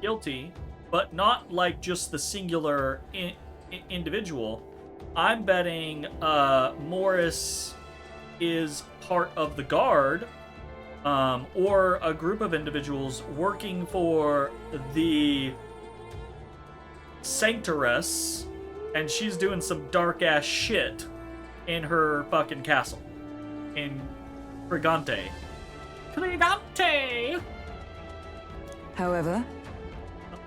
A: guilty, but not like just the singular individual. I'm betting Morris is part of the guard, or a group of individuals working for the Sanctoress, and she's doing some dark ass shit in her fucking castle. And Frigante. Frigante!
L: However,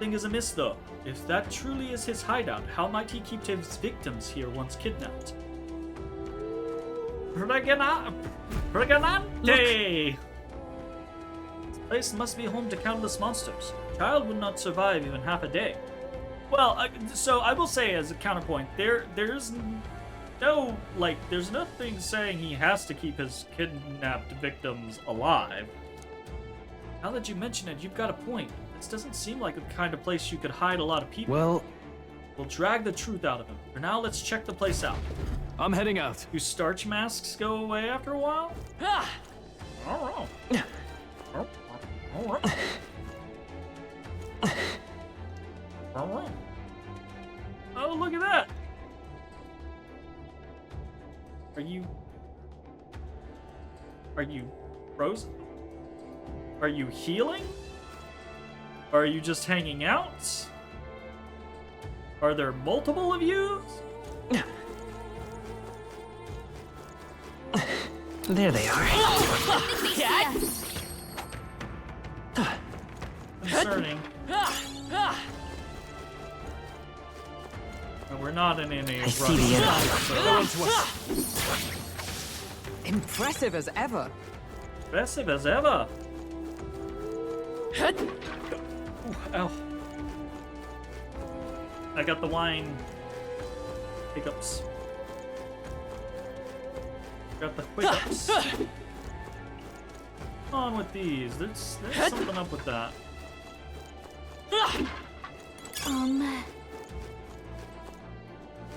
A: Something is amiss, though. If that truly is his hideout, how might he keep his victims here once kidnapped? Frigante! This place must be home to countless monsters. A child would not survive even half a day. Well, so I will say as a counterpoint, there's nothing saying he has to keep his kidnapped victims alive. Now that you mention it, you've got a point. This doesn't seem like the kind of place you could hide a lot of people.
F: Well,
A: we'll drag the truth out of him. For now, let's check the place out.
F: I'm heading out.
A: Do starch masks go away after a while? I don't know. All right. Oh, look at that! Are you frozen? Are you healing? Are you just hanging out? Are there multiple of you?
C: There they are.
A: Concerning. No, we're not in any
C: I see the enemy.
L: impressive as ever.
A: Impressive as ever. Ooh, ow. I got the wine hiccups. Got the hiccups. On with these. There's something up with that.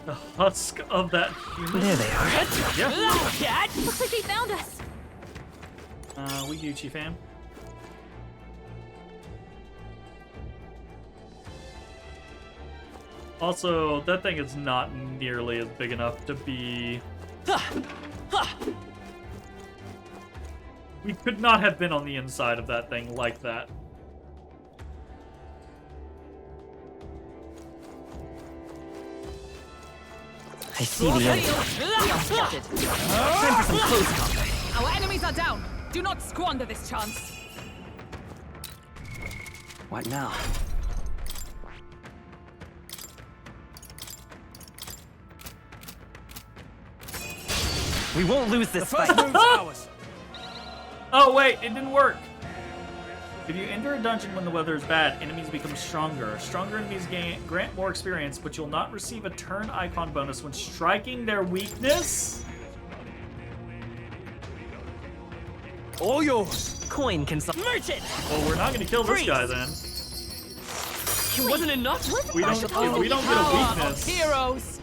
A: The husk of that human.
C: There they are.
A: Yeah.
B: Looks like they found us.
A: We Gucci fam. Also, that thing is not nearly as big enough to be... We could not have been on the inside of that thing like that.
C: I see the enemy.
L: We are spotted.
C: Time for some close combat.
L: Our enemies are down. Do not squander this chance.
C: What now? We won't lose this fight.
A: Oh wait, it didn't work. If you enter a dungeon when the weather is bad, enemies become stronger. Stronger enemies grant more experience, but you'll not receive a turn icon bonus when striking their weakness.
C: All yours. Coin can merchant.
A: Well, we're not gonna kill this guy then.
C: It wasn't enough.
A: If we don't get a weakness.
L: Heroes.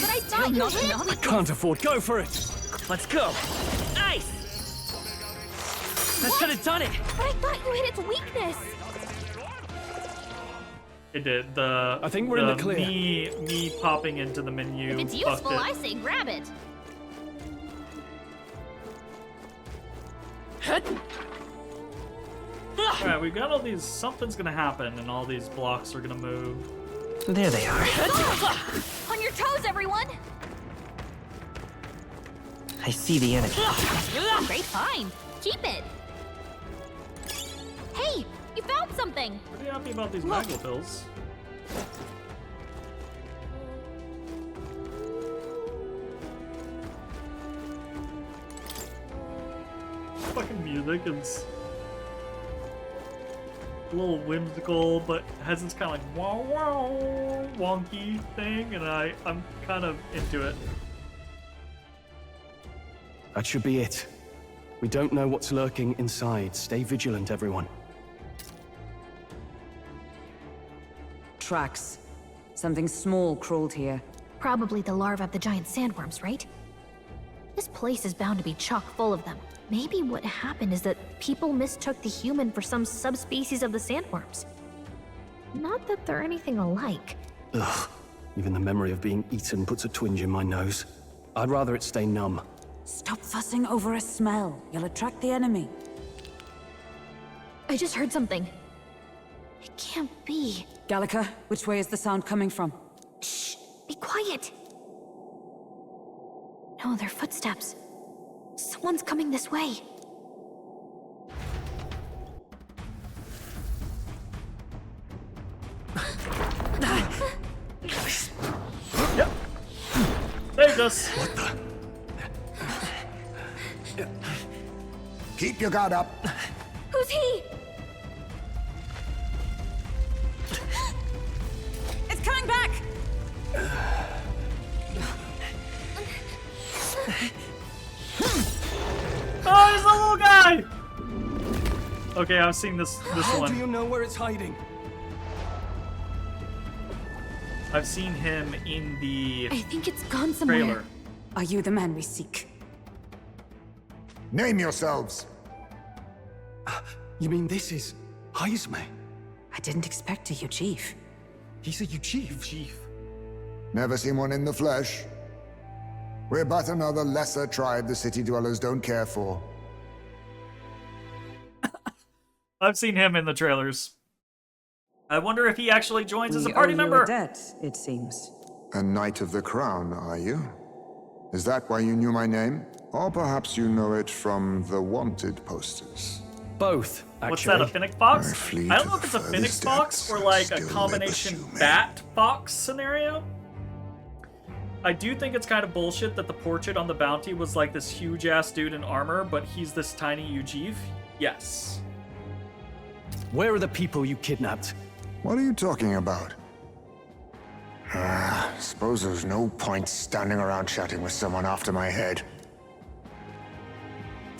B: But I thought you hit.
F: I can't afford. Go for it.
C: Let's go. Nice. That should have done it.
B: But I thought you hit its weakness.
A: It did.
F: I think we're in the clear.
A: Me popping into the menu.
B: If it's useful, I say grab it.
A: Alright, we've got all these. Something's gonna happen, and all these blocks are gonna move.
C: There they are.
B: On your toes, everyone.
C: I see the enemy.
B: Great find. Keep it. Hey, you found something.
A: Pretty happy about these mango pills. Fucking music is a little whimsical, but has this kind of like wow wow wonky thing, and I'm kind of into it.
F: That should be it. We don't know what's lurking inside. Stay vigilant, everyone.
L: Tracks. Something small crawled here.
B: Probably the larvae of the giant sandworms, right? This place is bound to be chock full of them. Maybe what happened is that people mistook the human for some subspecies of the sandworms. Not that they're anything alike.
F: Ugh. Even the memory of being eaten puts a twinge in my nose. I'd rather it stay numb.
L: Stop fussing over a smell. You'll attract the enemy.
B: I just heard something. It can't be.
L: Gallica, which way is the sound coming from?
B: Shh! Be quiet! No, they're footsteps. One's coming this way.
A: Yep. Saved us.
E: What the? Keep your guard up.
B: Who's he?
L: It's coming back!
A: Oh, he's a little guy! Okay, I've seen this
F: How
A: one.
F: do you know where it's hiding?
A: I've seen him in the
B: I think it's gone somewhere.
A: trailer.
L: Are you the man we seek?
E: Name yourselves.
F: You mean this is Heisme?
G: I didn't expect a Ujiv.
F: He's a Ujiv.
A: Chief.
E: Never seen one in the flesh. We're but another lesser tribe the city dwellers don't care for.
A: I've seen him in the trailers. I wonder if he actually joins as a
L: We
A: party
L: owe
A: member.
L: you a debt, it seems.
E: A Knight of the Crown, are you? Is that why you knew my name? Or perhaps you know it from the wanted posters?
F: Both, actually.
A: What's that, a Phoenix Fox?
E: I flee
A: I don't
E: to
A: know if
E: the
A: it's a
E: furthest
A: Phoenix Fox
E: depths
A: or
E: and
A: like a
E: still may
A: combination
E: pursue me.
A: Bat Fox scenario. I do think it's kind of bullshit that the portrait on the bounty was like this huge ass dude in armor, but he's this tiny Ujiv. Yes.
F: Where are the people you kidnapped?
E: What are you talking about? Suppose there's no point standing around chatting with someone after my head.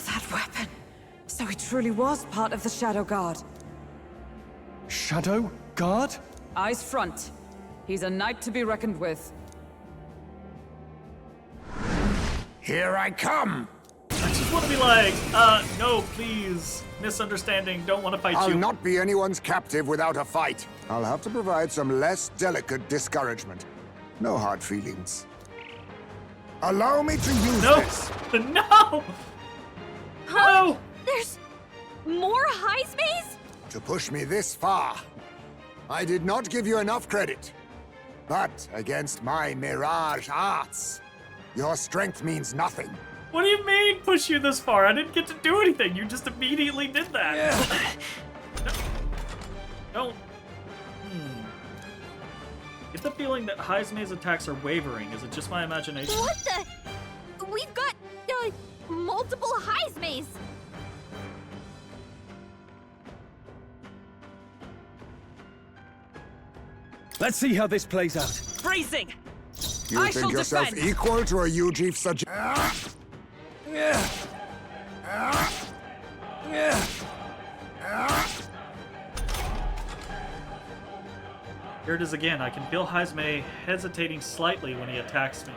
L: That weapon! So he truly was part of the Shadow Guard.
F: Shadow Guard?
L: Eyes front. He's a knight to be reckoned with.
E: Here I come!
A: I just want to be like, no, please. Misunderstanding, don't want to fight
E: I'll
A: you.
E: not be anyone's captive without a fight. I'll have to provide some less delicate discouragement. No hard feelings. Allow me to use
A: No!
E: this.
A: No! No!
M: There's more Heismes?
E: To push me this far. I did not give you enough credit. But against my mirage arts, your strength means nothing.
A: What do you mean push you this far? I didn't get to do anything. You just immediately did that. Don't. Get the feeling that Heisme's attacks are wavering. Is it just my imagination?
M: What the? We've got multiple Heismes.
F: Let's see how this plays out.
I: Freezing!
E: You
I: I
E: think
I: shall
E: yourself
I: defend.
E: equal to a Ujiv such?
A: Here it is again. I can feel Heisme hesitating slightly when he attacks me.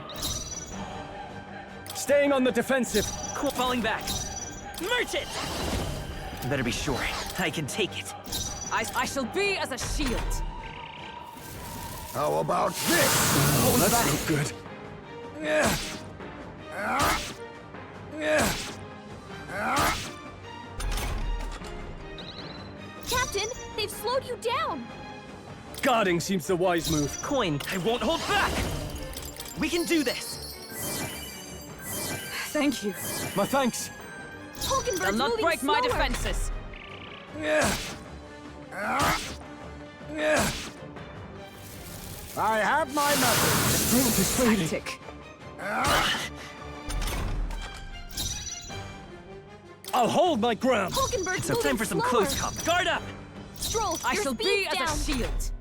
F: Staying on the defensive.
I: Cool, falling back. Merchant! Better be sure. I can take it.
L: I shall be as a shield.
E: How about this?
F: Oh, that's not good.
M: Captain, they've slowed you down.
F: Guarding seems the wise move.
I: Coin, I won't hold back! We can do this!
L: Thank you.
F: My thanks.
M: Hulkenberg's
L: They'll not
M: moving
L: break my
M: slower.
L: defenses.
E: I have my method.
F: Strength is fading.
L: Tick.
F: I'll hold my ground.
M: Hulkenberg's
I: So
M: moving
I: time for some
M: slower.
I: close combat. Guard up!
M: Stroll,
L: I
M: your
L: shall be
M: speed's
L: as
M: down.
L: a shield.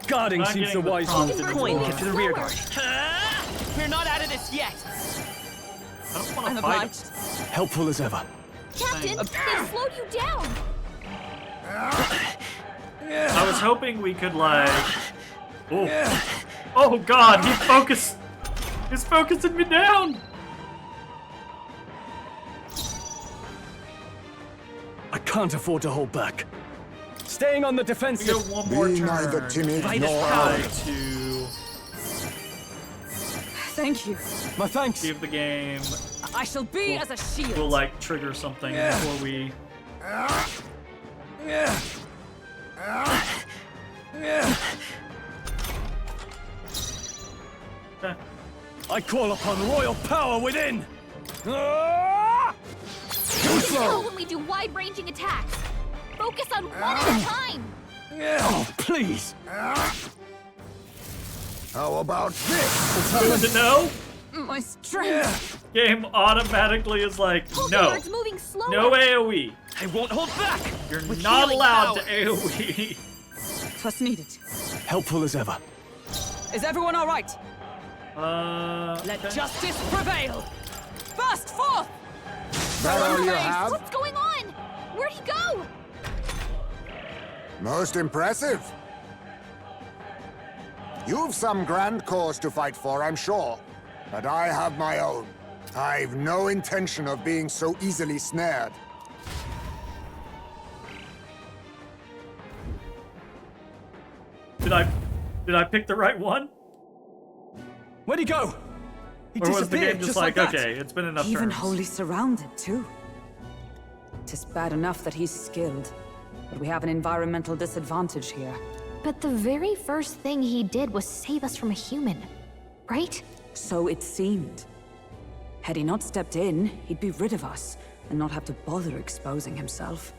F: Guarding
A: Not
F: seems the
A: getting the
F: wise
A: prompt.
F: move.
M: Hulkenberg's
I: Coin,
M: moving
I: get to the rear
M: slower.
I: guard. We're not out of this yet!
A: I don't want
L: I'm
A: to fight him.
L: obliged.
F: Helpful as ever.
M: Captain, they slowed you down.
A: I was hoping we could like. Oh, oh God! He focused. He's focusing me down.
F: I can't afford to hold back. Staying on the
A: We
F: defensive.
A: go one more
E: Be
A: turn.
E: neither timid
I: Fight
E: nor
I: us
A: Try
E: arrogant.
A: to
L: Thank you.
F: My thanks.
A: see if the game
L: I shall be as a shield.
A: will like trigger something before we.
F: I call upon royal power within!
B: Slow when we do wide-ranging attacks. Focus on one at a time.
F: Oh, please!
E: How about this?
A: Good to know.
L: My strength.
A: Game automatically is like, no.
B: Hulkenberg's moving slower.
A: No AoE.
I: I won't hold back!
A: You're
I: With
A: not
I: healing
A: allowed
I: powers.
A: to AoE.
L: What's needed?
F: Helpful as ever.
L: Is everyone all right?
I: Let
A: Okay.
I: justice prevail!
L: Burst forth!
E: That all you have?
B: What's going on? Where'd he go?
E: Most impressive. You've some grand cause to fight for, I'm sure. But I have my own. I've no intention of being so easily snared.
A: Did I pick the right one?
F: Where'd he go? He
A: Or was the
F: disappeared
A: game just like,
F: that.
A: okay, it's been enough
L: Even
A: turns.
L: wholly surrounded, too. Tis bad enough that he's skilled, but we have an environmental disadvantage here.
B: But the very first thing he did was save us from a human, right?
L: So it seemed. Had he not stepped in, he'd be rid of us, and not have to bother exposing himself.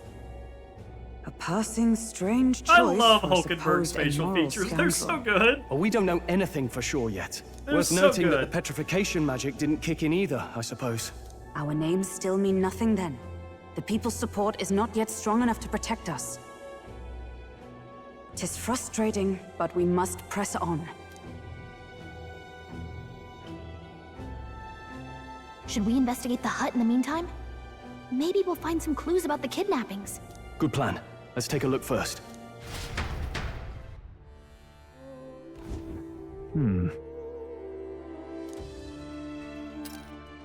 L: A passing strange choice
A: I love
L: for a
A: Hulkenberg's
L: supposed
A: facial
L: immoral
A: features. They're so
L: scoundrel.
A: good.
F: Well, we don't know anything for sure yet.
A: They're
F: Worth
A: so
F: noting that the
A: good.
F: petrification magic didn't kick in either, I suppose.
L: Our names still mean nothing then. The people's support is not yet strong enough to protect us. 'Tis frustrating, but we must press on.
B: Should we investigate the hut in the meantime? Maybe we'll find some clues about the kidnappings.
F: Good plan. Let's take a look first.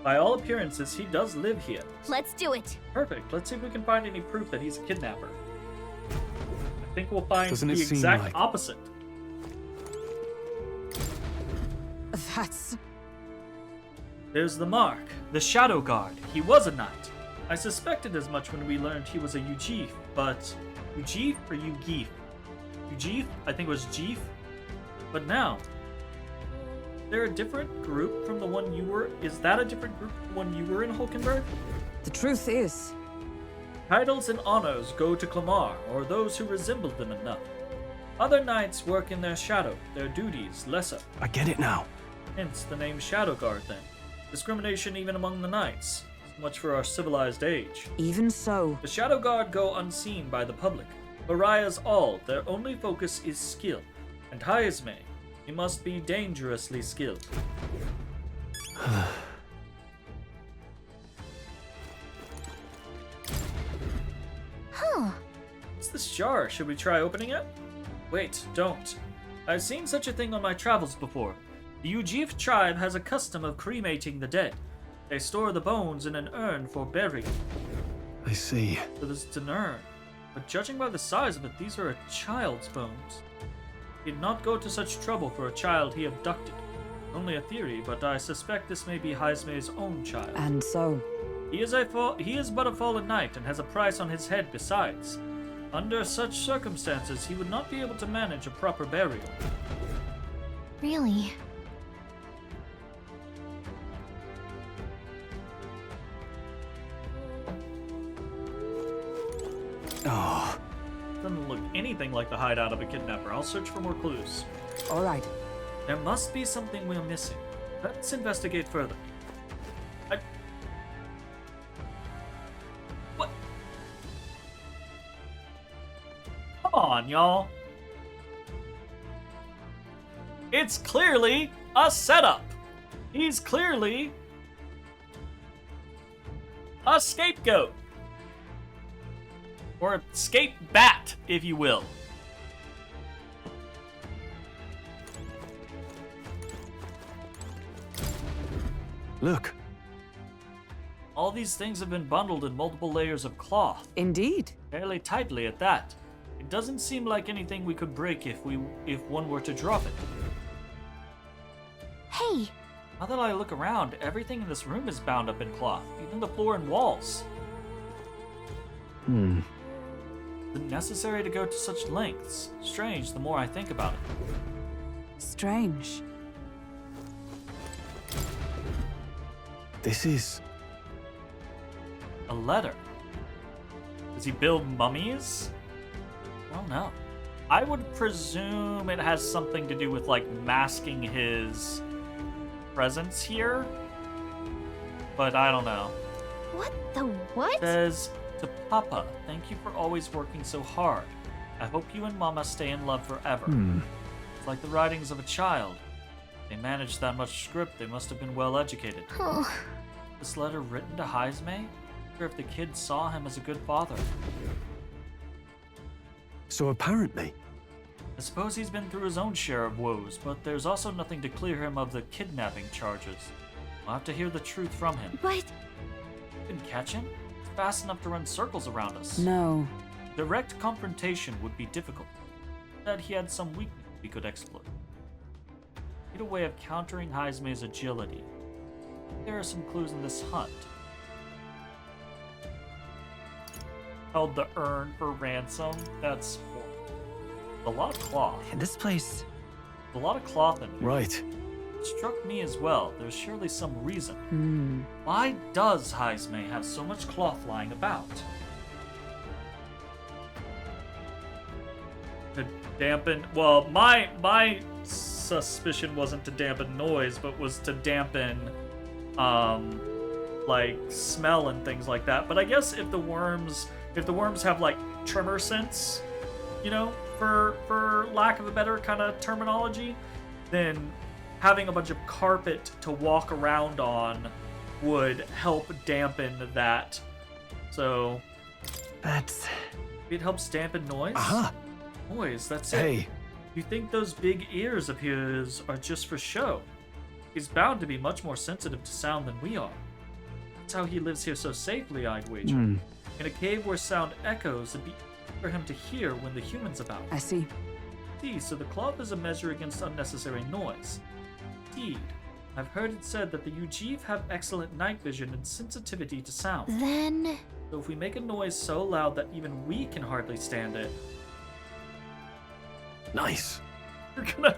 A: By all appearances, he does live here.
B: Let's do it.
A: Perfect. Let's see if we can find any proof that he's a kidnapper. I think we'll find
F: Doesn't
A: the
F: it seem
A: exact
F: like-
A: opposite.
L: That's...
A: There's the mark. The Shadow Guard. He was a knight. I suspected as much when we learned he was a Ujif, but... Ujif or Ugif? Ujif? I think it was Jeef. But now... They're a different group from the one you were... Is that a different group from the one you were in Hulkenberg?
L: The truth is,
A: Titles and honors go to Clamar, or those who resemble them enough. Other knights work in their shadow, their duties lesser.
F: I get it now.
A: Hence the name Shadow Guard then. Discrimination even among the knights. So much for our civilized age.
L: even so,
A: The Shadow Guard go unseen by the public. Pariahs all, their only focus is skill. And high as may, he must be dangerously skilled.
B: Huh.
A: What's this jar? Should we try opening it? Wait, don't. I've seen such a thing on my travels before. The Ujif tribe has a custom of cremating the dead. They store the bones in an urn for burial.
F: I see.
A: So this is an urn. But judging by the size of it, these are a child's bones. He'd not go to such trouble for a child he abducted. Only a theory, but I suspect this may be Haisme's own child.
L: and so.
A: He is but a fallen knight and has a price on his head besides. Under such circumstances, he would not be able to manage a proper burial.
B: Really?
F: Oh,
A: Doesn't look anything like the hideout of a kidnapper. I'll search for more clues.
L: All right.
A: There must be something we're missing. Let's investigate further. What? Come on, y'all. It's clearly a setup. He's clearly a scapegoat. Or a scapebat, if you will.
F: look.
A: All these things have been bundled in multiple layers of cloth,
L: Indeed.
A: fairly tightly at that. It doesn't seem like anything we could break if one were to drop it.
B: Hey,
A: Now that I look around, everything in this room is bound up in cloth, even the floor and walls. Is it necessary to go to such lengths? Strange, the more I think about it.
L: Strange.
F: This is...
A: A letter. Does he build mummies? I don't know. I would presume it has something to do with, like, masking his presence here. But I don't know.
B: What the what?
A: It says, to Papa, thank you for always working so hard. I hope you and Mama stay in love forever. It's like the writings of a child. They managed that much script, they must have been well educated.
B: Oh.
A: This letter written to Heisme? I wonder if the kid saw him as a good father.
F: So apparently...
A: I suppose he's been through his own share of woes, but there's also nothing to clear him of the kidnapping charges. I'll have to hear the truth from him.
B: But...
A: You can catch him? He's fast enough to run circles around us.
L: No.
A: Direct confrontation would be difficult. That he had some weakness we could exploit. Need a way of countering Heisme's agility. There are some clues in this hunt. Held the urn for ransom? That's horrible. A lot of cloth.
C: And this place...
A: A lot of cloth in here.
F: Right.
A: It struck me as well. There's surely some reason. Why does Heisme have so much cloth lying about? To dampen... Well, my suspicion wasn't to dampen noise, but was to dampen, like, smell and things like that. But I guess if the worms have, like, tremor sense, you know, for lack of a better kind of terminology, then having a bunch of carpet to walk around on would help dampen that. So...
C: That's...
A: It helps dampen noise?
F: Aha!
A: Noise, that's it.
F: Hey.
A: You think those big ears of his are just for show? He's bound to be much more sensitive to sound than we are. That's how he lives here so safely, I'd wager. In a cave where sound echoes, it'd be easy for him to hear when the human's about.
L: I see.
A: See, so the cloth is a measure against unnecessary noise. Indeed, I've heard it said that the Ujiv have excellent night vision and sensitivity to sound.
B: Then...
A: So if we make a noise so loud that even we can hardly stand it...
F: Nice.
A: You're gonna...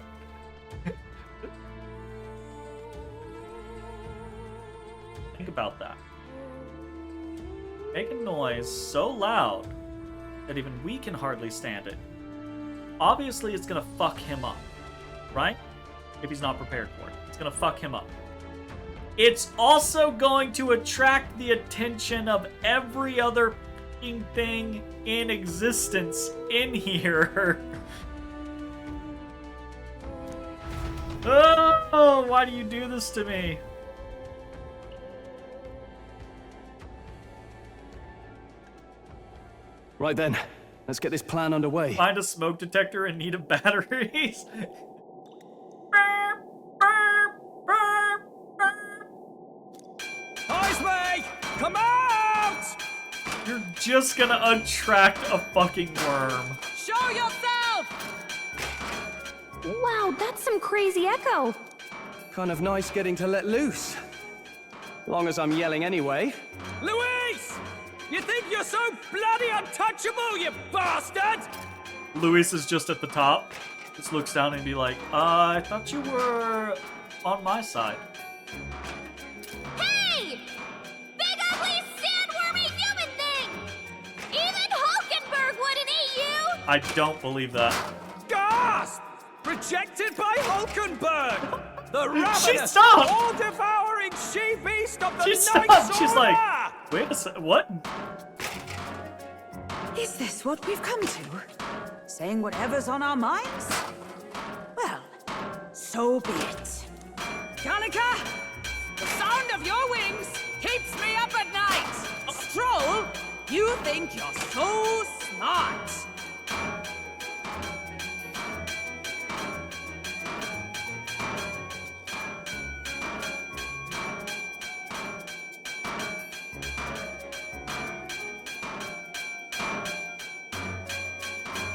A: Think about that. Make a noise so loud that even we can hardly stand it. Obviously, it's gonna fuck him up, right? If he's not prepared for it. It's gonna fuck him up. It's also going to attract the attention of every other fucking thing in existence in here. Oh, why do you do this to me?
F: Right then, let's get this plan underway.
A: Find a smoke detector in need of batteries.
J: Heisme! Come out!
A: You're just gonna attract a fucking worm.
M: Show yourself!
B: Wow, that's some crazy echo.
F: Kind of nice getting to let loose. Long as I'm yelling anyway.
J: Luis! You think you're so bloody untouchable, you bastard?
A: Luis is just at the top. Just looks down and be like, I thought you were on my side.
K: Hey! Big ugly sandwormy human thing! Even Hulkenberg wouldn't eat you!
A: I don't believe that.
J: Gasp! Rejected by Hulkenberg! The
A: She
J: ravenous,
A: stopped!
J: all-devouring she-beast of the
A: She
J: night
A: stopped! She's like,
J: Sora!
A: wait a sec, what?
L: Is this what we've come to? Saying whatever's on our minds? Well, so be it.
M: Kanika, the sound of your wings keeps me up at night. Stroll, you think you're so smart.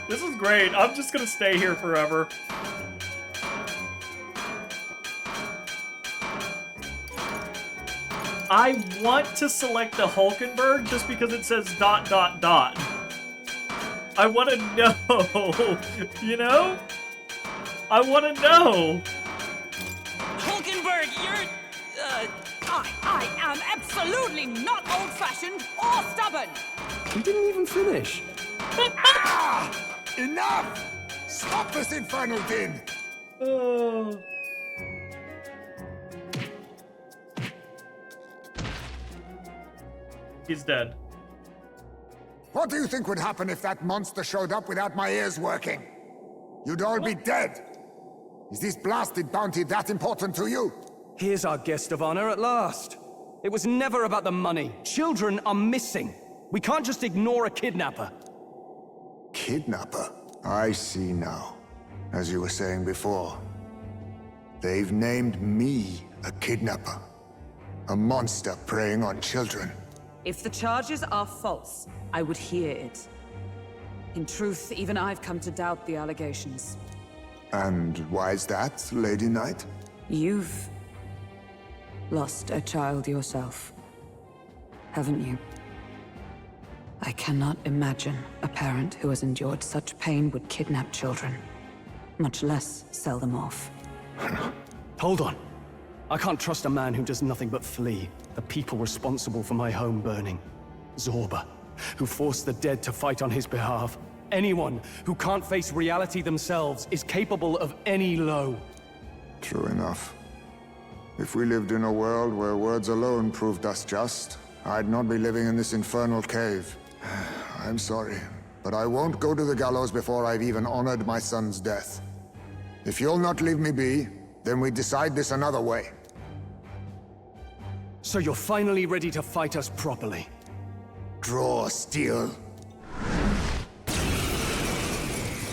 A: This is great. I'm just gonna stay here forever. I want to select the Hulkenberg just because it says ... I want to know. You know? I want to know.
J: Hulkenberg, you're...
M: I am absolutely not old-fashioned or stubborn.
F: He didn't even finish.
N: Enough! Stop this infernal din!
A: Oh. He's dead.
N: What do you think would happen if that monster showed up without my ears working? You'd all be dead. Is this blasted bounty that important to you?
F: Here's our guest of honor at last. It was never about the money. Children are missing. We can't just ignore a kidnapper.
N: Kidnapper? I see now. As you were saying before, they've named me a kidnapper. A monster preying on children.
L: If the charges are false, I would hear it. In truth, even I've come to doubt the allegations.
N: And why is that, Lady Knight?
L: You've lost a child yourself, haven't you? I cannot imagine a parent who has endured such pain would kidnap children, much less sell them off.
F: Hold on. I can't trust a man who does nothing but flee. The people responsible for my home burning. Zorba, who forced the dead to fight on his behalf. Anyone who can't face reality themselves is capable of any low.
N: True enough. If we lived in a world where words alone proved us just, I'd not be living in this infernal cave. I'm sorry, but I won't go to the gallows before I've even honored my son's death. If you'll not leave me be, then we decide this another way.
F: So you're finally ready to fight us properly?
N: Draw steel.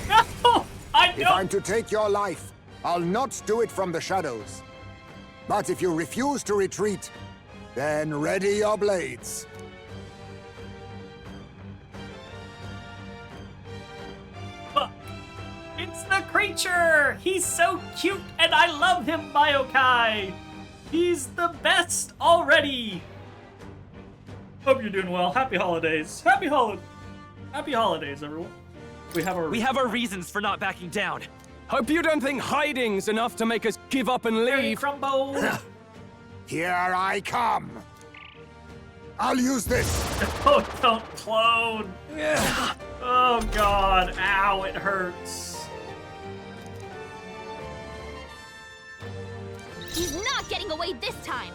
A: No! I
N: If I'm to take your life, I'll not do it from the shadows. But if you refuse to retreat, then ready your blades.
A: Fuck. It's the creature! He's so cute and I love him, Mayokai! He's the best already! Hope you're doing well. Happy holidays. Happy holidays, everyone. We have our
I: reasons for not backing down.
F: Hope you don't think hiding's enough to make us give up and leave.
A: Crumble.
N: Here I come. I'll use this.
A: Oh, don't clone. Oh god. Ow, it hurts.
K: He's not getting away this time.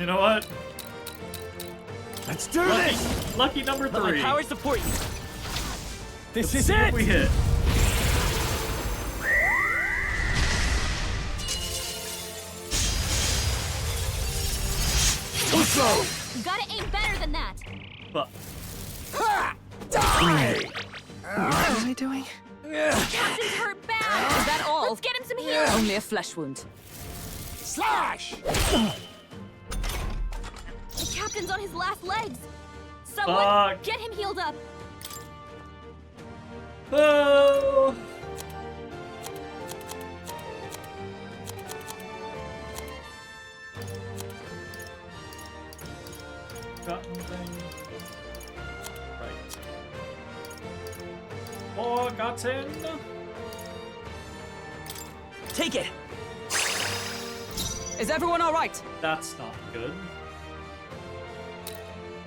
A: You know what?
F: Let's do this!
A: Lucky number 3.
I: Let my power support you.
F: This
A: Let's
F: is
A: see
F: it!
A: if we hit.
K: You gotta aim better than that.
A: Fuck.
N: Ha! Die!
L: What am I doing?
K: Captain's hurt bad.
L: Is that all?
K: Let's get him some healing.
L: Only a flesh wound.
N: Slash!
K: The captain's on his last legs. Someone
A: Fuck.
K: get him healed up.
A: Oh. Got anything? Right. Forgotten.
I: Take it.
M: Is everyone all right?
A: That's not good.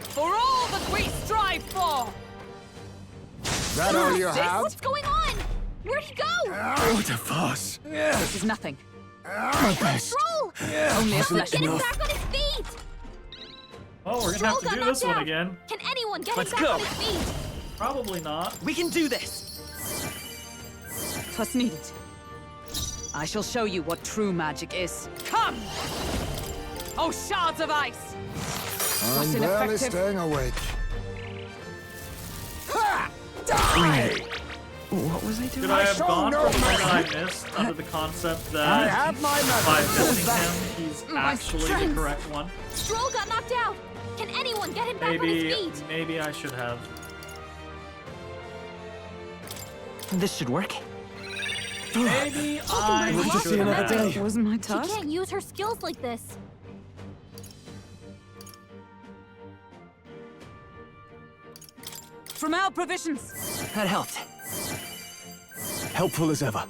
M: For all that we strive for!
N: That all you have?
K: What's going on? Where'd he go?
F: What a farce.
L: This is nothing.
F: My best.
K: Stroll!
L: Only a
K: Someone
L: flesh
K: get him
L: wound.
K: back on his feet!
A: Oh, we're gonna have to
K: Stroll
A: do
K: got
A: this
K: knocked
A: one
K: out.
A: again.
K: Can anyone get
I: Let's
K: him back
I: go.
K: on his feet?
A: Probably not.
I: We can do this.
L: 'Twas needed. I shall show you what true magic is.
M: Come! Oh, shards of ice!
N: I'm barely
L: ineffective.
N: staying awake. Ha! Die!
L: What was I doing?
A: Could I have
N: show
A: gone
N: no
A: for the one that I
N: mercy.
A: missed under the concept
N: I
A: that
N: have my
A: by
N: method.
A: missing him, he's actually the
K: strength.
A: correct one?
K: Stroll got knocked out. Can anyone get him back on his feet?
A: Maybe I should have.
I: This should work.
A: Maybe I
L: We'll
A: should
F: see another
A: have.
F: day.
L: Wasn't my
K: She
L: task?
K: can't use her skills like this.
M: from our provisions.
I: That helped.
F: Helpful as ever.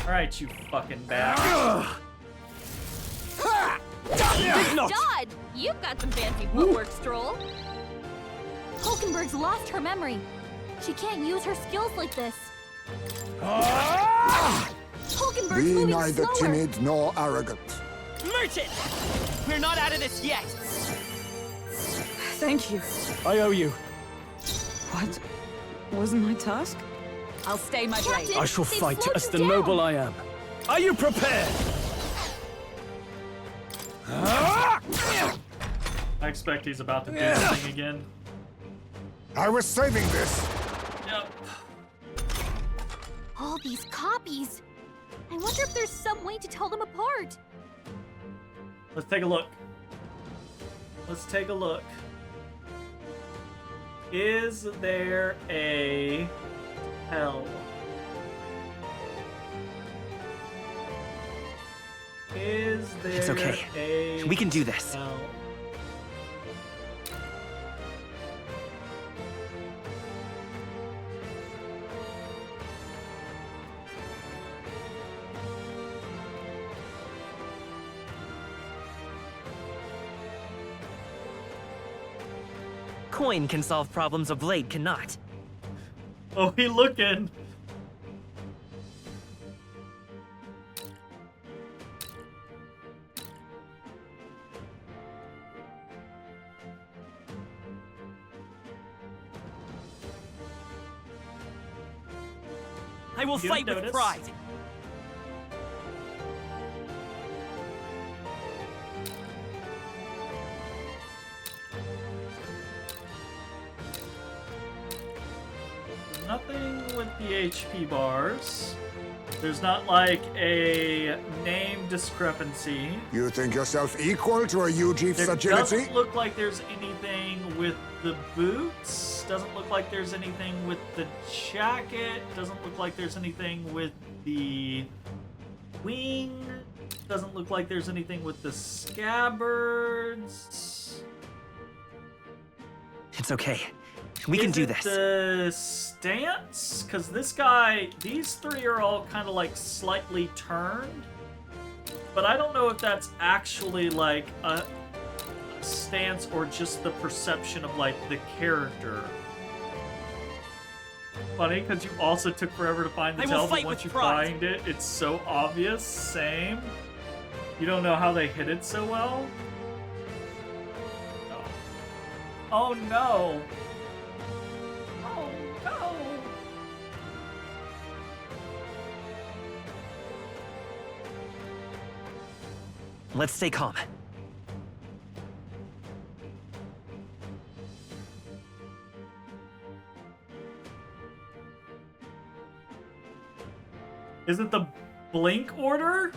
A: Alright, you fucking bag.
K: Dodd! You've got some fancy footwork, Stroll.
B: Hulkenberg's lost her memory. She can't use her skills like this. Hulkenberg's
N: Be
B: moving
N: neither
B: slower.
N: timid nor arrogant.
J: Merchant! We're not out of this yet.
L: Thank you.
F: I owe you.
L: What was my task?
M: I'll stay my blade.
F: I shall
B: they've
F: fight
B: slowed
F: as
B: you
F: the
B: down.
F: noble I am. Are you prepared?
A: I expect he's about to do something again.
N: I was saving this.
A: Yep.
B: All these copies. I wonder if there's some way to tell them apart.
A: Let's take a look. Let's take a look. Is there a hell? Is there
I: It's okay.
A: a
I: We can do this.
A: hell?
I: Coin can solve problems a blade cannot.
A: Oh, he looking.
J: I will
A: You
J: fight with
A: notice?
J: pride.
A: Nothing with the HP bars. There's not like a name discrepancy.
N: You think yourself equal to a UG's
A: There
N: agility?
A: doesn't look like there's anything with the boots. Doesn't look like there's anything with the jacket. Doesn't look like there's anything with the wing. Doesn't look like there's anything with the scabbards.
I: It's okay. We can
A: Is
I: do
A: it
I: this.
A: The stance? Because this guy, these three are all kind of like slightly turned. But I don't know if that's actually like a stance or just the perception of like the character. Funny, because you also took forever to find the
J: I will
A: tell, but
J: fight
A: once
J: with
A: you
J: pride.
A: find it, it's so obvious. Same. You don't know how they hit it so well? No. Oh no! Oh no!
I: Let's stay calm.
A: Is it the blink order?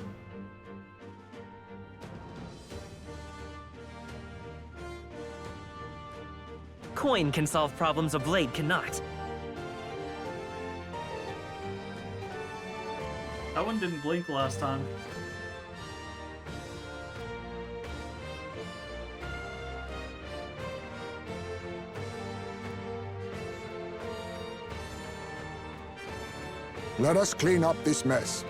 I: Coin can solve problems a blade cannot.
A: That one didn't blink last time.
N: Let us clean up this mess.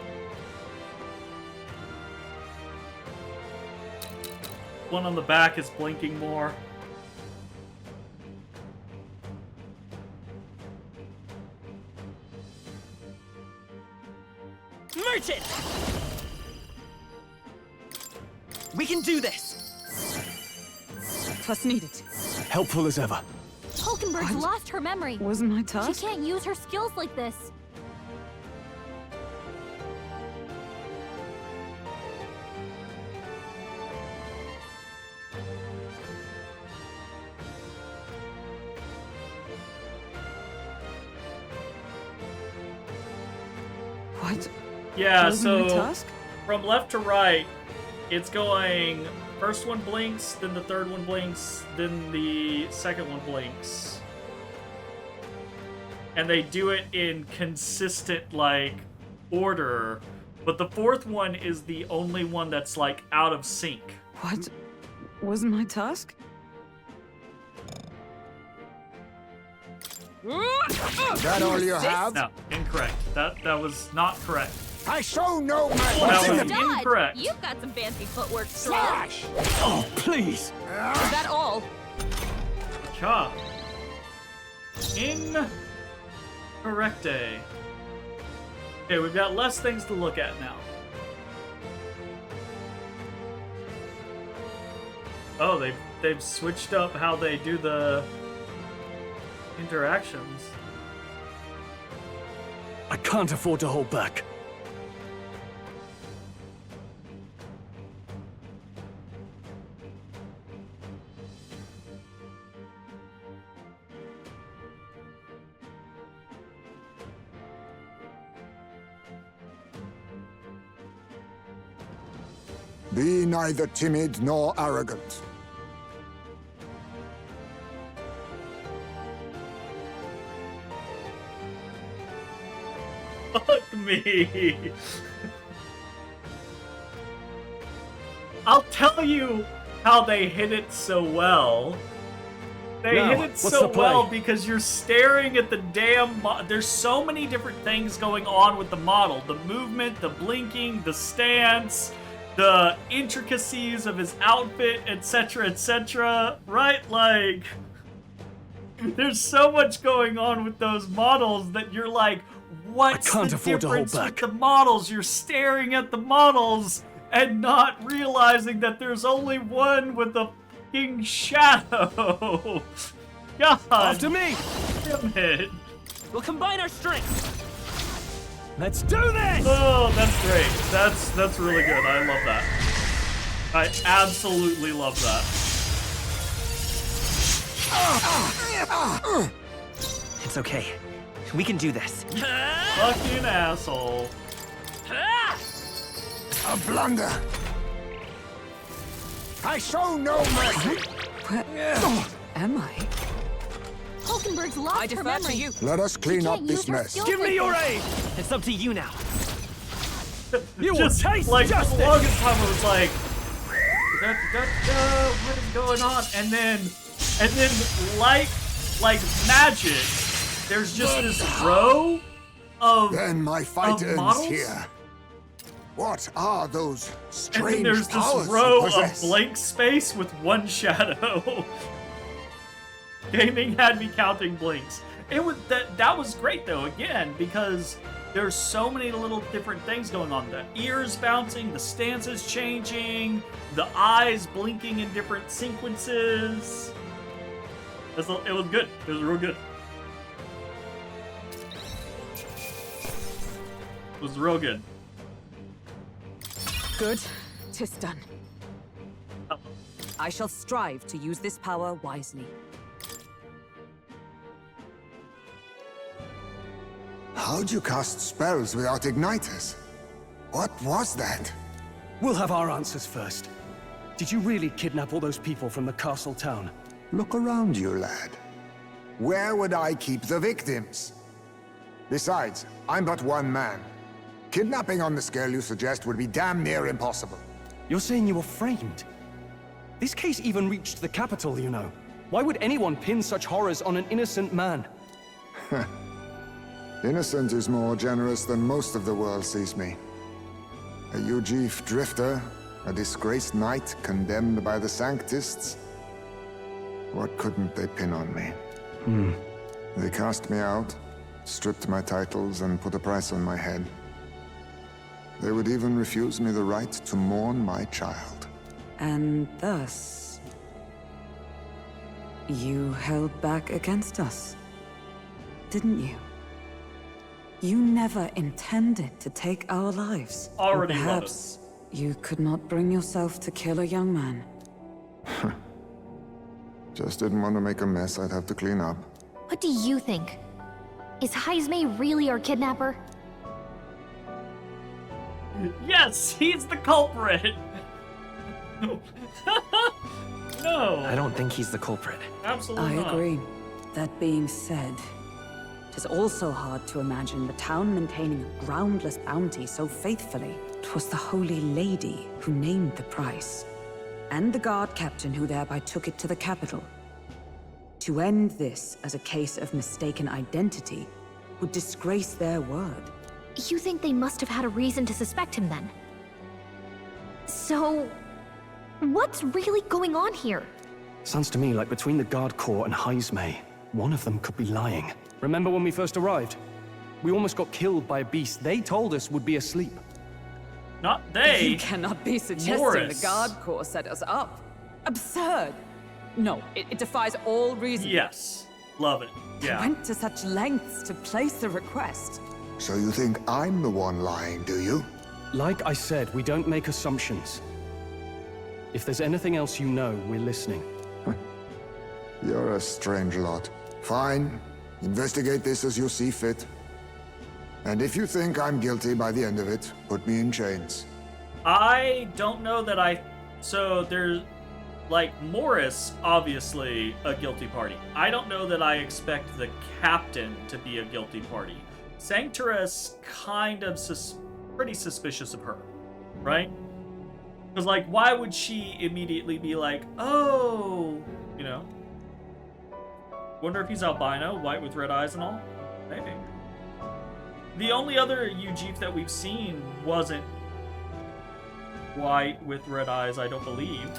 A: One on the back is blinking more.
J: Merchant! We can do this!
M: Twas needed.
F: Helpful as ever.
B: Hulkenberg's lost her memory.
L: Was my
B: She
L: task?
B: can't use her skills like this.
L: What?
A: Yeah,
L: Was my
A: so
L: task?
A: from left to right, it's going first one blinks, then the third one blinks, then the second one blinks. And they do it in consistent, like, order. But the fourth one is the only one that's, like, out of sync.
L: What was my task?
N: Is that all you have?
A: No, incorrect. That was not correct.
N: I show no mercy.
A: That was
K: Dodge.
A: incorrect.
K: You've got some fancy footwork, Stroll.
N: Slash!
F: Oh, please!
M: Is that all?
A: Cha. Incorrecte. Okay, we've got less things to look at now. Oh, they've switched up how they do the interactions.
F: I can't afford to hold back.
N: Be neither timid nor arrogant.
A: Fuck me. I'll tell you how they hit it so well. They
F: Now,
A: hit it
F: what's
A: so
F: the play?
A: well because you're staring at the damn there's so many different things going on with the model. The movement, the blinking, the stance, the intricacies of his outfit, etc., etc. Right? Like, there's so much going on with those models that you're like, what's
F: can't
A: the
F: afford to hold
A: difference with
F: back.
A: the models? You're staring at the models and not realizing that there's only one with a fucking shadow. God.
F: After me!
A: Damn it.
I: We'll combine our strengths.
F: Let's do this!
A: Oh, that's great. That's really good. I love that. I absolutely love that.
I: It's okay. We can do this.
A: Fucking asshole.
N: A blunder. I show no mercy.
L: Where am I?
K: Hulkenberg's lost
M: I
K: her
M: defer
K: memory.
M: to you.
N: Let us clean up
K: can't
N: this
K: use her
N: mess.
K: skills
F: Give me
K: like
F: your
K: this.
F: aid!
I: It's up to you now.
F: You will
A: Just
F: taste
A: like
F: justice!
A: for the longest time, I was like, what is going on? And then like magic, there's just this row of
N: Then my fight ends
A: models?
N: here. What are those
A: and
N: strange
A: then there's
N: powers
A: this row
N: you
A: of
N: possess?
A: blank space with one shadow. Gaming had me counting blinks. It was that was great though, again, because there's so many little different things going on. The ears bouncing, the stances changing, the eyes blinking in different sequences. It was good. It was real good. It was real good.
M: Good. 'Tis done. I shall strive to use this power wisely.
N: How'd you cast spells without igniters? What was that?
F: We'll have our answers first. Did you really kidnap all those people from the castle town?
N: Look around you, lad. Where would I keep the victims? Besides, I'm but one man. Kidnapping on the scale you suggest would be damn near impossible.
F: You're saying you were framed? This case even reached the capital, you know. Why would anyone pin such horrors on an innocent man?
N: Innocent is more generous than most of the world sees me. A Ujif drifter, a disgraced knight condemned by the Sanctists. What couldn't they pin on me? They cast me out, stripped my titles, and put a price on my head. They would even refuse me the right to mourn my child.
L: And thus, you held back against us, didn't you? You never intended to take our lives.
A: Already
L: Or
A: love
L: perhaps you could not bring yourself to kill a young man.
N: Just didn't want to make a mess I'd have to clean up.
B: What do you think? Is Heismay really our kidnapper?
A: Yes, he's the culprit. No.
I: I don't think he's the culprit.
A: Absolutely not.
L: I agree. That being said, it is also hard to imagine the town maintaining a groundless bounty so faithfully. 'Twas the Holy Lady who named the price, and the guard captain who thereby took it to the capital. To end this as a case of mistaken identity would disgrace their word.
B: You think they must have had a reason to suspect him then? So, what's really going on here?
F: Sounds to me like between the Guard Corps and Heismay, one of them could be lying. Remember when we first arrived? We almost got killed by a beast they told us would be asleep.
A: Not they.
M: You cannot be suggesting
A: Morris.
M: the Guard Corps set us up. Absurd. No, it defies all reason.
A: Yes. Love it. Yeah.
M: Went to such lengths to place the request.
N: So you think I'm the one lying, do you?
F: Like I said, we don't make assumptions. If there's anything else you know, we're listening.
N: You're a strange lot. Fine. Investigate this as you see fit. And if you think I'm guilty by the end of it, put me in chains.
A: I don't know that I... So there's... Like, Morris, obviously, a guilty party. I don't know that I expect the captain to be a guilty party. Sanctorus kind of pretty suspicious of her, right? Because, like, why would she immediately be like, oh, you know? Wonder if he's albino, white with red eyes and all? Maybe. The only other Ujif that we've seen wasn't white with red eyes, I don't believe.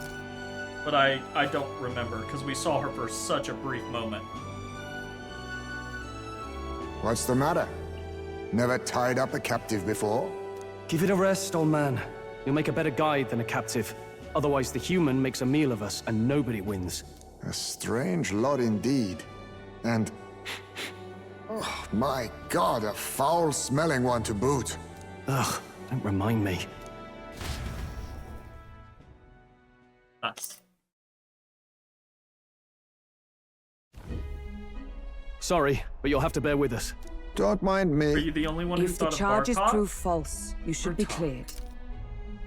A: But I don't remember, because we saw her for such a brief moment.
N: What's the matter? Never tied up a captive before?
F: Give it a rest, old man. You'll make a better guide than a captive. Otherwise, the human makes a meal of us, and nobody wins.
N: A strange lot indeed. And... oh, my God, a foul-smelling one to boot.
F: Ugh, don't remind me.
A: Nice.
F: Sorry, but you'll have to bear with us.
N: Don't mind
A: Are
N: me.
A: you the only one who
L: If the
A: thought of
L: charges
A: Bartok?
L: prove false, you should be cleared.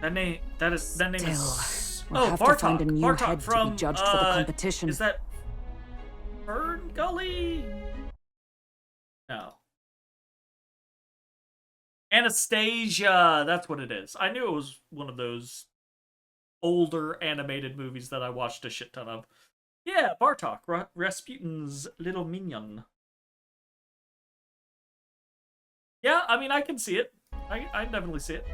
A: That name is...
L: We'll have to find a new
A: Bartok
L: head
A: from,
L: to be judged for the competition.
A: Is that Fern Gully? No. Anastasia, that's what it is. I knew it was one of those older animated movies that I watched a shit ton of. Yeah, Bartok, Rasputin's little minion. Yeah, I mean, I can see it. I definitely see it.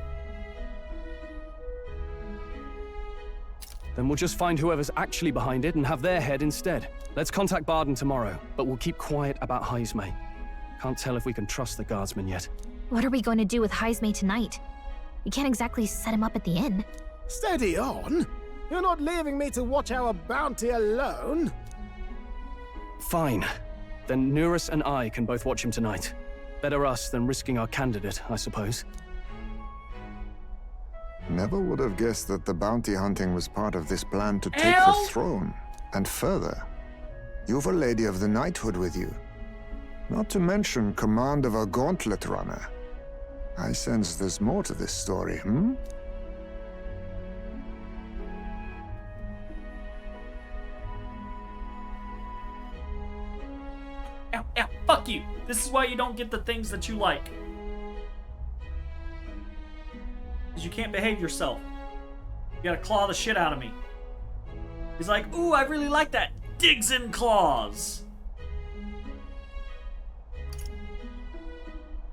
F: Then we'll just find whoever's actually behind it and have their head instead. Let's contact Barden tomorrow, but we'll keep quiet about Heismay. Can't tell if we can trust the guardsman yet.
B: What are we going to do with Heismay tonight? We can't exactly set him up at the inn.
E: Steady on. You're not leaving me to watch our bounty alone.
F: Fine. Then Nurus and I can both watch him tonight. Better us than risking our candidate, I suppose.
N: Never would have guessed that the bounty hunting was part of this plan to take the throne. And further, you've a Lady of the Knighthood with you. Not to mention command of a gauntlet runner. I sense there's more to this story, hmm?
A: Ow, ow, fuck you! This is why you don't get the things that you like. Because you can't behave yourself. You gotta claw the shit out of me. He's like, ooh, I really like that. Digs in claws.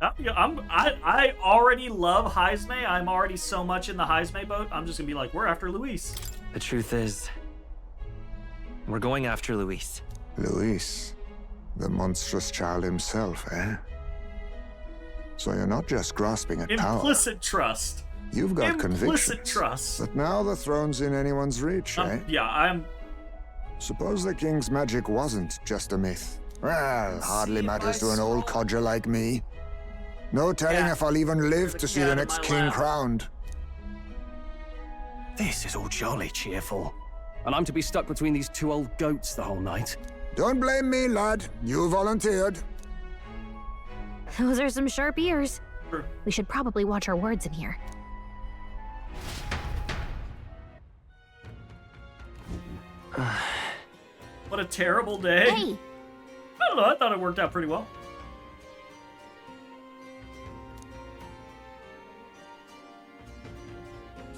A: I already love Heismay. I'm already so much in the Heismay boat. I'm just gonna be like, we're after Luis.
I: The truth is, we're going after Luis.
N: Luis, the monstrous child himself, eh? So you're not just grasping at power.
A: Implicit trust.
N: You've got
A: Implicit
N: convictions.
A: trust.
N: But now the throne's in anyone's reach, eh?
A: Yeah,
N: Suppose the king's magic wasn't just a myth. Well, hardly matters to an old codger like me. No telling if I'll even live to see the next king crowned.
F: This is all jolly cheerful. And I'm to be stuck between these two old goats the whole night.
N: Don't blame me, lad. You volunteered.
B: Those are some sharp ears. We should probably watch our words in here.
A: what a terrible day.
B: Hey!
A: I don't know, I thought it worked out pretty well.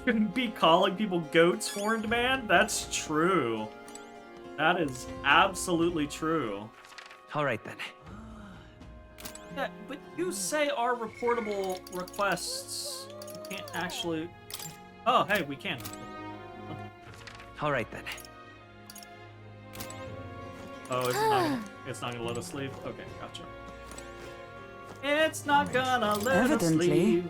A: Shouldn't be calling people goats, Horned Man? That's true. That is absolutely true.
I: All right then.
A: Yeah, but you say our reportable requests can't actually... Oh, hey, we can.
I: All right then.
A: Oh, it's not gonna let us leave? Okay, gotcha. It's not gonna let us leave.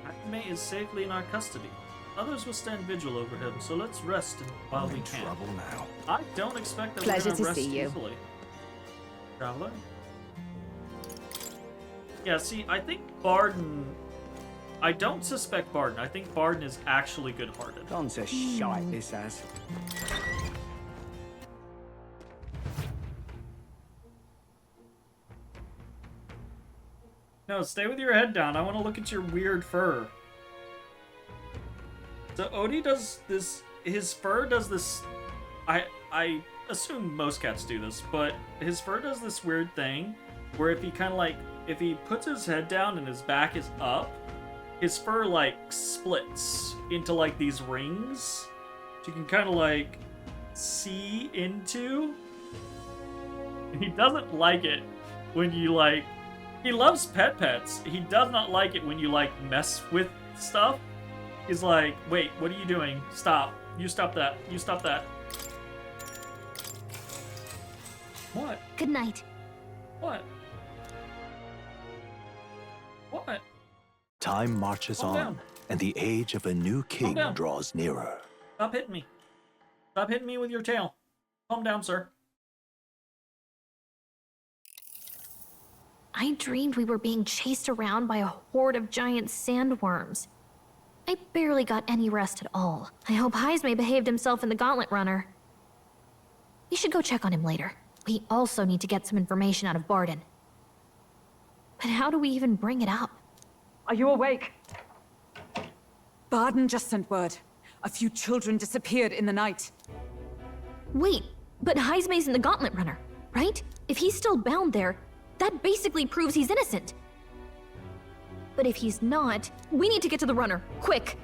A: Acme is safely in our custody. Others will stand vigil over him, so let's rest while we can.
H: Trouble now.
A: I don't expect that
M: Pleasure
A: we're
M: to
A: gonna rest
M: see you.
A: easily. Traveler? Yeah, see, I think Barden... I don't suspect Barden. I think Barden is actually good-hearted.
C: Gone to shite, this has.
A: No, stay with your head down. I want to look at your weird fur. So Odie does this... His fur does this... I assume most cats do this, but his fur does this weird thing where if he kind of like... If he puts his head down and his back is up, his fur like splits into like these rings. So you can kind of like see into. He doesn't like it when you like... He loves pets. He does not like it when you like mess with stuff. He's like, wait, what are you doing? Stop. You stop that. You stop that. What?
B: Good night.
A: What? What?
D: Time marches
A: Calm
D: on,
A: down.
D: and the age of a new king
A: down.
D: draws nearer.
A: Stop hitting me. Stop hitting me with your tail. Calm down, sir.
B: I dreamed we were being chased around by a horde of giant sandworms. I barely got any rest at all. I hope Heismay behaved himself in the Gauntlet Runner. We should go check on him later. We also need to get some information out of Barden. But how do we even bring it up?
M: Are you awake?
L: Barden just sent word. A few children disappeared in the night.
B: Wait, but Heismay's in the Gauntlet Runner, right? If he's still bound there, that basically proves he's innocent. But if he's not, we need to get to the runner, quick!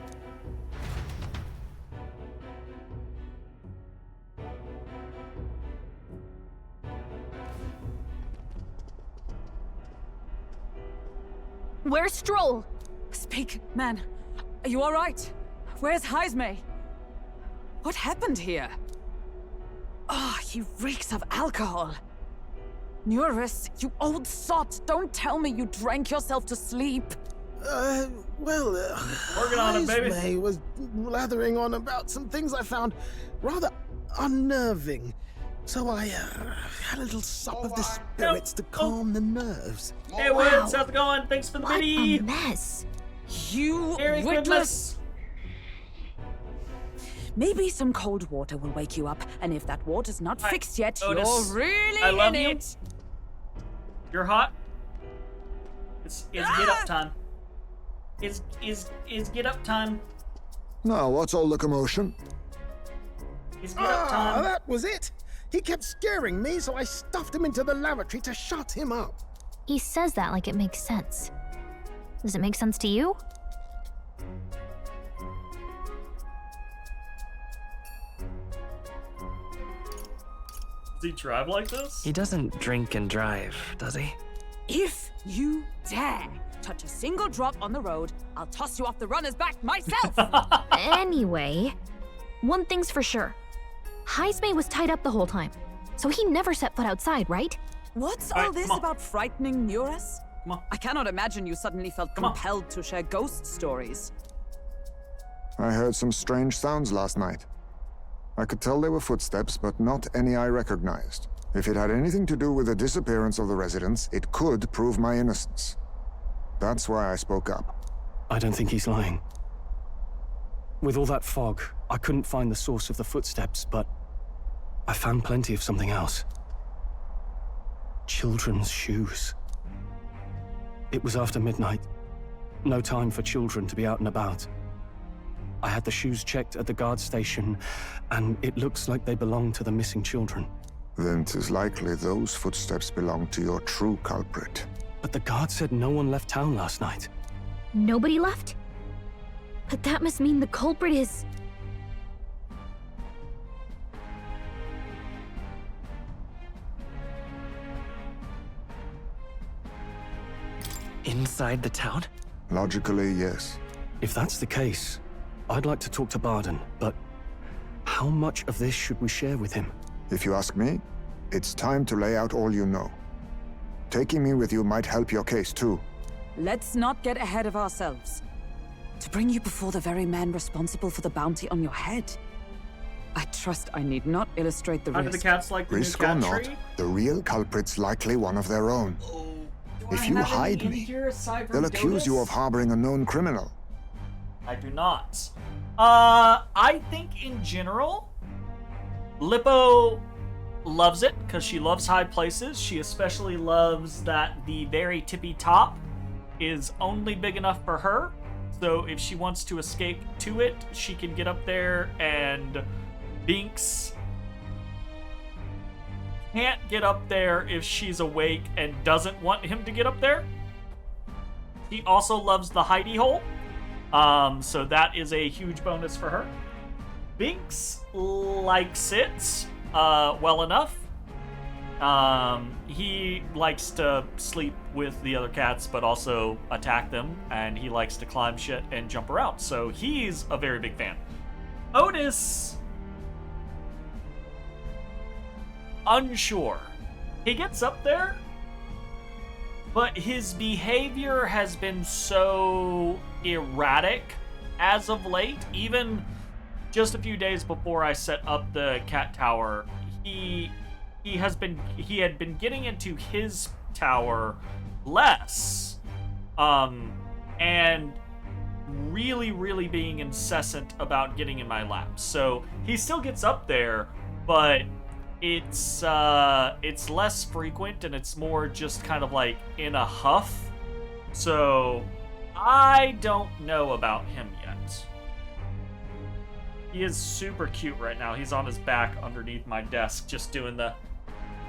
B: Where's Stroll?
L: Speak, man. Are you all right? Where's Heismay? What happened here? Oh, he reeks of alcohol. Neurus, you old sot, don't tell me you drank yourself to sleep.
A: Working on it, baby.
E: Heismay was blathering on about some things I found rather unnerving. So I had a little sup of the spirits to calm the nerves.
A: Hey, Woods, how's it going? Thanks for the biddy.
B: What a mess.
L: You
A: Merry
L: witless...
A: Christmas.
L: Maybe some cold water will wake you up, and if that water's not fixed yet,
A: Otis,
L: you're really
A: I love
L: in
A: you.
L: it.
A: You're hot. It's get up time. Is get up time.
N: Now, what's all the commotion?
A: It's get up time.
E: That was it. He kept scaring me, so I stuffed him into the lavatory to shut him up.
B: He says that like it makes sense. Does it make sense to you?
A: Does he drive like this?
I: He doesn't drink and drive, does he?
M: If you dare touch a single drop on the road, I'll toss you off the runner's back myself!
B: Anyway, one thing's for sure. Heismay was tied up the whole time, so he never set foot outside, right?
L: What's
A: All
L: all
A: right,
L: this
A: come on.
L: about frightening Neurus?
A: Come on.
L: I cannot imagine you suddenly felt
A: Come on.
L: compelled to share ghost stories.
N: I heard some strange sounds last night. I could tell they were footsteps, but not any I recognized. If it had anything to do with the disappearance of the residents, it could prove my innocence. That's why I spoke up.
F: I don't think he's lying. With all that fog, I couldn't find the source of the footsteps, but I found plenty of something else. Children's shoes. It was after midnight. No time for children to be out and about. I had the shoes checked at the guard station, and it looks like they belong to the missing children.
N: Then 'tis likely those footsteps belong to your true culprit.
F: But the guard said no one left town last night.
B: Nobody left? But that must mean the culprit is...
C: Inside the town?
N: Logically, yes.
F: If that's the case, I'd like to talk to Barden, but how much of this should we share with him?
N: If you ask me, it's time to lay out all you know. Taking me with you might help your case, too.
L: Let's not get ahead of ourselves. To bring you before the very man responsible for the bounty on your head. I trust I need not illustrate the
A: How do
L: risk.
A: the cats like the new
N: Risk or
A: cat
N: not,
A: tree?
N: the real culprit's likely one of their own. If you hide me, they'll accuse you of harboring a known criminal.
A: I do not. I think in general, Lippo loves it because she loves high places. She especially loves that the very tippy top is only big enough for her. So if she wants to escape to it, she can get up there, and Binks can't get up there if she's awake and doesn't want him to get up there. He also loves the hidey hole. So that is a huge bonus for her. Binks likes it well enough. He likes to sleep with the other cats, but also attack them, and he likes to climb shit and jump around. So he's a very big fan. Otis, unsure. He gets up there, but his behavior has been so erratic as of late. Even just a few days before I set up the cat tower, he had been getting into his tower less, and really being incessant about getting in my lap. So he still gets up there, but it's less frequent, and it's more just kind of like in a huff. So I don't know about him yet. He is super cute right now. He's on his back underneath my desk, just doing the,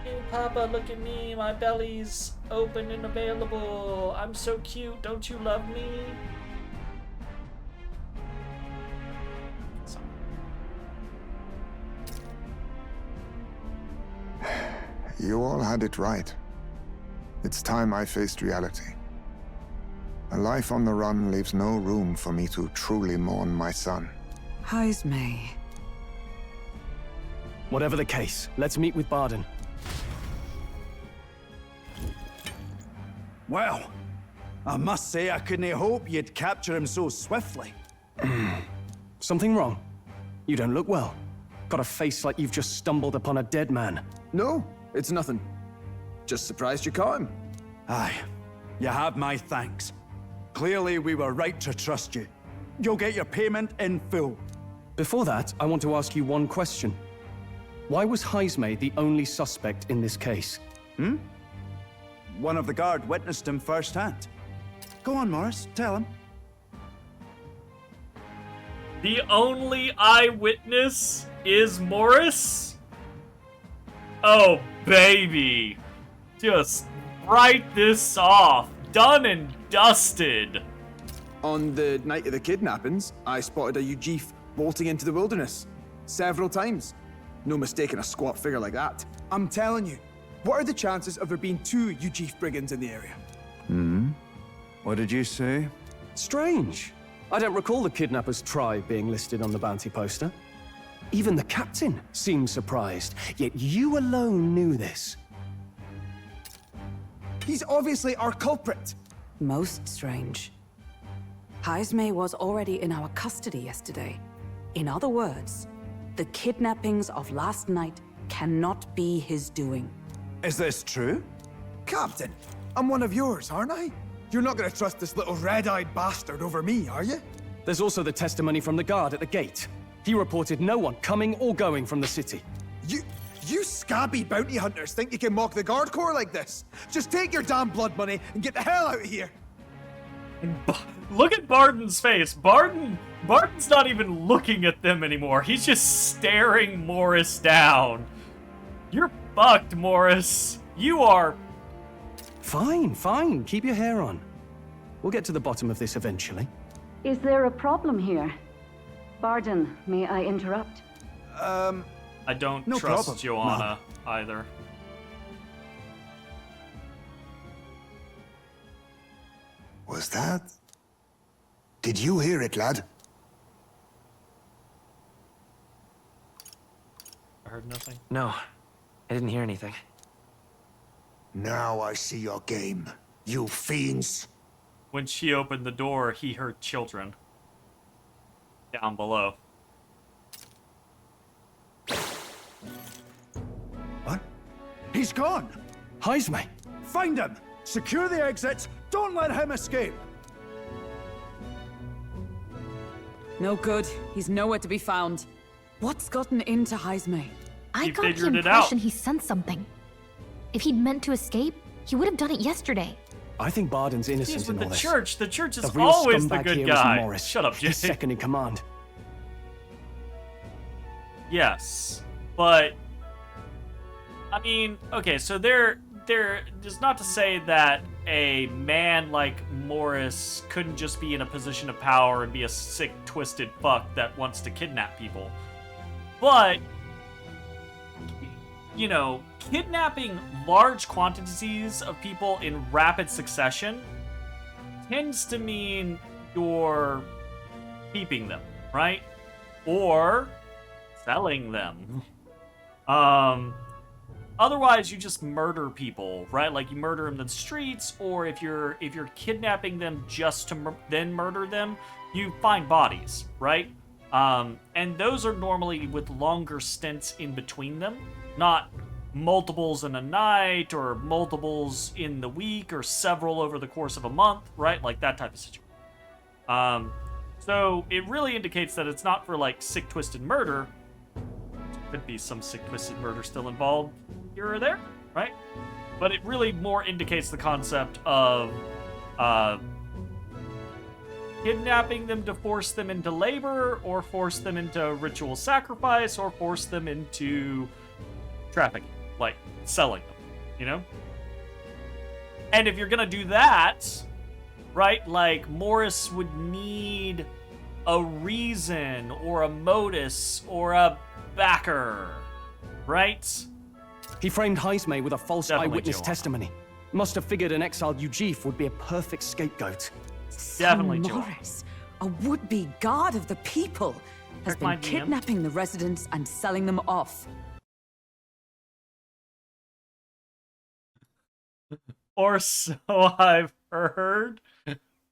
A: "Hey Papa, look at me, my belly's open and available. I'm so cute, don't you love me?" So.
N: You all had it right. It's time I faced reality. A life on the run leaves no room for me to truly mourn my son.
L: Heismay.
F: Whatever the case, let's meet with Barden.
H: Well, I must say I couldn't hope you'd capture him so swiftly.
F: Something wrong? You don't look well. Got a face like you've just stumbled upon a dead man.
O: No, it's nothing. Just surprised you caught him.
H: Aye, you have my thanks. Clearly we were right to trust you. You'll get your payment in full.
F: Before that, I want to ask you one question. Why was Heismay the only suspect in this case?
H: One of the guard witnessed him firsthand. Go on, Morris, tell him.
A: The only eyewitness is Morris? Oh, baby. Just write this off. Done and dusted.
O: On the night of the kidnappings, I spotted a Ujif bolting into the wilderness. Several times. No mistaking a squat figure like that. I'm telling you, what are the chances of there being 2 Ujif brigands in the area?
H: What did you say?
F: Strange. I don't recall the kidnapper's tribe being listed on the bounty poster. Even the captain seemed surprised, yet you alone knew this.
O: He's obviously our culprit.
L: Most strange. Heismay was already in our custody yesterday. In other words, the kidnappings of last night cannot be his doing.
H: Is this true?
O: Captain, I'm one of yours, aren't I? You're not gonna trust this little red-eyed bastard over me, are you?
F: There's also the testimony from the guard at the gate. He reported no one coming or going from the city.
O: You scabby bounty hunters think you can mock the guard corps like this? Just take your damn blood money and get the hell out of here!
A: Look at Barden's face. Barden's not even looking at them anymore. He's just staring Morris down. You're fucked, Morris. You are...
F: Fine. Keep your hair on. We'll get to the bottom of this eventually.
P: Is there a problem here? Barden, may I interrupt?
A: I don't
H: no
A: trust
H: problem.
A: Joanna either.
N: Was that? Did you hear it, lad?
A: I heard nothing.
C: No, I didn't hear anything.
N: Now I see your game, you fiends.
A: When she opened the door, he heard children down below.
H: What? He's gone!
F: Heisme!
H: Find him! Secure the exits! Don't let him escape!
L: No good. He's nowhere to be found. What's gotten into Heisme?
B: I
A: He
B: got the
A: figured it
B: impression
A: out.
B: he sensed something. If he'd meant to escape, he would have done it yesterday.
F: I think Barden's innocent
A: He's
F: in
A: with
F: all
A: the
F: this.
A: church. The church is
F: The real
A: always the
F: scumbag
A: good
F: here is
A: guy.
F: Morris,
A: Shut up, Jay.
F: his second in command.
A: Yes, but I mean, okay, so there is not to say that a man like Morris couldn't just be in a position of power and be a sick, twisted fuck that wants to kidnap people. But, you know, kidnapping large quantities of people in rapid succession tends to mean you're keeping them, right? Or selling them. Otherwise, you just murder people, right? Like you murder them in the streets, or if you're kidnapping them just to then murder them, you find bodies, right? And those are normally with longer stints in between them, not multiples in a night or multiples in the week or several over the course of a month, right? Like that type of situation. So it really indicates that it's not for like sick, twisted murder. Could be some sick, twisted murder still involved here or there, right? But it really more indicates the concept of kidnapping them to force them into labor, or force them into ritual sacrifice, or force them into trafficking, like selling them, you know? And if you're gonna do that, right, like Morris would need a reason or a modus or a backer, right?
F: He framed Heisme with a false
A: Definitely
F: eyewitness
A: Joanna.
F: testimony. Must have figured an exiled Ujif would be a perfect scapegoat.
A: Definitely
L: Son
A: Joanna.
L: Morris, a would-be guard of the people, has
A: Check my
L: been
A: DM.
L: kidnapping the residents and selling them off.
A: Or so I've heard.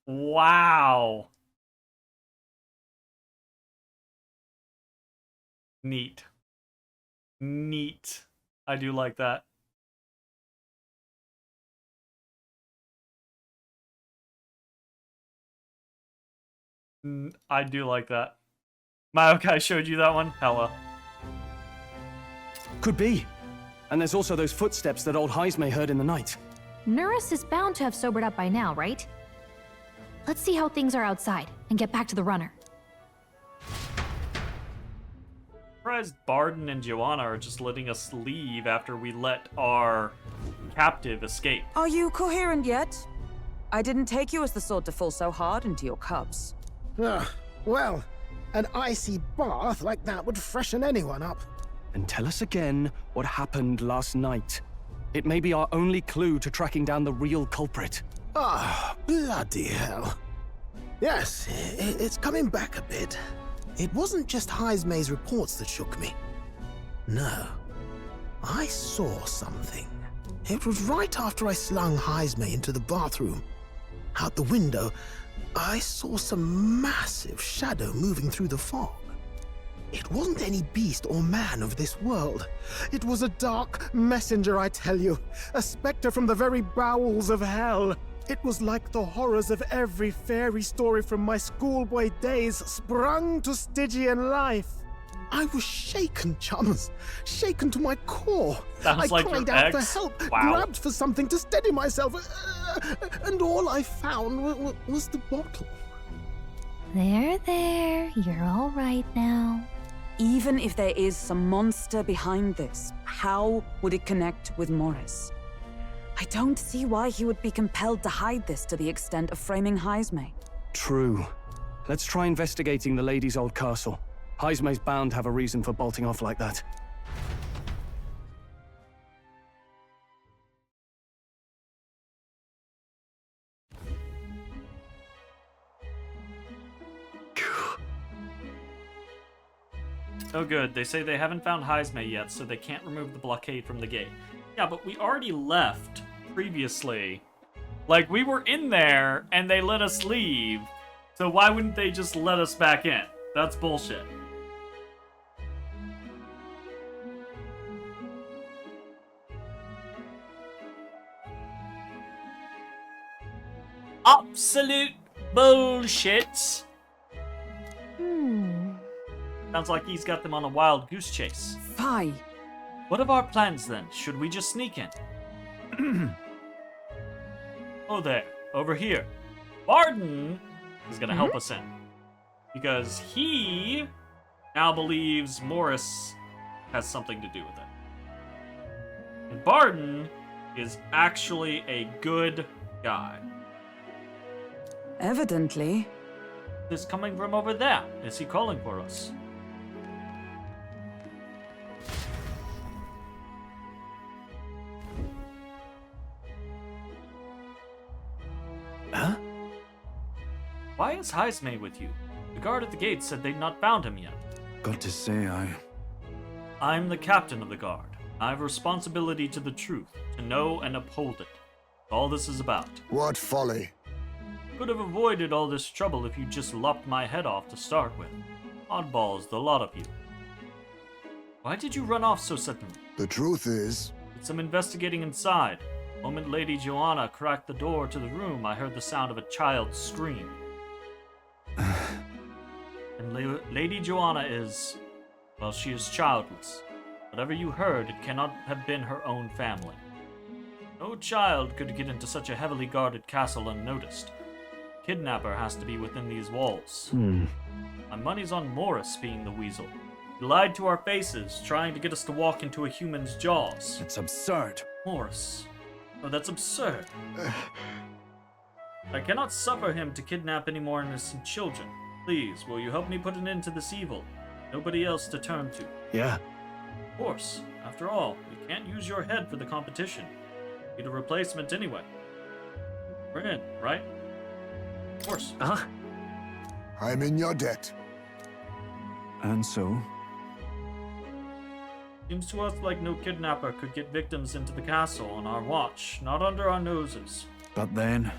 A: Wow. Neat. Neat. I do like that. I do like that. Maokai showed you that one? Hella.
F: Could be. And there's also those footsteps that old Heisme heard in the night.
B: Nurus is bound to have sobered up by now, right? Let's see how things are outside and get back to the runner.
A: Surprised Barden and Joanna are just letting us leave after we let our captive escape.
M: Are you coherent yet? I didn't take you as the sort to fall so hard into your cups.
E: Well, an icy bath like that would freshen anyone up.
F: And tell us again what happened last night. It may be our only clue to tracking down the real culprit.
E: Ah, bloody hell. Yes, it's coming back a bit. It wasn't just Heisme's reports that shook me. No, I saw something. It was right after I slung Heisme into the bathroom. Out the window, I saw some massive shadow moving through the fog. It wasn't any beast or man of this world. It was a dark messenger, I tell you. A specter from the very bowels of hell. It was like the horrors of every fairy story from my schoolboy days sprung to Stygian life. I was shaken, chums. Shaken to my core.
A: Sounds
E: I
A: like
E: cried
A: your
E: out
A: ex.
E: for help,
A: Wow.
E: grabbed for something to steady myself, and all I found was the bottle.
B: There. You're all right now.
L: Even if there is some monster behind this, how would it connect with Morris? I don't see why he would be compelled to hide this to the extent of framing Heisme.
F: True. Let's try investigating the lady's old castle. Heisme's bound to have a reason for bolting off like that.
A: Oh good, they say they haven't found Heisme yet, so they can't remove the blockade from the gate. Yeah, but we already left previously. Like, we were in there, and they let us leave, so why wouldn't they just let us back in? That's bullshit. Absolute bullshit. Sounds like he's got them on a wild goose chase.
L: Fie.
A: What of our plans then? Should we just sneak in? Oh there, over here. Barden is gonna help us in. Because he now believes Morris has something to do with it. And Barden is actually a good guy.
L: Evidently.
A: Is coming from over there. Is he calling for us?
D: Huh?
A: Why is Heisme with you? The guard at the gate said they'd not found him yet.
H: Got to say,
A: I'm the captain of the guard. I have a responsibility to the truth, to know and uphold it. All this is about.
N: What folly.
A: Could have avoided all this trouble if you just lopped my head off to start with. Oddballs, the lot of you. Why did you run off so suddenly?
N: The truth is...
A: Did some investigating inside. The moment Lady Joanna cracked the door to the room, I heard the sound of a child's scream. And Lady Joanna is... well, she is childless. Whatever you heard, it cannot have been her own family. No child could get into such a heavily guarded castle unnoticed. Kidnapper has to be within these walls. My money's on Morris being the weasel. He lied to our faces, trying to get us to walk into a human's jaws.
H: it's absurd.
A: Morris. Oh, that's absurd. I cannot suffer him to kidnap any more innocent children. Please, will you help me put an end to this evil? Nobody else to turn to.
D: Yeah.
A: Of course. After all, we can't use your head for the competition. Need a replacement anyway. We're in, right? Of course.
I: Uh-huh.
N: I'm in your debt.
H: And so?
A: Seems to us like no kidnapper could get victims into the castle on our watch, not under our noses.
H: But then...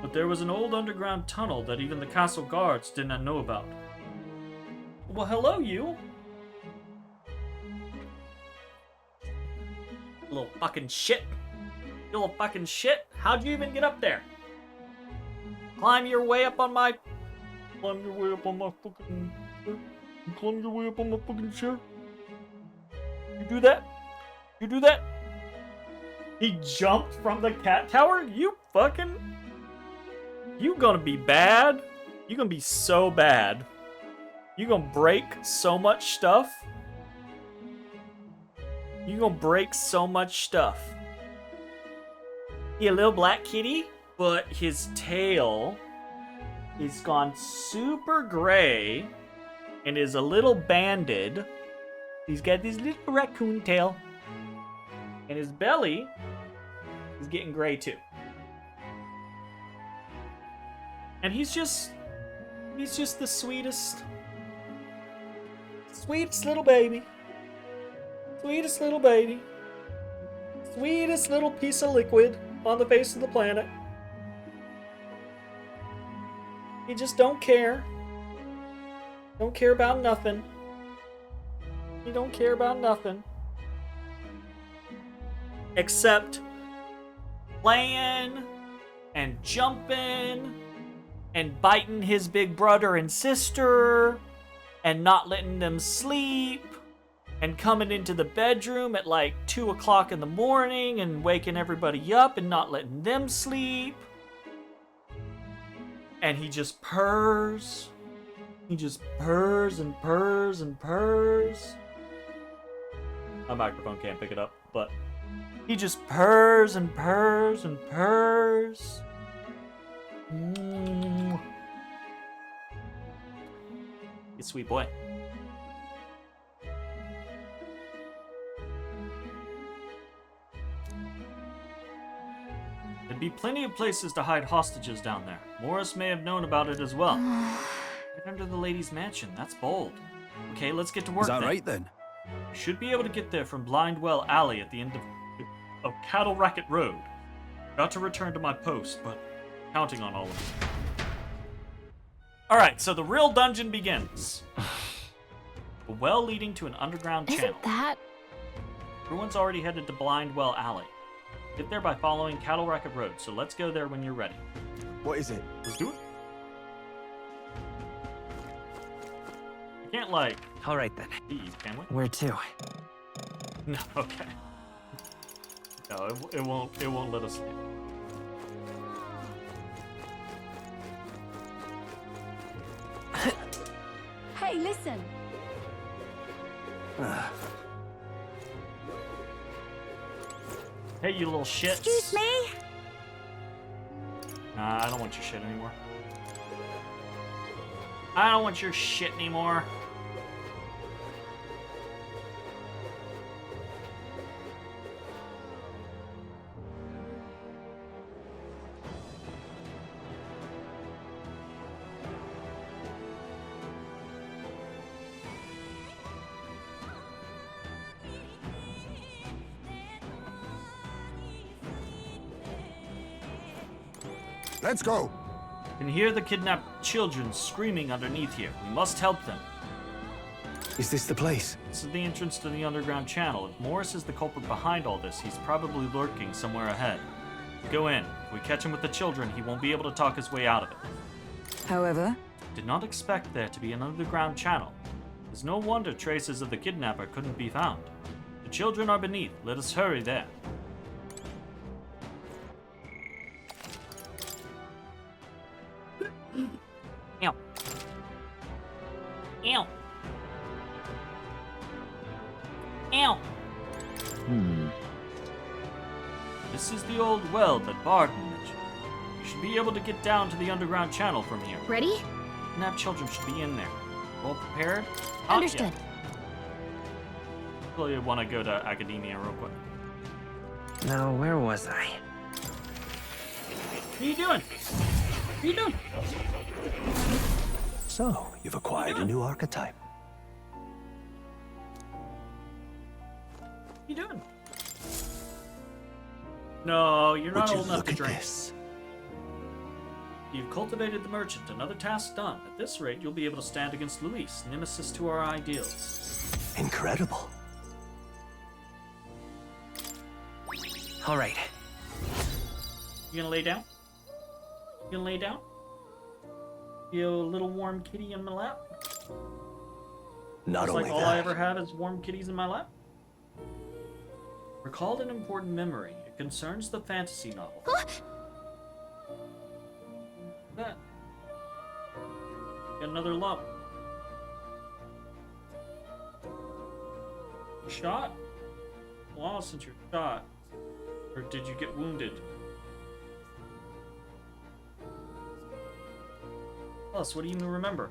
A: But there was an old underground tunnel that even the castle guards did not know about. Well, hello, you! You little fucking shit! You little fucking shit! How'd you even get up there? Climb your way up on my... Climb your way up on my fucking... Climb your way up on my fucking chair? You do that? You do that? He jumped from the cat tower? You fucking... You gonna be bad. You gonna be so bad. You gonna break so much stuff. You gonna break so much stuff. He a little black kitty, but his tail is gone super gray and is a little banded. He's got this little raccoon tail. And his belly is getting gray too. And he's just the sweetest little baby. Sweetest little baby. Sweetest little piece of liquid on the face of the planet. He just don't care. Don't care about nothing. He don't care about nothing. Except playing and jumping and biting his big brother and sister and not letting them sleep and coming into the bedroom at like 2 o'clock in the morning and waking everybody up and not letting them sleep. And he just purrs. He just purrs and purrs and purrs. My microphone can't pick it up, but he just purrs and purrs and purrs. You sweet boy. There'd be plenty of places to hide hostages down there. Morris may have known about it as well. Right under the lady's mansion, that's bold. Okay, let's get to work.
H: Is that right then?
A: You should be able to get there from Blindwell Alley at the end of Cattle Racket Road. Got to return to my post, but counting on all of you. Alright, so the real dungeon begins. A well leading to an underground channel.
B: Isn't that...
A: Everyone's already headed to Blindwell Alley. Get there by following Cattle Racket Road, so let's go there when you're ready.
O: What is it?
A: Let's do it. We can't, like...
I: Alright then.
A: Leave, can we?
I: Where to?
A: No, okay. No, it won't let us leave.
K: Hey, listen.
A: Hey, you little shits.
K: Excuse me?
A: Nah, I don't want your shit anymore. I don't want your shit anymore.
N: Let's go.
A: You can hear the kidnapped children screaming underneath here. We must help them.
F: Is this the place?
A: This is the entrance to the underground channel. If Morris is the culprit behind all this, he's probably lurking somewhere ahead. Go in. If we catch him with the children, he won't be able to talk his way out of it.
L: However,
A: Did not expect there to be an underground channel. It's no wonder traces of the kidnapper couldn't be found. The children are beneath. Let us hurry there. Ew. Ew. Ew. This is the old well that Barton mentioned. You should be able to get down to the underground channel from here.
B: Ready?
A: Kidnapped children should be in there. All prepared?
B: Understood.
A: Really want to go to Academia real quick.
I: Now, where was I?
A: What are you doing? What are you doing?
D: So, you've acquired a new archetype.
A: What are you doing? No, you're not
D: Would you
A: old enough
D: look
A: to
D: at
A: drink.
D: this?
A: You've cultivated the merchant. Another task done. At this rate, you'll be able to stand against Luis, nemesis to our ideals.
D: Incredible.
I: All right.
A: You gonna lay down? You gonna lay down? Feel a little warm kitty in my lap?
D: Not
A: It's
D: only
A: like all
D: that,
A: I ever have is warm kitties in my lap? Recalled an important memory. It concerns the fantasy novel. That. Got another lump. Shot? Well, since you're shot. Or did you get wounded? Plus, what do you remember?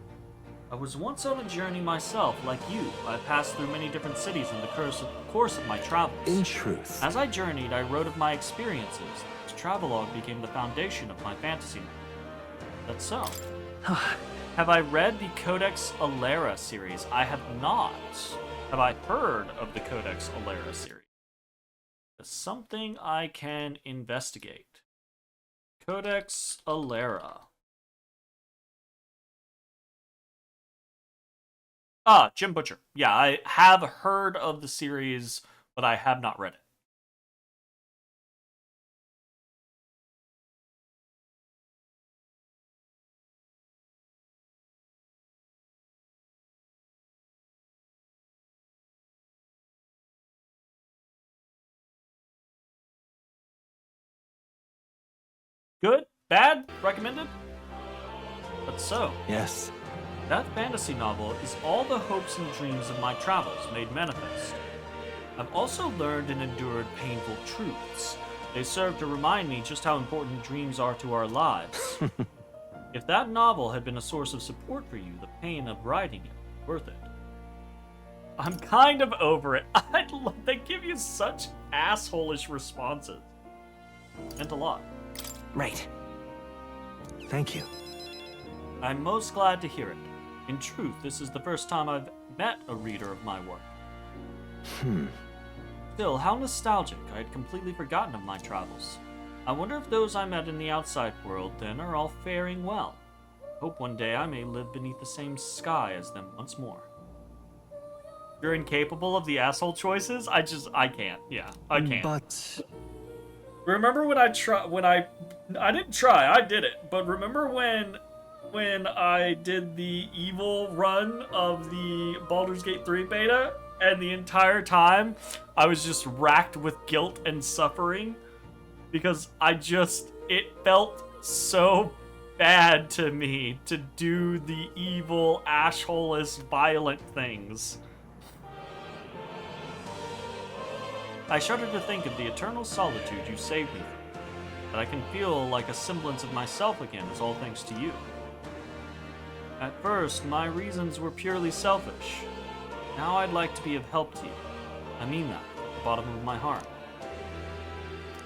A: I was once on a journey myself, like you. I passed through many different cities in the course of my travels.
D: in truth,
A: As I journeyed, I wrote of my experiences. This travelogue became the foundation of my fantasy novel. That's so. Have I read the Codex Alera series? I have not. Have I heard of the Codex Alera series? It's something I can investigate. Codex Alera. Ah, Jim Butcher. Yeah, I have heard of the series, but I have not read it. Good? Bad? Recommended? But so.
D: yes.
A: That fantasy novel is all the hopes and dreams of my travels made manifest. I've also learned and endured painful truths. They serve to remind me just how important dreams are to our lives. If that novel had been a source of support for you, the pain of writing it was worth it. I'm kind of over it. They give you such asshole-ish responses. Meant a lot.
I: Right.
D: Thank you.
A: I'm most glad to hear it. In truth, this is the first time I've met a reader of my work. Still, how nostalgic. I had completely forgotten of my travels. I wonder if those I met in the outside world then are all faring well. Hope one day I may live beneath the same sky as them once more. You're incapable of the asshole choices? I can't. Yeah, I can't.
D: But
A: remember when I didn't try, I did it. But remember when I did the evil run of the Baldur's Gate 3 beta, and the entire time I was just racked with guilt and suffering because it felt so bad to me to do the evil, ashholeless, violent things. I shudder to think of the eternal solitude you saved me from, that I can feel like a semblance of myself again is all thanks to you. At first, my reasons were purely selfish. Now I'd like to be of help to you. I mean that, from the bottom of my heart.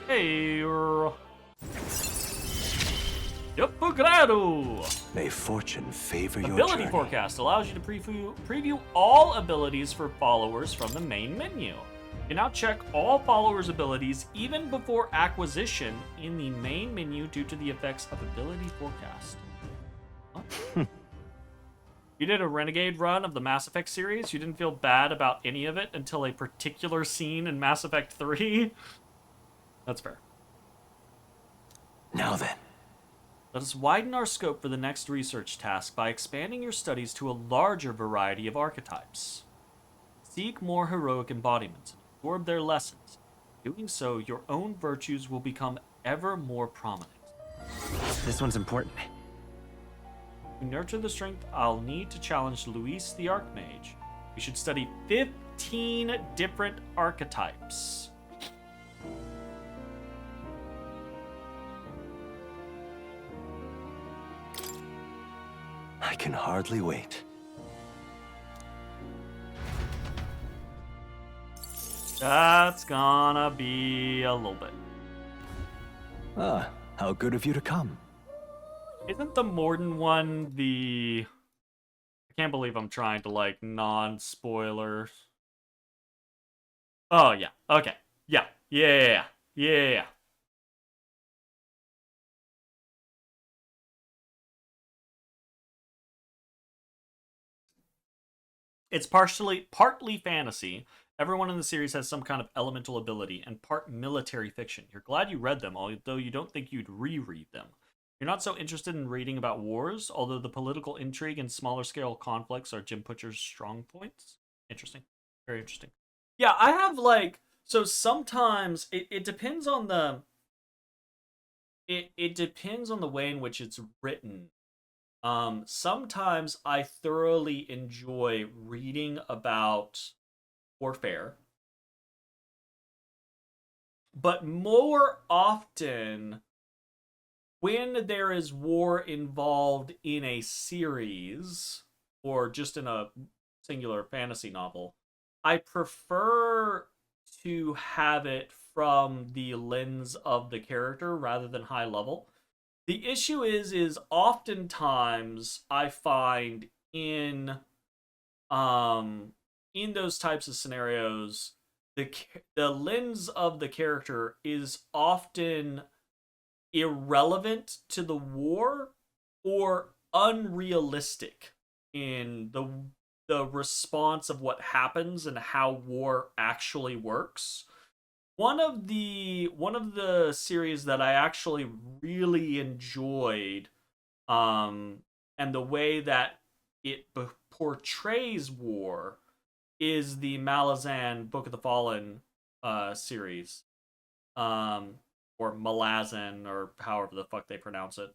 A: Hey,
D: may fortune favor your
A: Ability
D: journey.
A: Forecast allows you to preview all abilities for followers from the main menu. You can now check all followers' abilities even before acquisition in the main menu due to the effects of Ability Forecast. What? You did a Renegade run of the Mass Effect series? You didn't feel bad about any of it until a particular scene in Mass Effect 3? That's fair.
D: Now then.
A: Let us widen our scope for the next research task by expanding your studies to a larger variety of archetypes. Seek more heroic embodiments and absorb their lessons. Doing so, your own virtues will become ever more prominent.
I: This one's important.
A: To nurture the strength I'll need to challenge Luis the Archmage, we should study 15 different archetypes.
D: I can hardly wait.
A: That's gonna be a little bit.
D: Ah, how good of you to come.
A: Isn't the Morden one the... I can't believe I'm trying to, like, non-spoilers. Oh, yeah. Okay. Yeah. It's partly fantasy. Everyone in the series has some kind of elemental ability, and part military fiction. You're glad you read them, although you don't think you'd reread them. You're not so interested in reading about wars, although the political intrigue and smaller scale conflicts are Jim Butcher's strong points. Interesting. Very interesting. Yeah, I have like... So sometimes it depends on the... It depends on the way in which it's written. Sometimes I thoroughly enjoy reading about warfare. But more often, when there is war involved in a series, or just in a singular fantasy novel, I prefer to have it from the lens of the character rather than high level. The issue is oftentimes I find in those types of scenarios, the lens of the character is often irrelevant to the war or unrealistic in the response of what happens and how war actually works. One of the series that I actually really enjoyed, and the way that it portrays war, is the Malazan Book of the Fallen series, or Malazan, or however the fuck they pronounce it.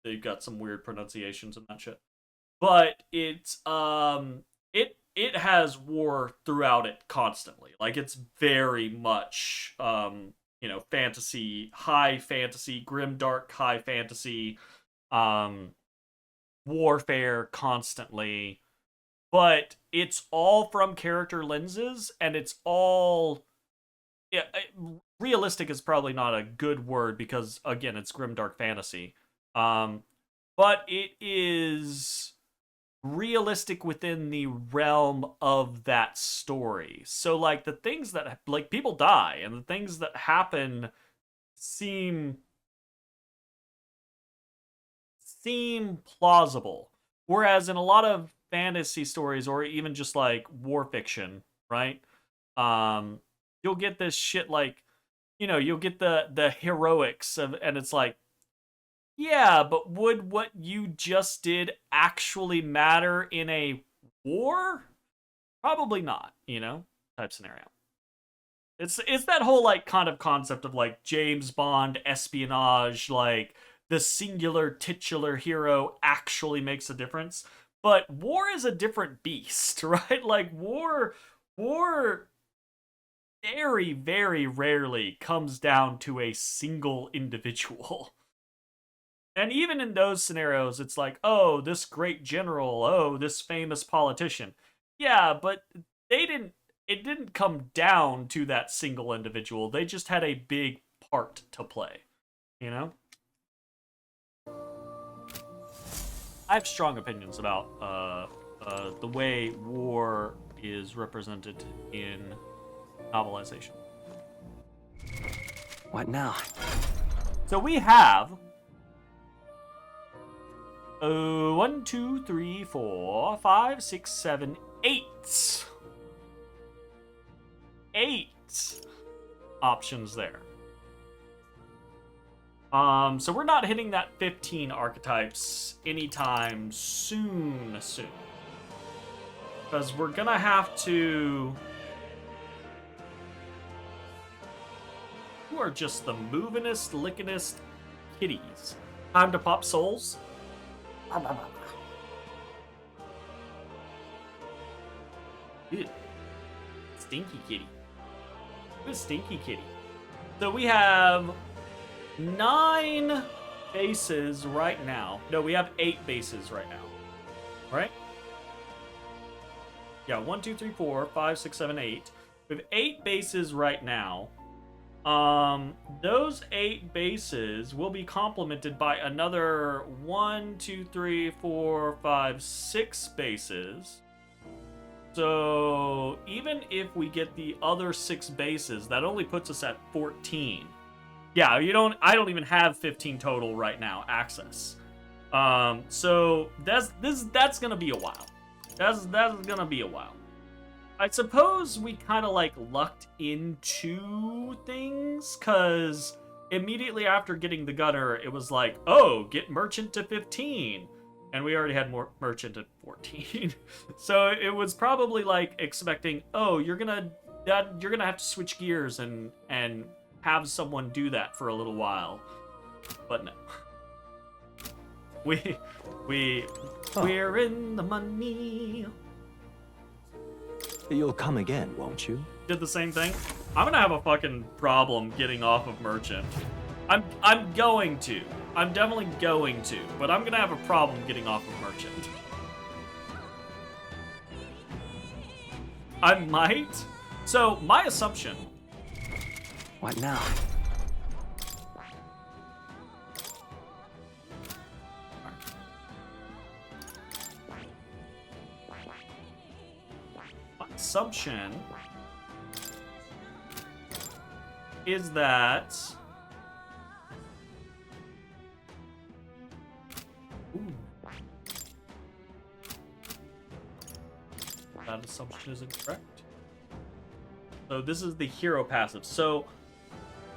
A: They've got some weird pronunciations and that shit. But it's it has war throughout it constantly. Like, it's very much fantasy, high fantasy, grimdark high fantasy, warfare constantly. But it's all from character lenses, and it's all... realistic is probably not a good word because, again, it's grimdark fantasy. But it is realistic within the realm of that story. So like the things that like people die and the things that happen seem plausible. Whereas in a lot of fantasy stories or even just like war fiction, right? You'll get this shit like, you know, you'll get the heroics of, and it's like, yeah, but would what you just did actually matter in a war? Probably not, you know, type scenario. It's that whole like kind of concept of like James Bond espionage, like the singular titular hero actually makes a difference. But war is a different beast, right? Like war very, very rarely comes down to a single individual. And even in those scenarios, it's like, oh, this great general, oh, this famous politician. Yeah, but it didn't come down to that single individual. They just had a big part to play, you know? I have strong opinions about the way war is represented in novelization.
C: What now?
A: So we have 1, 2, 3, 4, 5, 6, 7, 8. 8 options there. So we're not hitting that 15 archetypes anytime soon. Because we're gonna have to... Who are just the movinest, lickinest kitties? Time to pop souls? Ew. Stinky kitty. Who's Stinky Kitty? So we have 9 bases right now. No, we have 8 bases right now. Right? Yeah, 1, 2, 3, 4, 5, 6, 7, 8. We have 8 bases right now. Those 8 bases will be complemented by another 1, 2, 3, 4, 5, 6 bases. So even if we get the other 6 bases, that only puts us at 14. Yeah, I don't even have 15 total right now access. So that's gonna be a while. That's gonna be a while. I suppose we kind of like lucked into things, because immediately after getting the gunner, it was like, oh, get merchant to 15. And we already had more merchant at 14. So it was probably like expecting, oh, you're gonna have to switch gears and have someone do that for a little while. But no. We're in the money.
D: You'll come again, won't you?
A: Did the same thing. I'm gonna have a fucking problem getting off of merchant. I'm going to. I'm definitely going to, but I'm gonna have a problem getting off of merchant. I might. So my assumption.
C: What now?
A: My assumption is that. Ooh. That assumption is incorrect. So this is the hero passive. So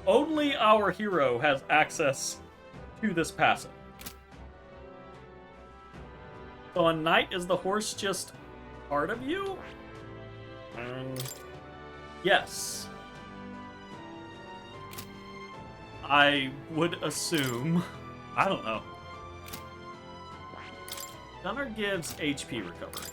A: only our hero has access to this passive. So a knight, is the horse just part of you? Yes. I would assume. I don't know. Gunner gives HP recovery.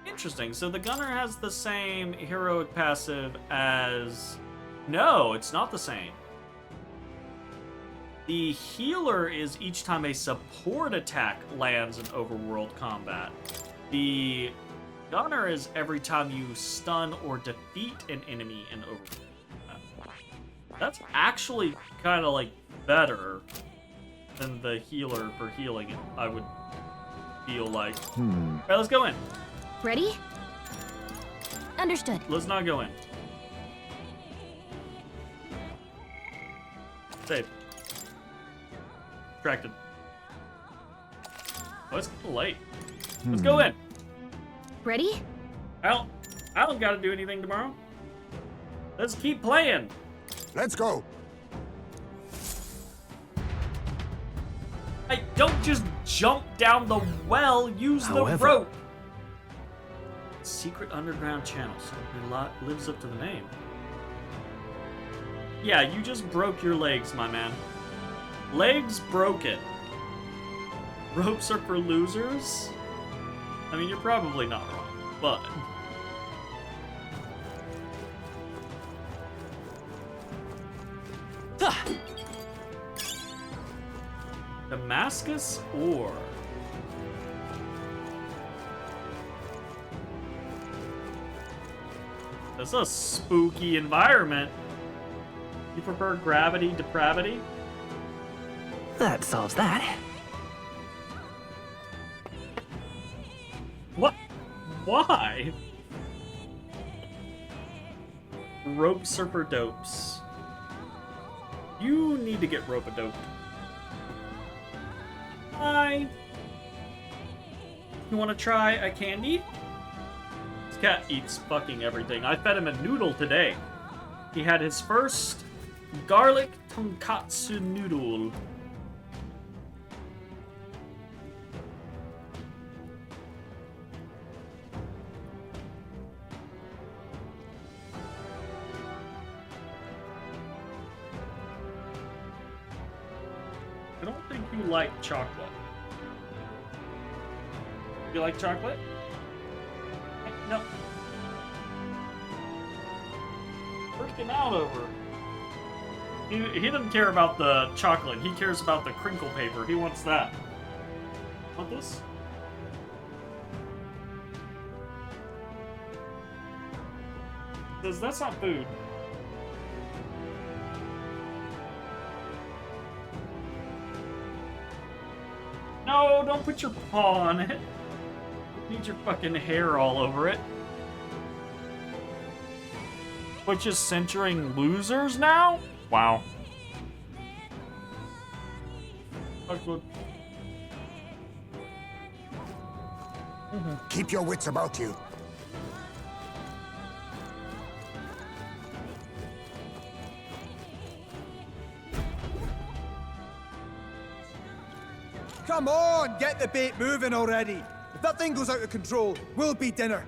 A: Interesting. So the gunner has the same heroic passive as... No, it's not the same. The healer is each time a support attack lands in overworld combat. The gunner is every time you stun or defeat an enemy in overworld combat. That's actually kind of like better than the healer for healing it, I would feel like.
N: Hmm.
A: Alright, let's go in.
B: Ready? Understood.
A: Let's not go in. Save. Distracted. Oh, it's getting late. Let's go in.
B: Ready?
A: I don't gotta do anything tomorrow. Let's keep playing.
N: Let's go.
A: Hey, don't just jump down the well. Use the
D: However-
A: rope. Secret underground channel. So it lives up to the name. Yeah, you just broke your legs, my man. Legs broken. Ropes are for losers? I mean, you're probably not wrong, but... Damascus ore. That's a spooky environment. You prefer gravity, depravity?
I: That solves that.
A: What? Why? Rope surfer dopes. You need to get rope-a-dope. Hi. You want to try a candy? This cat eats fucking everything. I fed him a noodle today. He had his first garlic tonkatsu noodle. I don't think you like chocolate. You like chocolate? No. Freaking out over. He doesn't care about the chocolate. He cares about the crinkle paper. He wants that. Want this? Says that's not food. No, don't put your paw on it. You need your fucking hair all over it. Which is censoring losers now? Wow.
N: Keep your wits about you.
O: Come on, get the bait moving already. If that thing goes out of control, we'll be dinner.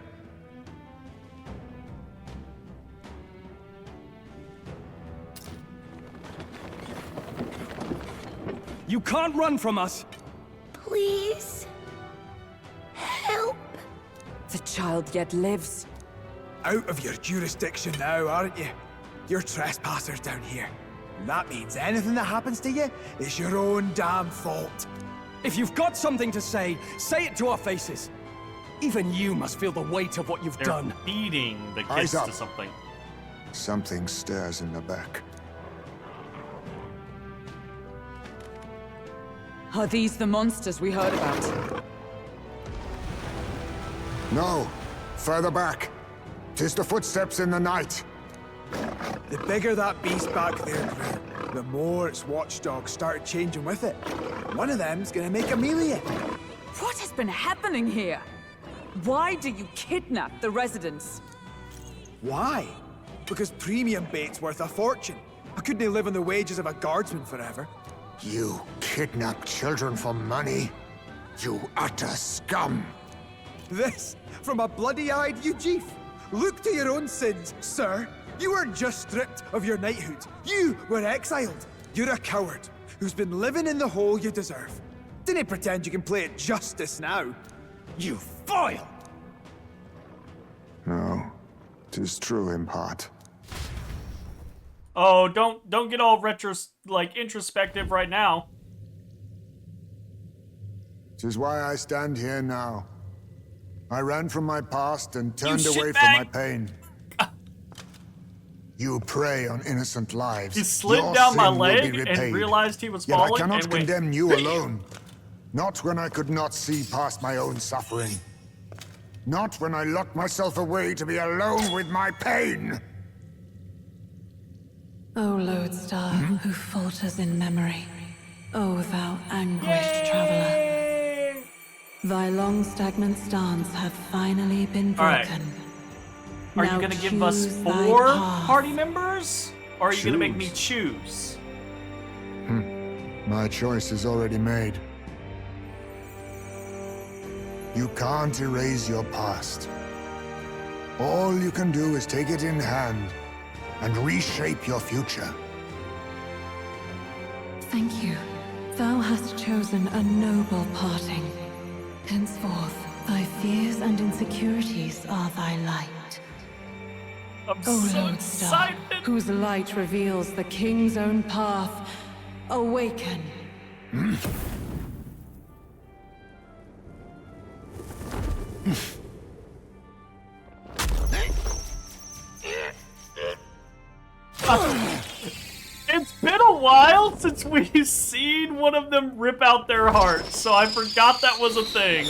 F: You can't run from us!
B: Please. Help.
L: The child yet lives.
O: Out of your jurisdiction now, aren't you? You're trespassers down here. And that means anything that happens to you is your own damn fault.
F: If you've got something to say it to our faces. Even you must feel the weight of what you've
A: They're
F: done.
A: feeding the
N: Eyes
A: kids
N: up.
A: to something.
N: Something stirs in the back.
L: Are these the monsters we heard about?
N: No, further back. 'Tis the footsteps in the night.
O: The bigger that beast back there grew, the more its watchdogs started changing with it. One of them's gonna make a meal of you.
M: What has been happening here? Why do you kidnap the residents?
O: Why? Because premium bait's worth a fortune. I couldn't live on the wages of a guardsman forever.
N: You kidnap children for money? You utter scum!
O: This from a bloody-eyed Ujief. Look to your own sins, sir. You weren't just stripped of your knighthood. You were exiled. You're a coward who's been living in the hole you deserve. Didn't pretend you can play at justice now. You foil!
N: No, 'tis true in part.
A: Oh, don't get all introspective right now.
N: 'Tis why I stand here now. I ran from my past and turned
A: You
N: away from my
A: shitbag!
N: pain. You prey on innocent lives.
A: He slid
N: Your
A: down my
N: sin will be
A: leg and
N: repaid.
A: realized he was
N: Yet
A: falling.
N: I cannot
A: and went,
N: condemn you alone. Not when I could not see past my own suffering. Not when I locked myself away to be alone with my pain.
G: O Lodestar, who falters in memory, O thou anguished traveler, thy long stagnant stance hath finally been
A: Alright.
G: broken.
A: Are
G: Now
A: you gonna give us
G: choose thy
A: 4
G: path.
A: party members? Or are you gonna make me choose?
N: My choice is already made. You can't erase your past. All you can do is take it in hand and reshape your future.
G: Thank you. Thou hast chosen a noble parting. Henceforth, thy fears and insecurities are thy light.
A: I'm
G: O
A: so
G: Lodestar,
A: excited!
G: whose light reveals the king's own path, awaken.
A: It's been a while since we've seen one of them rip out their heart, so I forgot that was a thing.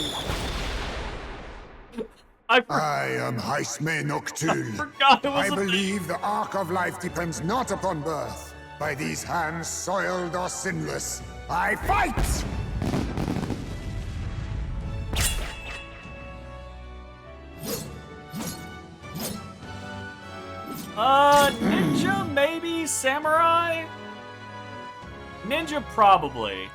N: I am Haisme Noctul.
A: forgot it was
N: I
A: a thing.
N: believe the arc of life depends not upon birth. By these hands, soiled or sinless, I fight!
A: Ninja, maybe? Samurai? Ninja, probably.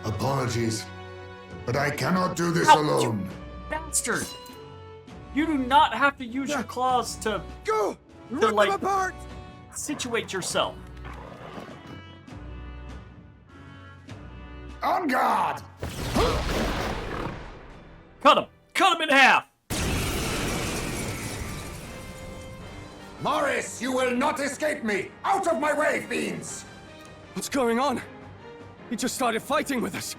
N: Apologies, but I cannot do this
A: Ow,
N: alone.
A: You bastard! You do not have to use your claws to
O: Go!
A: to
O: Rip
A: like
O: them apart!
A: situate yourself.
N: On guard!
A: Cut him! Cut him in half!
N: Morris, you will not escape me! Out of my way, fiends!
F: What's going on? He just started fighting with us.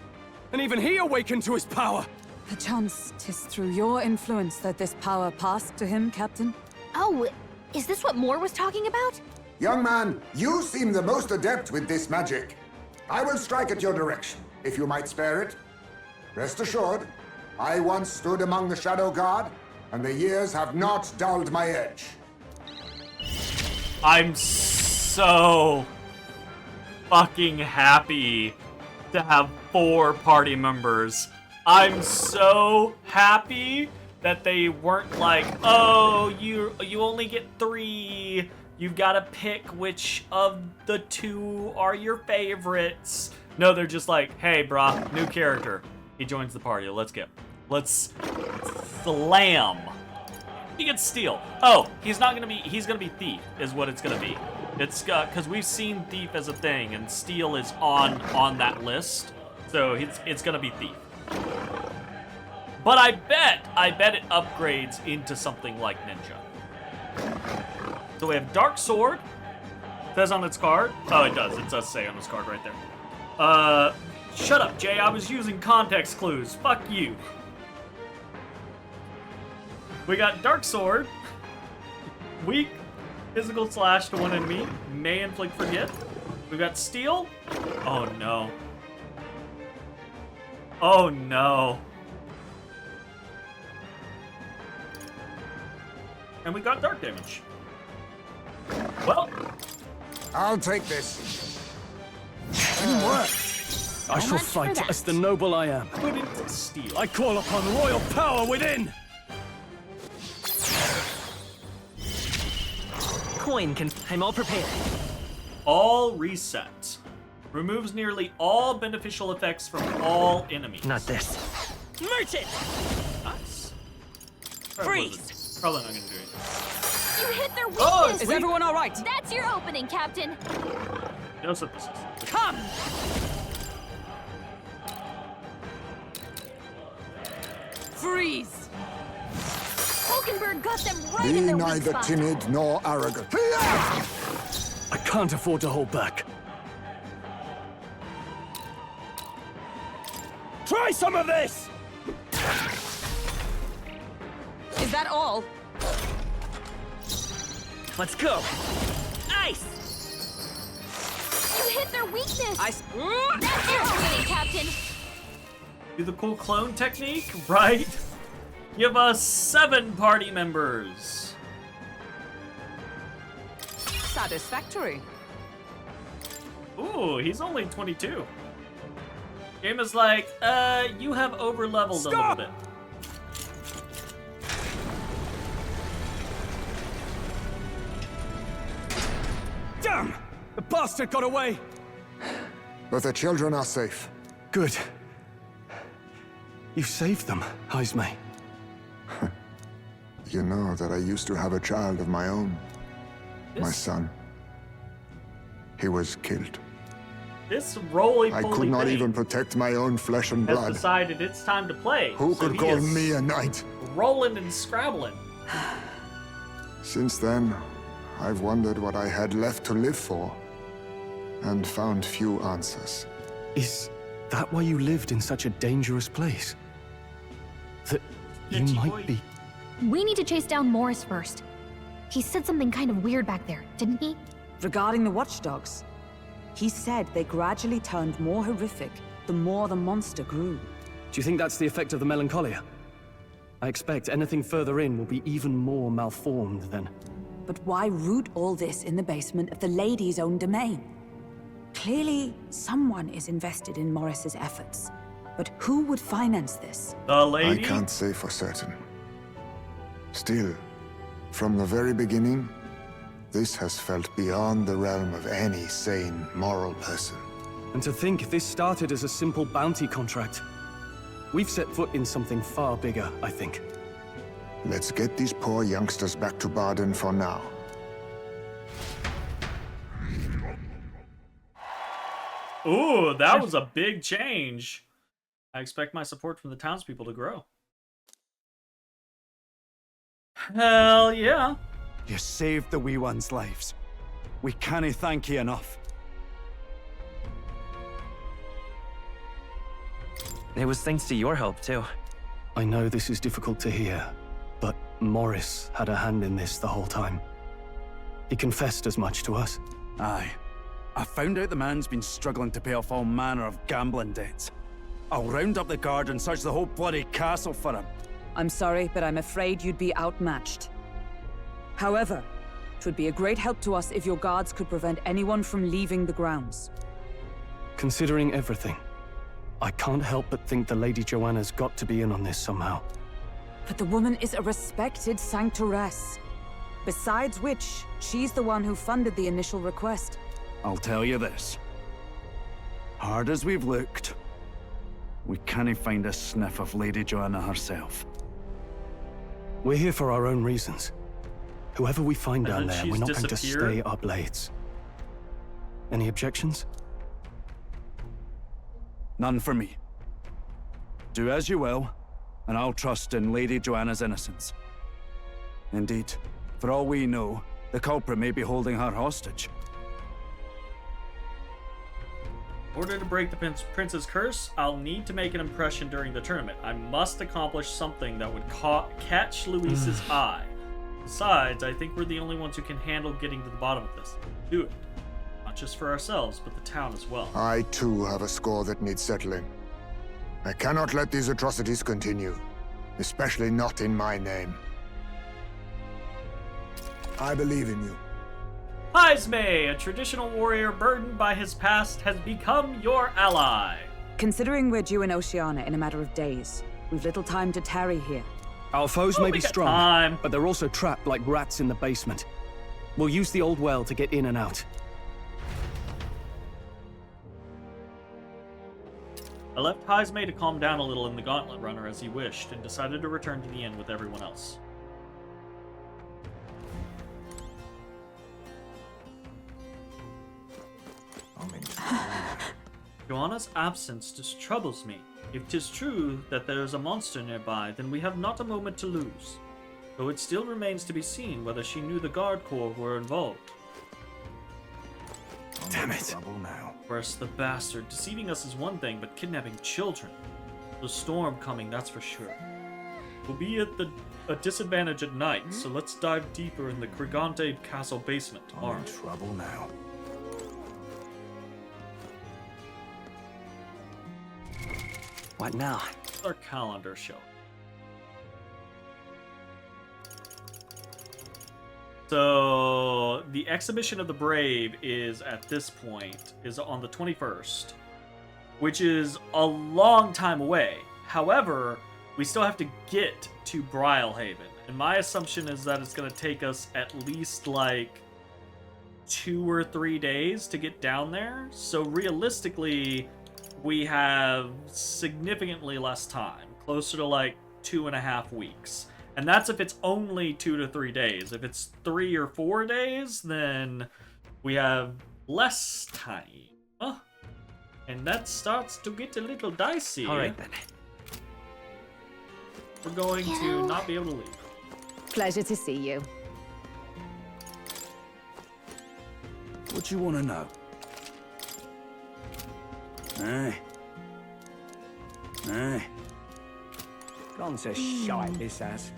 F: And even he awakened to his power.
L: Perchance 'tis through your influence that this power passed to him, Captain?
B: Oh, is this what Moore was talking about?
N: Young man, you seem the most adept with this magic. I will strike at your direction, if you might spare it. Rest assured, I once stood among the Shadow Guard, and the years have not dulled my edge.
A: I'm so fucking happy to have 4 party members. I'm so happy that they weren't like, oh, you only get 3. You've got to pick which of the 2 are your favorites. No, they're just like, hey, brah, new character. He joins the party. Let's go. Let's slam. He gets steal. Oh, he's gonna be thief, is what it's gonna be. It's because we've seen thief as a thing, and steal is on that list, so it's gonna be thief. But I bet it upgrades into something like ninja. So we have dark sword. It says on its card. Oh, it does. It does say on its card right there. Shut up, Jay. I was using context clues. Fuck you. We got Dark Sword. Weak physical slash to one enemy. May inflict forget. We got Steel. Oh no. Oh no. And we got Dark Damage. Well.
N: I'll take this.
F: I shall fight as the noble I am.
A: Put into Steel.
F: I call upon royal power within!
I: Coin can... I'm all prepared.
A: All reset. Removes nearly all beneficial effects from all enemies.
I: Not this. Merchant!
A: Nice.
I: Freeze!
A: Probably not gonna do it.
K: You hit their weakness!
A: Oh,
M: Is everyone all right?
K: That's your opening, Captain.
A: No synthesis.
M: Come! Freeze!
K: Hulkenberg got them right
N: Be
K: in their weak
N: neither
K: spot.
N: timid nor arrogant.
F: I can't afford to hold back.
J: Try some of this!
M: Is that all?
I: Let's go. Ice!
K: You hit their weakness!
M: That's
K: irritating, Captain!
A: Do the cool clone technique, right? Give us 7 party members.
M: satisfactory.
A: Ooh, he's only 22. Game is like, you have over-leveled a little bit.
F: Damn! The bastard got away!
N: But the children are safe.
F: Good. You saved them, Heisme.
N: You know that I used to have a child of my own. My son. He was killed.
A: This roly-poly
N: I could not
A: thing
N: even protect my own flesh and
A: has
N: blood.
A: decided it's time to play.
N: Who
A: so
N: could
A: he
N: call
A: is
N: me a knight?
A: rolling and scrabbling.
N: Since then, I've wondered what I had left to live for, and found few answers.
F: Is that why you lived in such a dangerous place? That you might be...
B: We need to chase down Morris first. He said something kind of weird back there, didn't he?
L: Regarding the watchdogs, he said they gradually turned more horrific the more the monster grew.
F: Do you think that's the effect of the melancholia? I expect anything further in will be even more malformed then.
L: But why root all this in the basement of the lady's own domain? Clearly, someone is invested in Morris's efforts. But who would finance this?
A: The lady?
N: I can't say for certain. Still, from the very beginning, this has felt beyond the realm of any sane, moral person.
F: And to think this started as a simple bounty contract. We've set foot in something far bigger, I think.
N: Let's get these poor youngsters back to Baden for now.
A: Ooh, that was a big change. I expect my support from the townspeople to grow. Hell yeah.
H: You saved the wee ones' lives. We can't thank you enough.
C: It was thanks to your help, too.
F: I know this is difficult to hear, but Morris had a hand in this the whole time. He confessed as much to us.
H: Aye. I found out the man's been struggling to pay off all manner of gambling debts. I'll round up the guard and search the whole bloody castle for him.
L: I'm sorry, but I'm afraid you'd be outmatched. However, it would be a great help to us if your guards could prevent anyone from leaving the grounds.
F: Considering everything, I can't help but think the Lady Joanna's got to be in on this somehow.
L: But the woman is a respected sanctoress. Besides which, she's the one who funded the initial request.
H: I'll tell you this. Hard as we've looked, we can't find a sniff of Lady Joanna herself.
F: We're here for our own reasons. Whoever we find down there,
A: she's
F: we're not going to
A: disappeared?
F: stay our blades. Any objections?
H: None for me. Do as you will, and I'll trust in Lady Joanna's innocence. Indeed, for all we know, the culprit may be holding her hostage.
A: In order to break the prince's curse, I'll need to make an impression during the tournament. I must accomplish something that would catch Luis's eye. Besides, I think we're the only ones who can handle getting to the bottom of this. Do it. Not just for ourselves, but the town as well.
N: I too have a score that needs settling. I cannot let these atrocities continue, especially not in my name. I believe in you.
A: Heisme, a traditional warrior burdened by his past, has become your ally.
L: Considering we're due in Oceania in a matter of days, we've little time to tarry here.
F: Our foes may
A: we
F: be
A: got
F: strong,
A: time.
F: but they're also trapped like rats in the basement. We'll use the old well to get in and out.
A: I left Heisme to calm down a little in the Gauntlet Runner as he wished, and decided to return to the inn with everyone else. Joanna's absence just troubles me. If 'tis true that there is a monster nearby, then we have not a moment to lose. Though it still remains to be seen whether she knew the Guard Corps were involved.
F: Damn it.
A: First, the bastard. Deceiving us is one thing, but kidnapping children. The storm coming, that's for sure. We'll be at a disadvantage at night, so let's dive deeper in the Krigante Castle basement tomorrow.
H: I'm in trouble now.
C: What now?
A: What's our calendar show? So the exhibition of the Brave is at this point is on the 21st, which is a long time away. However, we still have to get to Brylehaven, and my assumption is that it's going to take us at least like 2 or 3 days to get down there. So realistically, we have significantly less time, closer to like 2.5 weeks. And that's if it's only 2 to 3 days. If it's 3 or 4 days, then we have less time. And that starts to get a little dicey.
C: All right, then.
A: We're going to not be able to leave.
M: Pleasure to see you.
H: What you want to know? Aye. Aye.
C: Gone to shite, this has.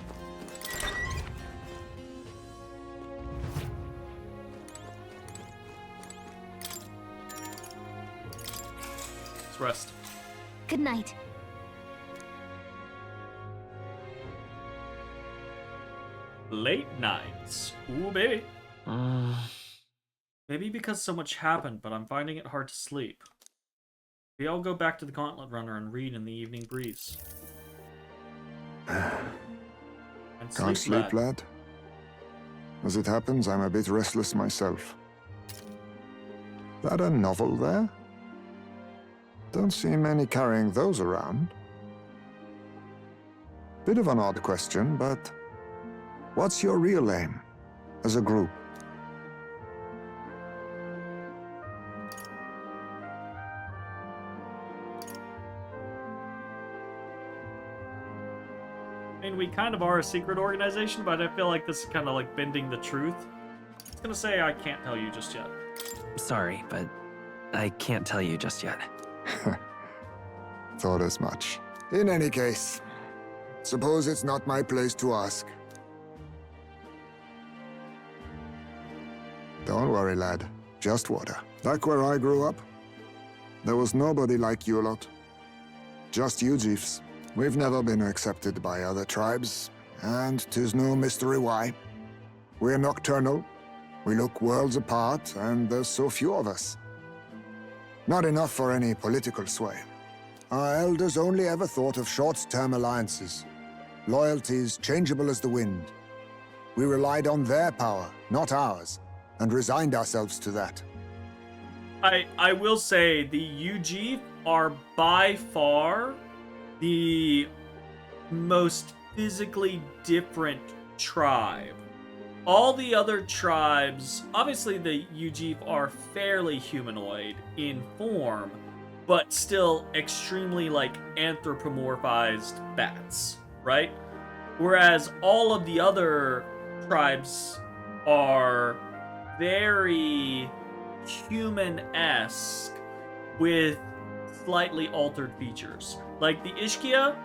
A: Let's rest.
B: Good night.
A: Late nights. Ooh, baby. Maybe because so much happened, but I'm finding it hard to sleep. We all go back to the Gauntlet Runner and read in the evening breeze. And
N: Can't sleep, lad. As it happens, I'm a bit restless myself. That a novel there? Don't see many carrying those around. Bit of an odd question, but what's your real aim as a group?
A: I mean, we kind of are a secret organization, but I feel like this is kind of like bending the truth. I was gonna say I can't tell you just yet.
C: Sorry, but I can't tell you just yet.
N: Thought as much. In any case, suppose it's not my place to ask. Don't worry, lad. Just water. Back where I grew up, there was nobody like you lot. Just you chiefs. We've never been accepted by other tribes, and 'tis no mystery why. We're nocturnal, we look worlds apart, and there's so few of us. Not enough for any political sway. Our elders only ever thought of short-term alliances, loyalties changeable as the wind. We relied on their power, not ours, and resigned ourselves to that.
A: I will say the UG are by far the most physically different tribe. All the other tribes, obviously the UG are fairly humanoid in form, but still extremely like anthropomorphized bats, right? Whereas all of the other tribes are very human-esque with slightly altered features. Like the Ishkia,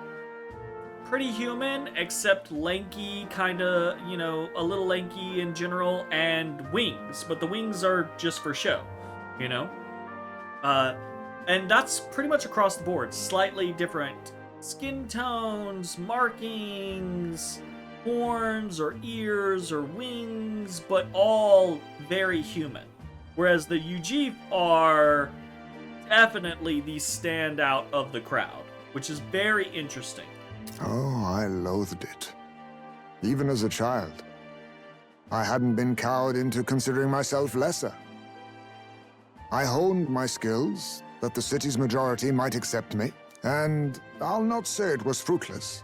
A: pretty human, except lanky, kinda, you know, a little lanky in general, and wings, but the wings are just for show, you know? And that's pretty much across the board. Slightly different skin tones, markings, horns or ears or wings, but all very human. Whereas the UG are definitely the standout of the crowd, which is very interesting.
N: Oh, I loathed it. Even as a child. I hadn't been cowed into considering myself lesser. I honed my skills, that the city's majority might accept me, and I'll not say it was fruitless.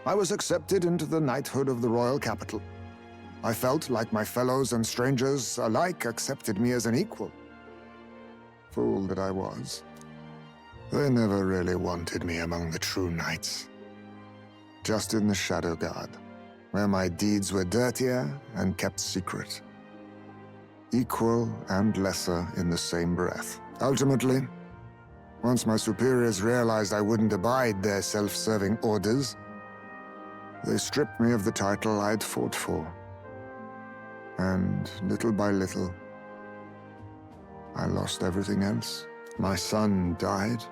N: I was accepted into the knighthood of the royal capital. I felt like my fellows and strangers alike accepted me as an equal. Fool that I was. They never really wanted me among the true knights. Just in the Shadow Guard, where my deeds were dirtier and kept secret. Equal and lesser in the same breath. Ultimately, once my superiors realized I wouldn't abide their self-serving orders, They stripped me of the title I'd fought for. And little by little, I lost everything else. My son died.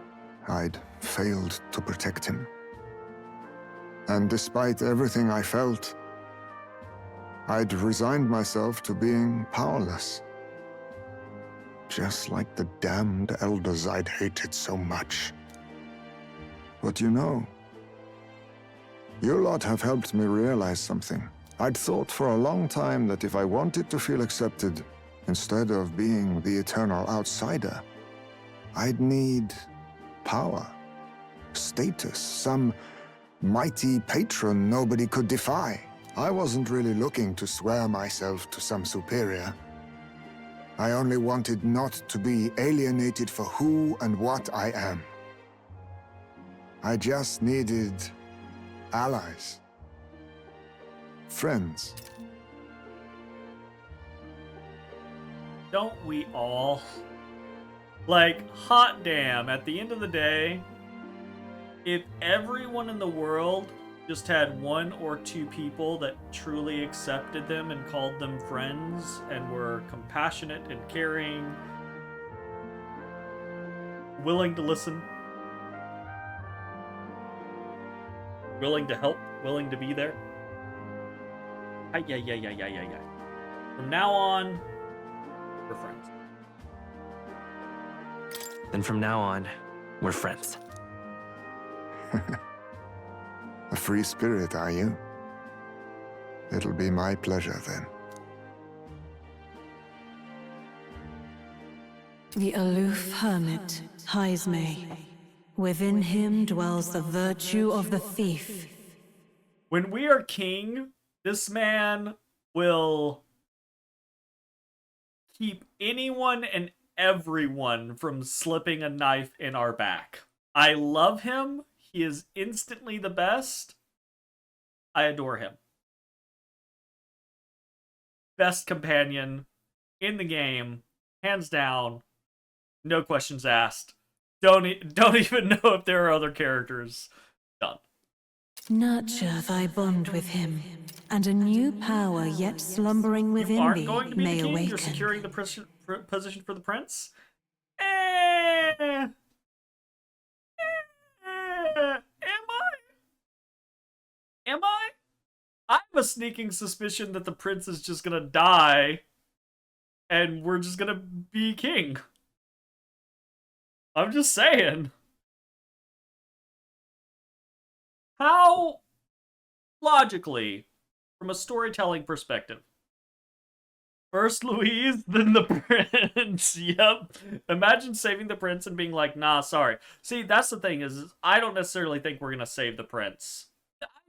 N: I'd failed to protect him. And despite everything I felt, I'd resigned myself to being powerless. Just like the damned elders I'd hated so much. But you know, you lot have helped me realize something. I'd thought for a long time that if I wanted to feel accepted, instead of being the eternal outsider, I'd need power, status, some mighty patron nobody could defy. I wasn't really looking to swear myself to some superior. I only wanted not to be alienated for who and what I am. I just needed allies. Friends.
A: Don't we all? Like, hot damn, at the end of the day, if everyone in the world just had one or two people that truly accepted them and called them friends and were compassionate and caring, willing to listen, willing to help, willing to be there. Yeah. From now on, we're friends.
C: Then from now on, we're friends.
N: A free spirit, are you? It'll be my pleasure, then.
G: The aloof hermit, Heismay. Within him dwells the virtue of the thief.
A: When we are king, this man will keep anyone and everyone from slipping a knife in our back. I love him. He is instantly the best. I adore him. Best companion in the game, hands down. No questions asked. Don't even know if there are other characters. Done.
G: Nurture thy bond with him, and a new power yet slumbering
A: You
G: within
A: aren't
G: thee
A: going to be
G: may
A: the king.
G: awaken.
A: You're securing the position for the prince. Am I? I have a sneaking suspicion that the prince is just gonna die and we're just gonna be king. I'm just saying. How, logically, from a storytelling perspective, first Louise, then the prince. Yep. Imagine saving the prince and being like, nah, sorry. See, that's the thing is I don't necessarily think we're gonna save the prince.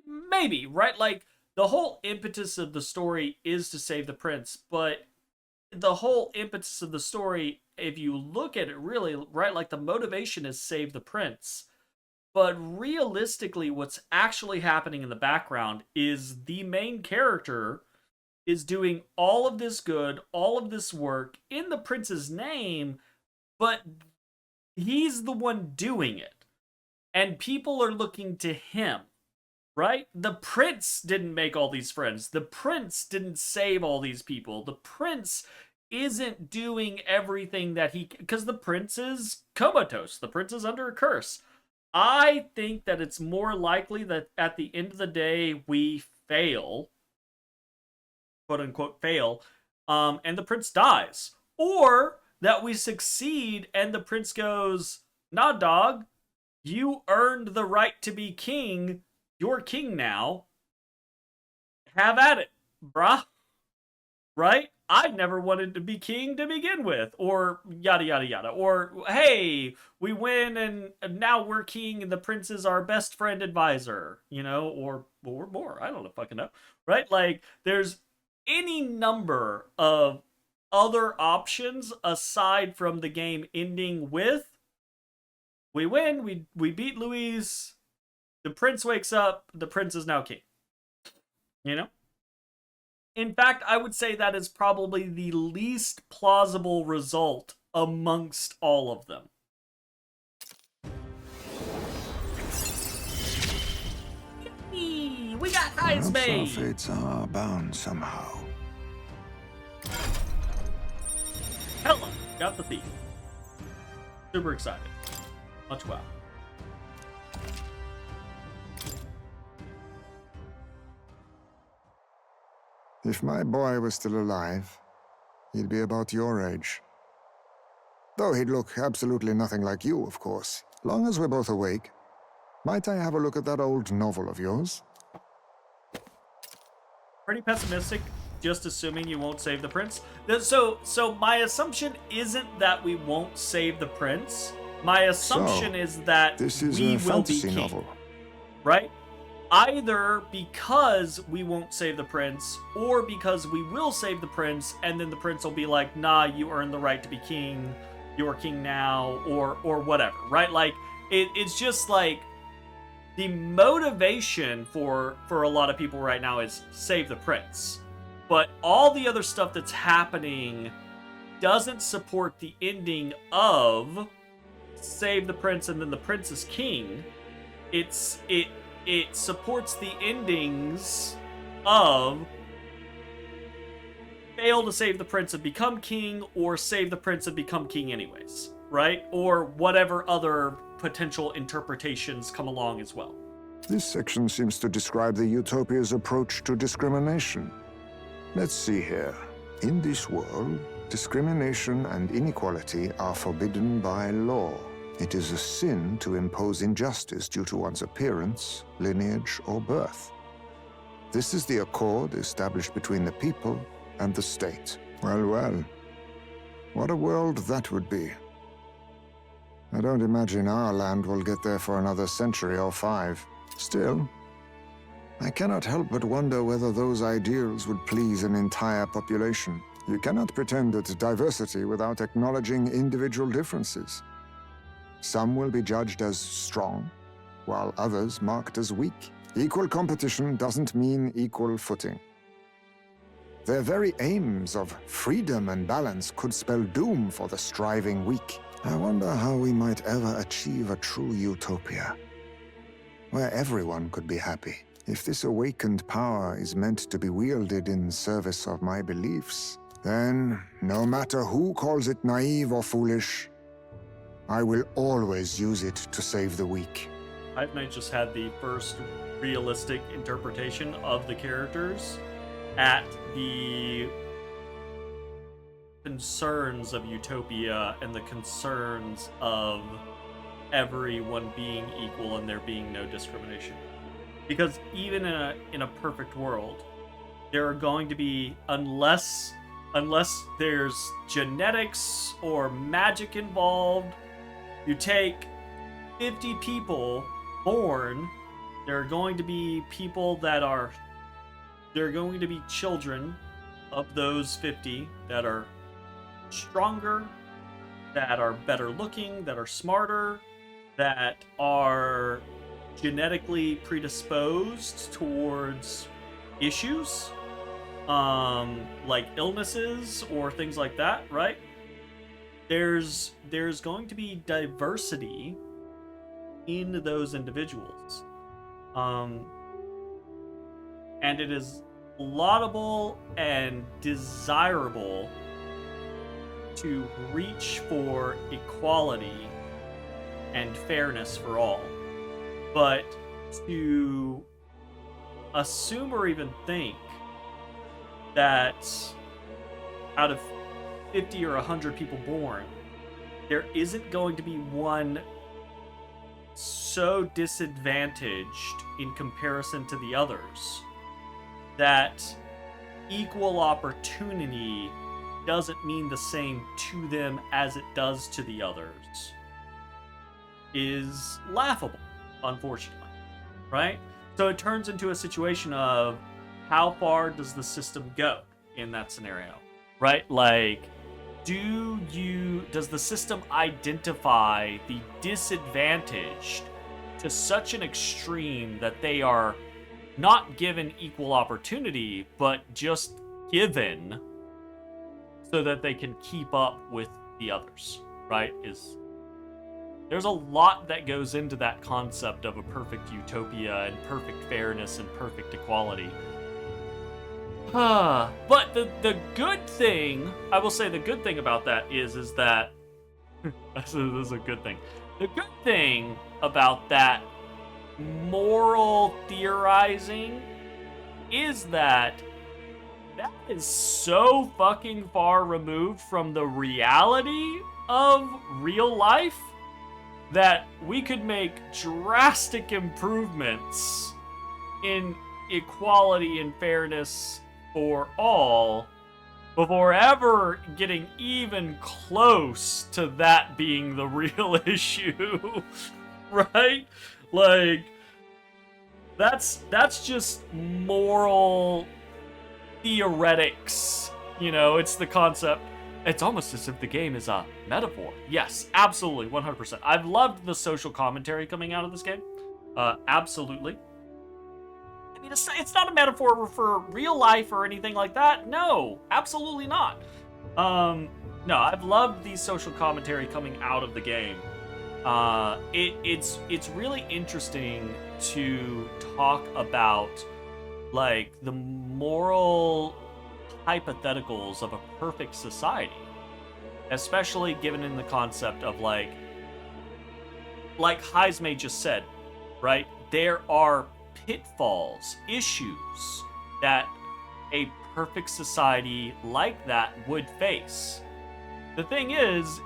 A: Maybe, right? Like, the whole impetus of the story is to save the prince, but the whole impetus of the story, if you look at it really, right, like the motivation is save the prince. But realistically, what's actually happening in the background is the main character is doing all of this good, all of this work in the prince's name, but he's the one doing it. And people are looking to him. Right? The prince didn't make all these friends. The prince didn't save all these people. The prince isn't doing everything that he... Because the prince is comatose. The prince is under a curse. I think that it's more likely that at the end of the day, we fail. Quote-unquote fail. And the prince dies. Or that we succeed and the prince goes, nah, dog. You earned the right to be king. You're king now. Have at it, bruh. Right? I never wanted to be king to begin with. Or yada, yada, yada. Or, hey, we win and now we're king and the prince is our best friend advisor. You know? Or more. I don't fucking know. Right? Like, there's any number of other options aside from the game ending with we win, we beat Louise. The prince wakes up, the prince is now king. You know? In fact, I would say that is probably the least plausible result amongst all of them. Yippee! We got eyes
N: Perhaps our
A: made!
N: fates are bound somehow.
A: Hella! Got the thief. Super excited. Much wow.
N: If my boy was still alive, he'd be about your age. Though he'd look absolutely nothing like you, of course. Long as we're both awake, might I have a look at that old novel of yours?
A: Pretty pessimistic, just assuming you won't save the prince. So my assumption isn't that we won't save the prince. My assumption is that
N: this is
A: we
N: a
A: will be
N: fantasy
A: king,
N: novel.
A: right? Either because we won't save the prince, or because we will save the prince, and then the prince will be like, nah, you earned the right to be king, you're king now, or whatever, right? Like, it's just like, the motivation for a lot of people right now is save the prince. But all the other stuff that's happening doesn't support the ending of save the prince and then the prince is king. It supports the endings of fail to save the prince and become king, or save the prince and become king anyways, right? Or whatever other potential interpretations come along as well.
N: This section seems to describe the Utopia's approach to discrimination. Let's see here. In this world, discrimination and inequality are forbidden by law. It is a sin to impose injustice due to one's appearance, lineage, or birth. This is the accord established between the people and the state. Well, well. What a world that would be. I don't imagine our land will get there for another century or 5. Still, I cannot help but wonder whether those ideals would please an entire population. You cannot pretend at diversity without acknowledging individual differences. Some will be judged as strong, while others marked as weak. Equal competition doesn't mean equal footing. Their very aims of freedom and balance could spell doom for the striving weak. I wonder how we might ever achieve a true utopia, where everyone could be happy. If this awakened power is meant to be wielded in service of my beliefs, then, no matter who calls it naive or foolish, I will always use it to save the weak.
A: Five Nights just had the first realistic interpretation of the characters at the concerns of utopia and the concerns of everyone being equal and there being no discrimination. Because even in a perfect world, there are going to be, unless there's genetics or magic involved, you take 50 people born, there are going to be people that are, there are going to be children of those 50 that are stronger, that are better looking, that are smarter, that are genetically predisposed towards issues, like illnesses or things like that, right? There's going to be diversity in those individuals. And it is laudable and desirable to reach for equality and fairness for all. But to assume or even think that out of 50 or 100 people born, there isn't going to be one so disadvantaged in comparison to the others that equal opportunity doesn't mean the same to them as it does to the others is laughable, unfortunately, right? So it turns into a situation of how far does the system go in that scenario, right? Like, does the system identify the disadvantaged to such an extreme that they are not given equal opportunity, but just given so that they can keep up with the others, right? There's a lot that goes into that concept of a perfect utopia and perfect fairness and perfect equality. But the good thing, I will say the good thing about that is that this is a good thing. The good thing about that moral theorizing is that is so fucking far removed from the reality of real life that we could make drastic improvements in equality and fairness for all before ever getting even close to that being the real issue. Right? Like, that's just moral theoretics. You know, it's the concept. It's almost as if the game is a metaphor. Yes, absolutely, 100%. I've loved the social commentary coming out of this game. Absolutely. I mean, it's not a metaphor for real life or anything like that. No, absolutely not. No, I've loved the social commentary coming out of the game. It's really interesting to talk about, like, the moral hypotheticals of a perfect society, especially given in the concept of like Heismay just said, right? There are pitfalls, issues that a perfect society like that would face. The thing is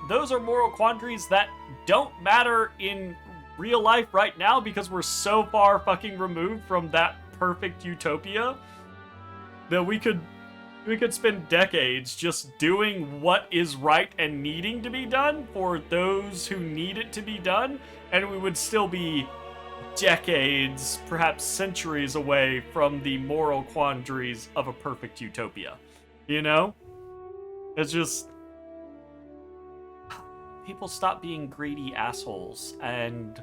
A: those are moral quandaries that don't matter in real life right now because we're so far fucking removed from that perfect utopia that we could spend decades just doing what is right and needing to be done for those who need it to be done, and we would still be decades, perhaps centuries away from the moral quandaries of a perfect utopia. You know? It's just... people stop being greedy assholes and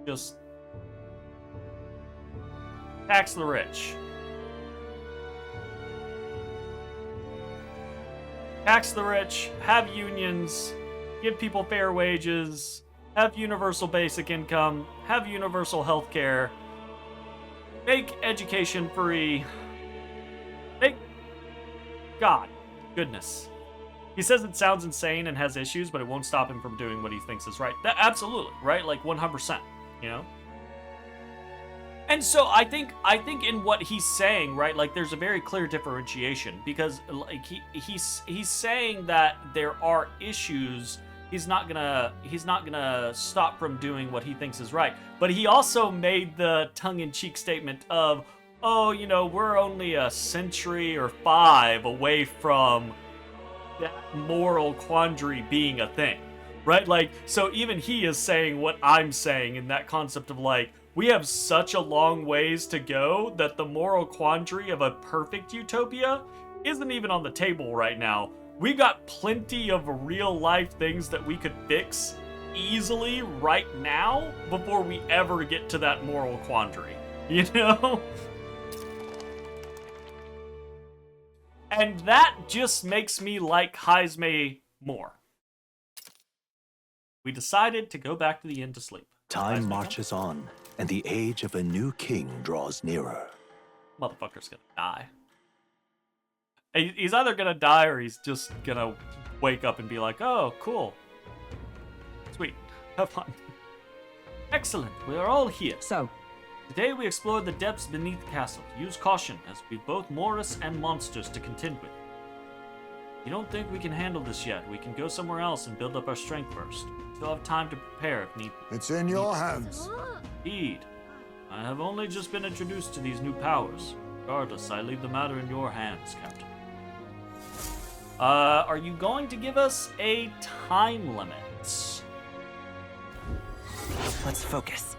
A: just tax the rich. Tax the rich, have unions, give people fair wages, have universal basic income, have universal health care, make education free, make... God, goodness. He says it sounds insane and has issues, but it won't stop him from doing what he thinks is right. That, absolutely, right? Like 100%, you know? And so I think in what he's saying, right, like there's a very clear differentiation because like he's saying that there are issues. He's not gonna stop from doing what he thinks is right. But he also made the tongue-in-cheek statement of, oh, you know, we're only a century or 5 away from that moral quandary being a thing, right? Like, so even he is saying what I'm saying in that concept of like, we have such a long ways to go that the moral quandary of a perfect utopia isn't even on the table right now. We got plenty of real life things that we could fix easily right now before we ever get to that moral quandary, you know? And that just makes me like Heismay more. We decided to go back to the inn to sleep.
D: Time marches on, and the age of a new king draws nearer.
A: Motherfucker's gonna die. He's either gonna die or he's just gonna wake up and be like, oh, cool. Sweet. Have fun. Excellent. We are all here.
L: So,
A: today we explore the depths beneath the castle. Use caution, as we have both Morris and monsters to contend with. You don't think we can handle this yet? We can go somewhere else and build up our strength first. Still have time to prepare if need.
N: It's in your hands.
A: Indeed. I have only just been introduced to these new powers. Regardless, I leave the matter in your hands, Captain. Are you going to give us a time limit?
I: Let's focus.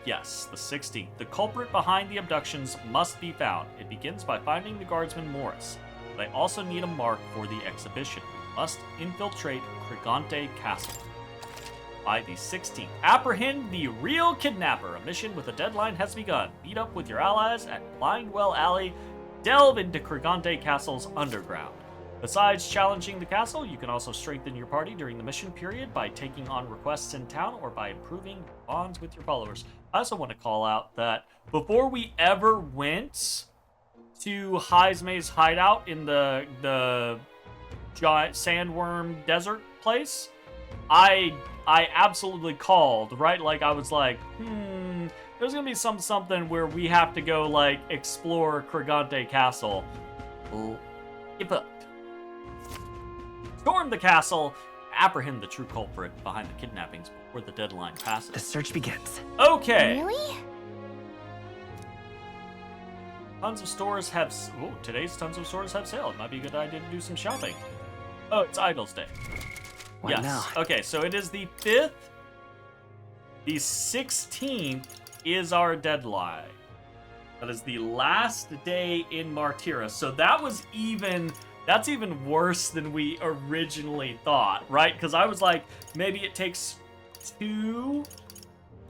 A: Yes, the 16th. The culprit behind the abductions must be found. It begins by finding the guardsman Morris. But I also need a mark for the exhibition. We must infiltrate Crigante Castle. By the 16th, apprehend the real kidnapper. A mission with a deadline has begun. Meet up with your allies at Blindwell Alley. Delve into Crigante Castle's underground. Besides challenging the castle, you can also strengthen your party during the mission period by taking on requests in town or by improving bonds with your followers. I also want to call out that before we ever went to Heismay's hideout in the giant sandworm desert place, I absolutely called, right? Like, I was like, there's gonna be something where we have to go, like, explore Krigante Castle. Give up. Storm the castle, apprehend the true culprit behind the kidnappings before the deadline passes.
I: The search begins.
A: Okay.
K: Really?
A: Tons of stores have... today's tons of stores have sale. It might be a good idea to do some shopping. Oh, it's Idol's Day.
I: What now?
A: Okay, so it is the 5th. The 16th is our deadline. That is the last day in Martyra. So that's even worse than we originally thought, right? Because I was like, maybe it takes 2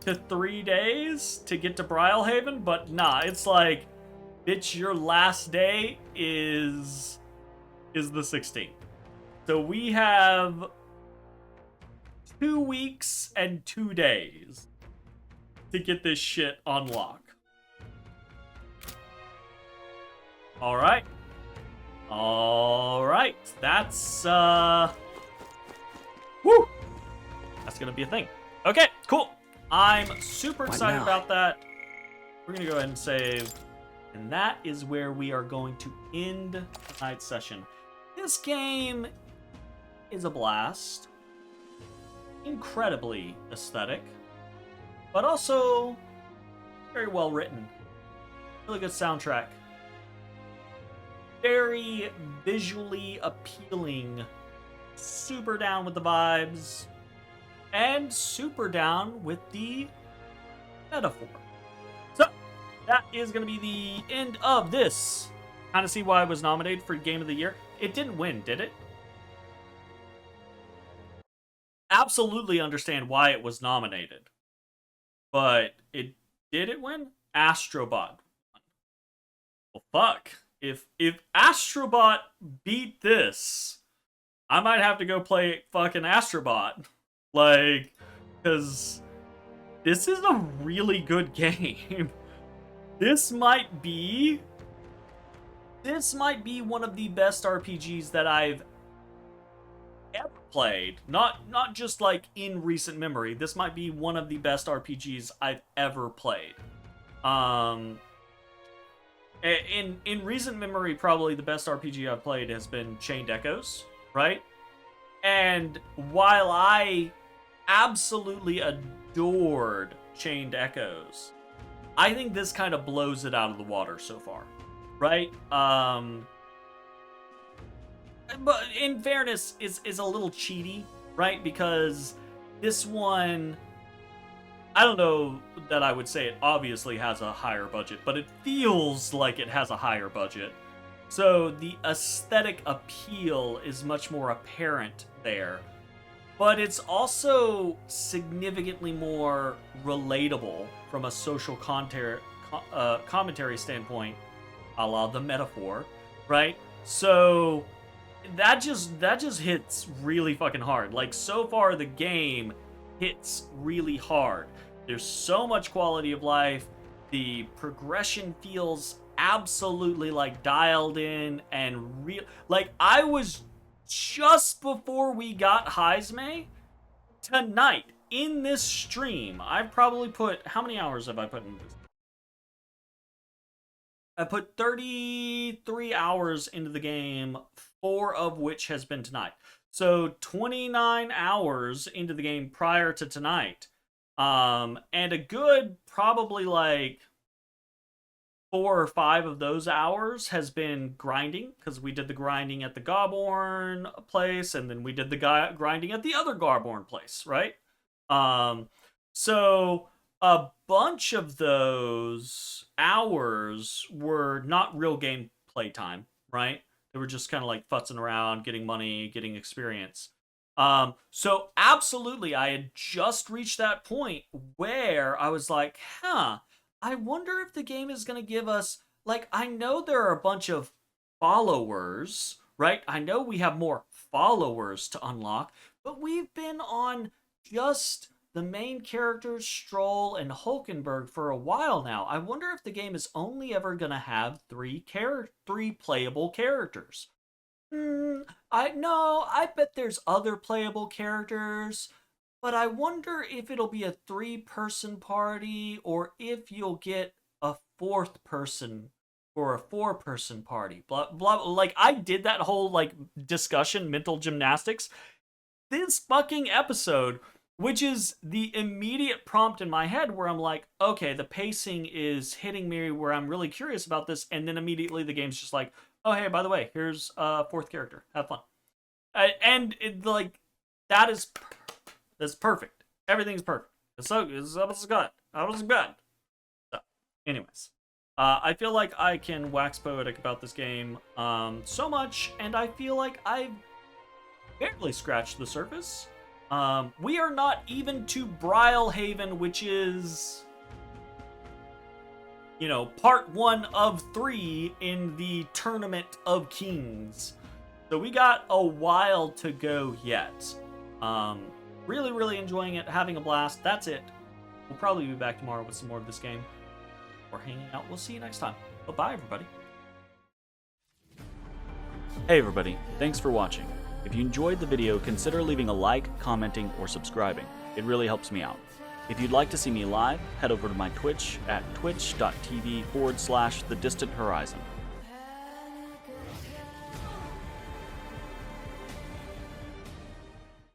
A: to 3 days to get to Brylehaven, but nah, it's like, bitch, your last day is the 16th. So we have 2 weeks and 2 days to get this shit on lock. All right. That's woo. That's gonna be a thing. Okay, cool. I'm super excited about that. We're gonna go ahead and save, and that is where we are going to end tonight's session. This game is a blast, incredibly aesthetic, but also very well written. Really good soundtrack. Very visually appealing. Super down with the vibes. And super down with the metaphor. So, that is going to be the end of this. Kind of see why I was nominated for Game of the Year. It didn't win, did it? Absolutely understand why it was nominated. But did it win? Astrobot. Well, fuck. If Astrobot beat this, I might have to go play fucking Astrobot. Like, because this is a really good game. This might be one of the best RPGs that I've ever played. Not just like in recent memory. This might be one of the best RPGs I've ever played. In recent memory, probably the best RPG I've played has been Chained Echoes, right? And while I absolutely adored Chained Echoes, I think this kind of blows it out of the water so far, right? But in fairness, is a little cheaty, right? Because this one, I don't know that I would say it obviously has a higher budget, but it feels like it has a higher budget. So the aesthetic appeal is much more apparent there. But it's also significantly more relatable from a social commentary standpoint, a la the metaphor, right? So that just hits really fucking hard. Like, so far the game hits really hard. There's so much quality of life. The progression feels absolutely like dialed in and real. Like, I was just before we got Heismay tonight in this stream. I've probably put, how many hours have I put into this? I put 33 hours into the game, 4 of which has been tonight. So 29 hours into the game prior to tonight. And a good probably like 4 or 5 of those hours has been grinding, because we did the grinding at the Gobborn place, and then we did the grinding at the other Gobborn place, right? So a bunch of those hours were not real gameplay time, right? They were just kind of like futzing around, getting money, getting experience. So absolutely, I had just reached that point where I was like, I wonder if the game is going to give us, like, I know there are a bunch of followers, right? I know we have more followers to unlock, but we've been on just the main characters, Stroll and Hulkenberg, for a while now. I wonder if the game is only ever going to have three playable characters. I bet there's other playable characters, but I wonder if it'll be a 3-person party or if you'll get a 4th person for a 4-person party. Blah blah. Like, I did that whole like discussion, mental gymnastics, this fucking episode, which is the immediate prompt in my head where I'm like, okay, the pacing is hitting me where I'm really curious about this, and then immediately the game's just like, oh hey, by the way, here's a 4th character. Have fun. And like, that's perfect. Everything's perfect. It's good. I was good. So, anyways, I feel like I can wax poetic about this game so much, and I feel like I've barely scratched the surface. We are not even to Brylehaven, which is, you know, part 1 of 3 in the Tournament of Kings. So we got a while to go yet. Really, really enjoying it, having a blast. That's it. We'll probably be back tomorrow with some more of this game. Or hanging out. We'll see you next time. Bye-bye, everybody. Hey, everybody. Thanks for watching. If you enjoyed the video, consider leaving a like, commenting, or subscribing. It really helps me out. If you'd like to see me live, head over to my Twitch at twitch.tv/thedistanthorizon.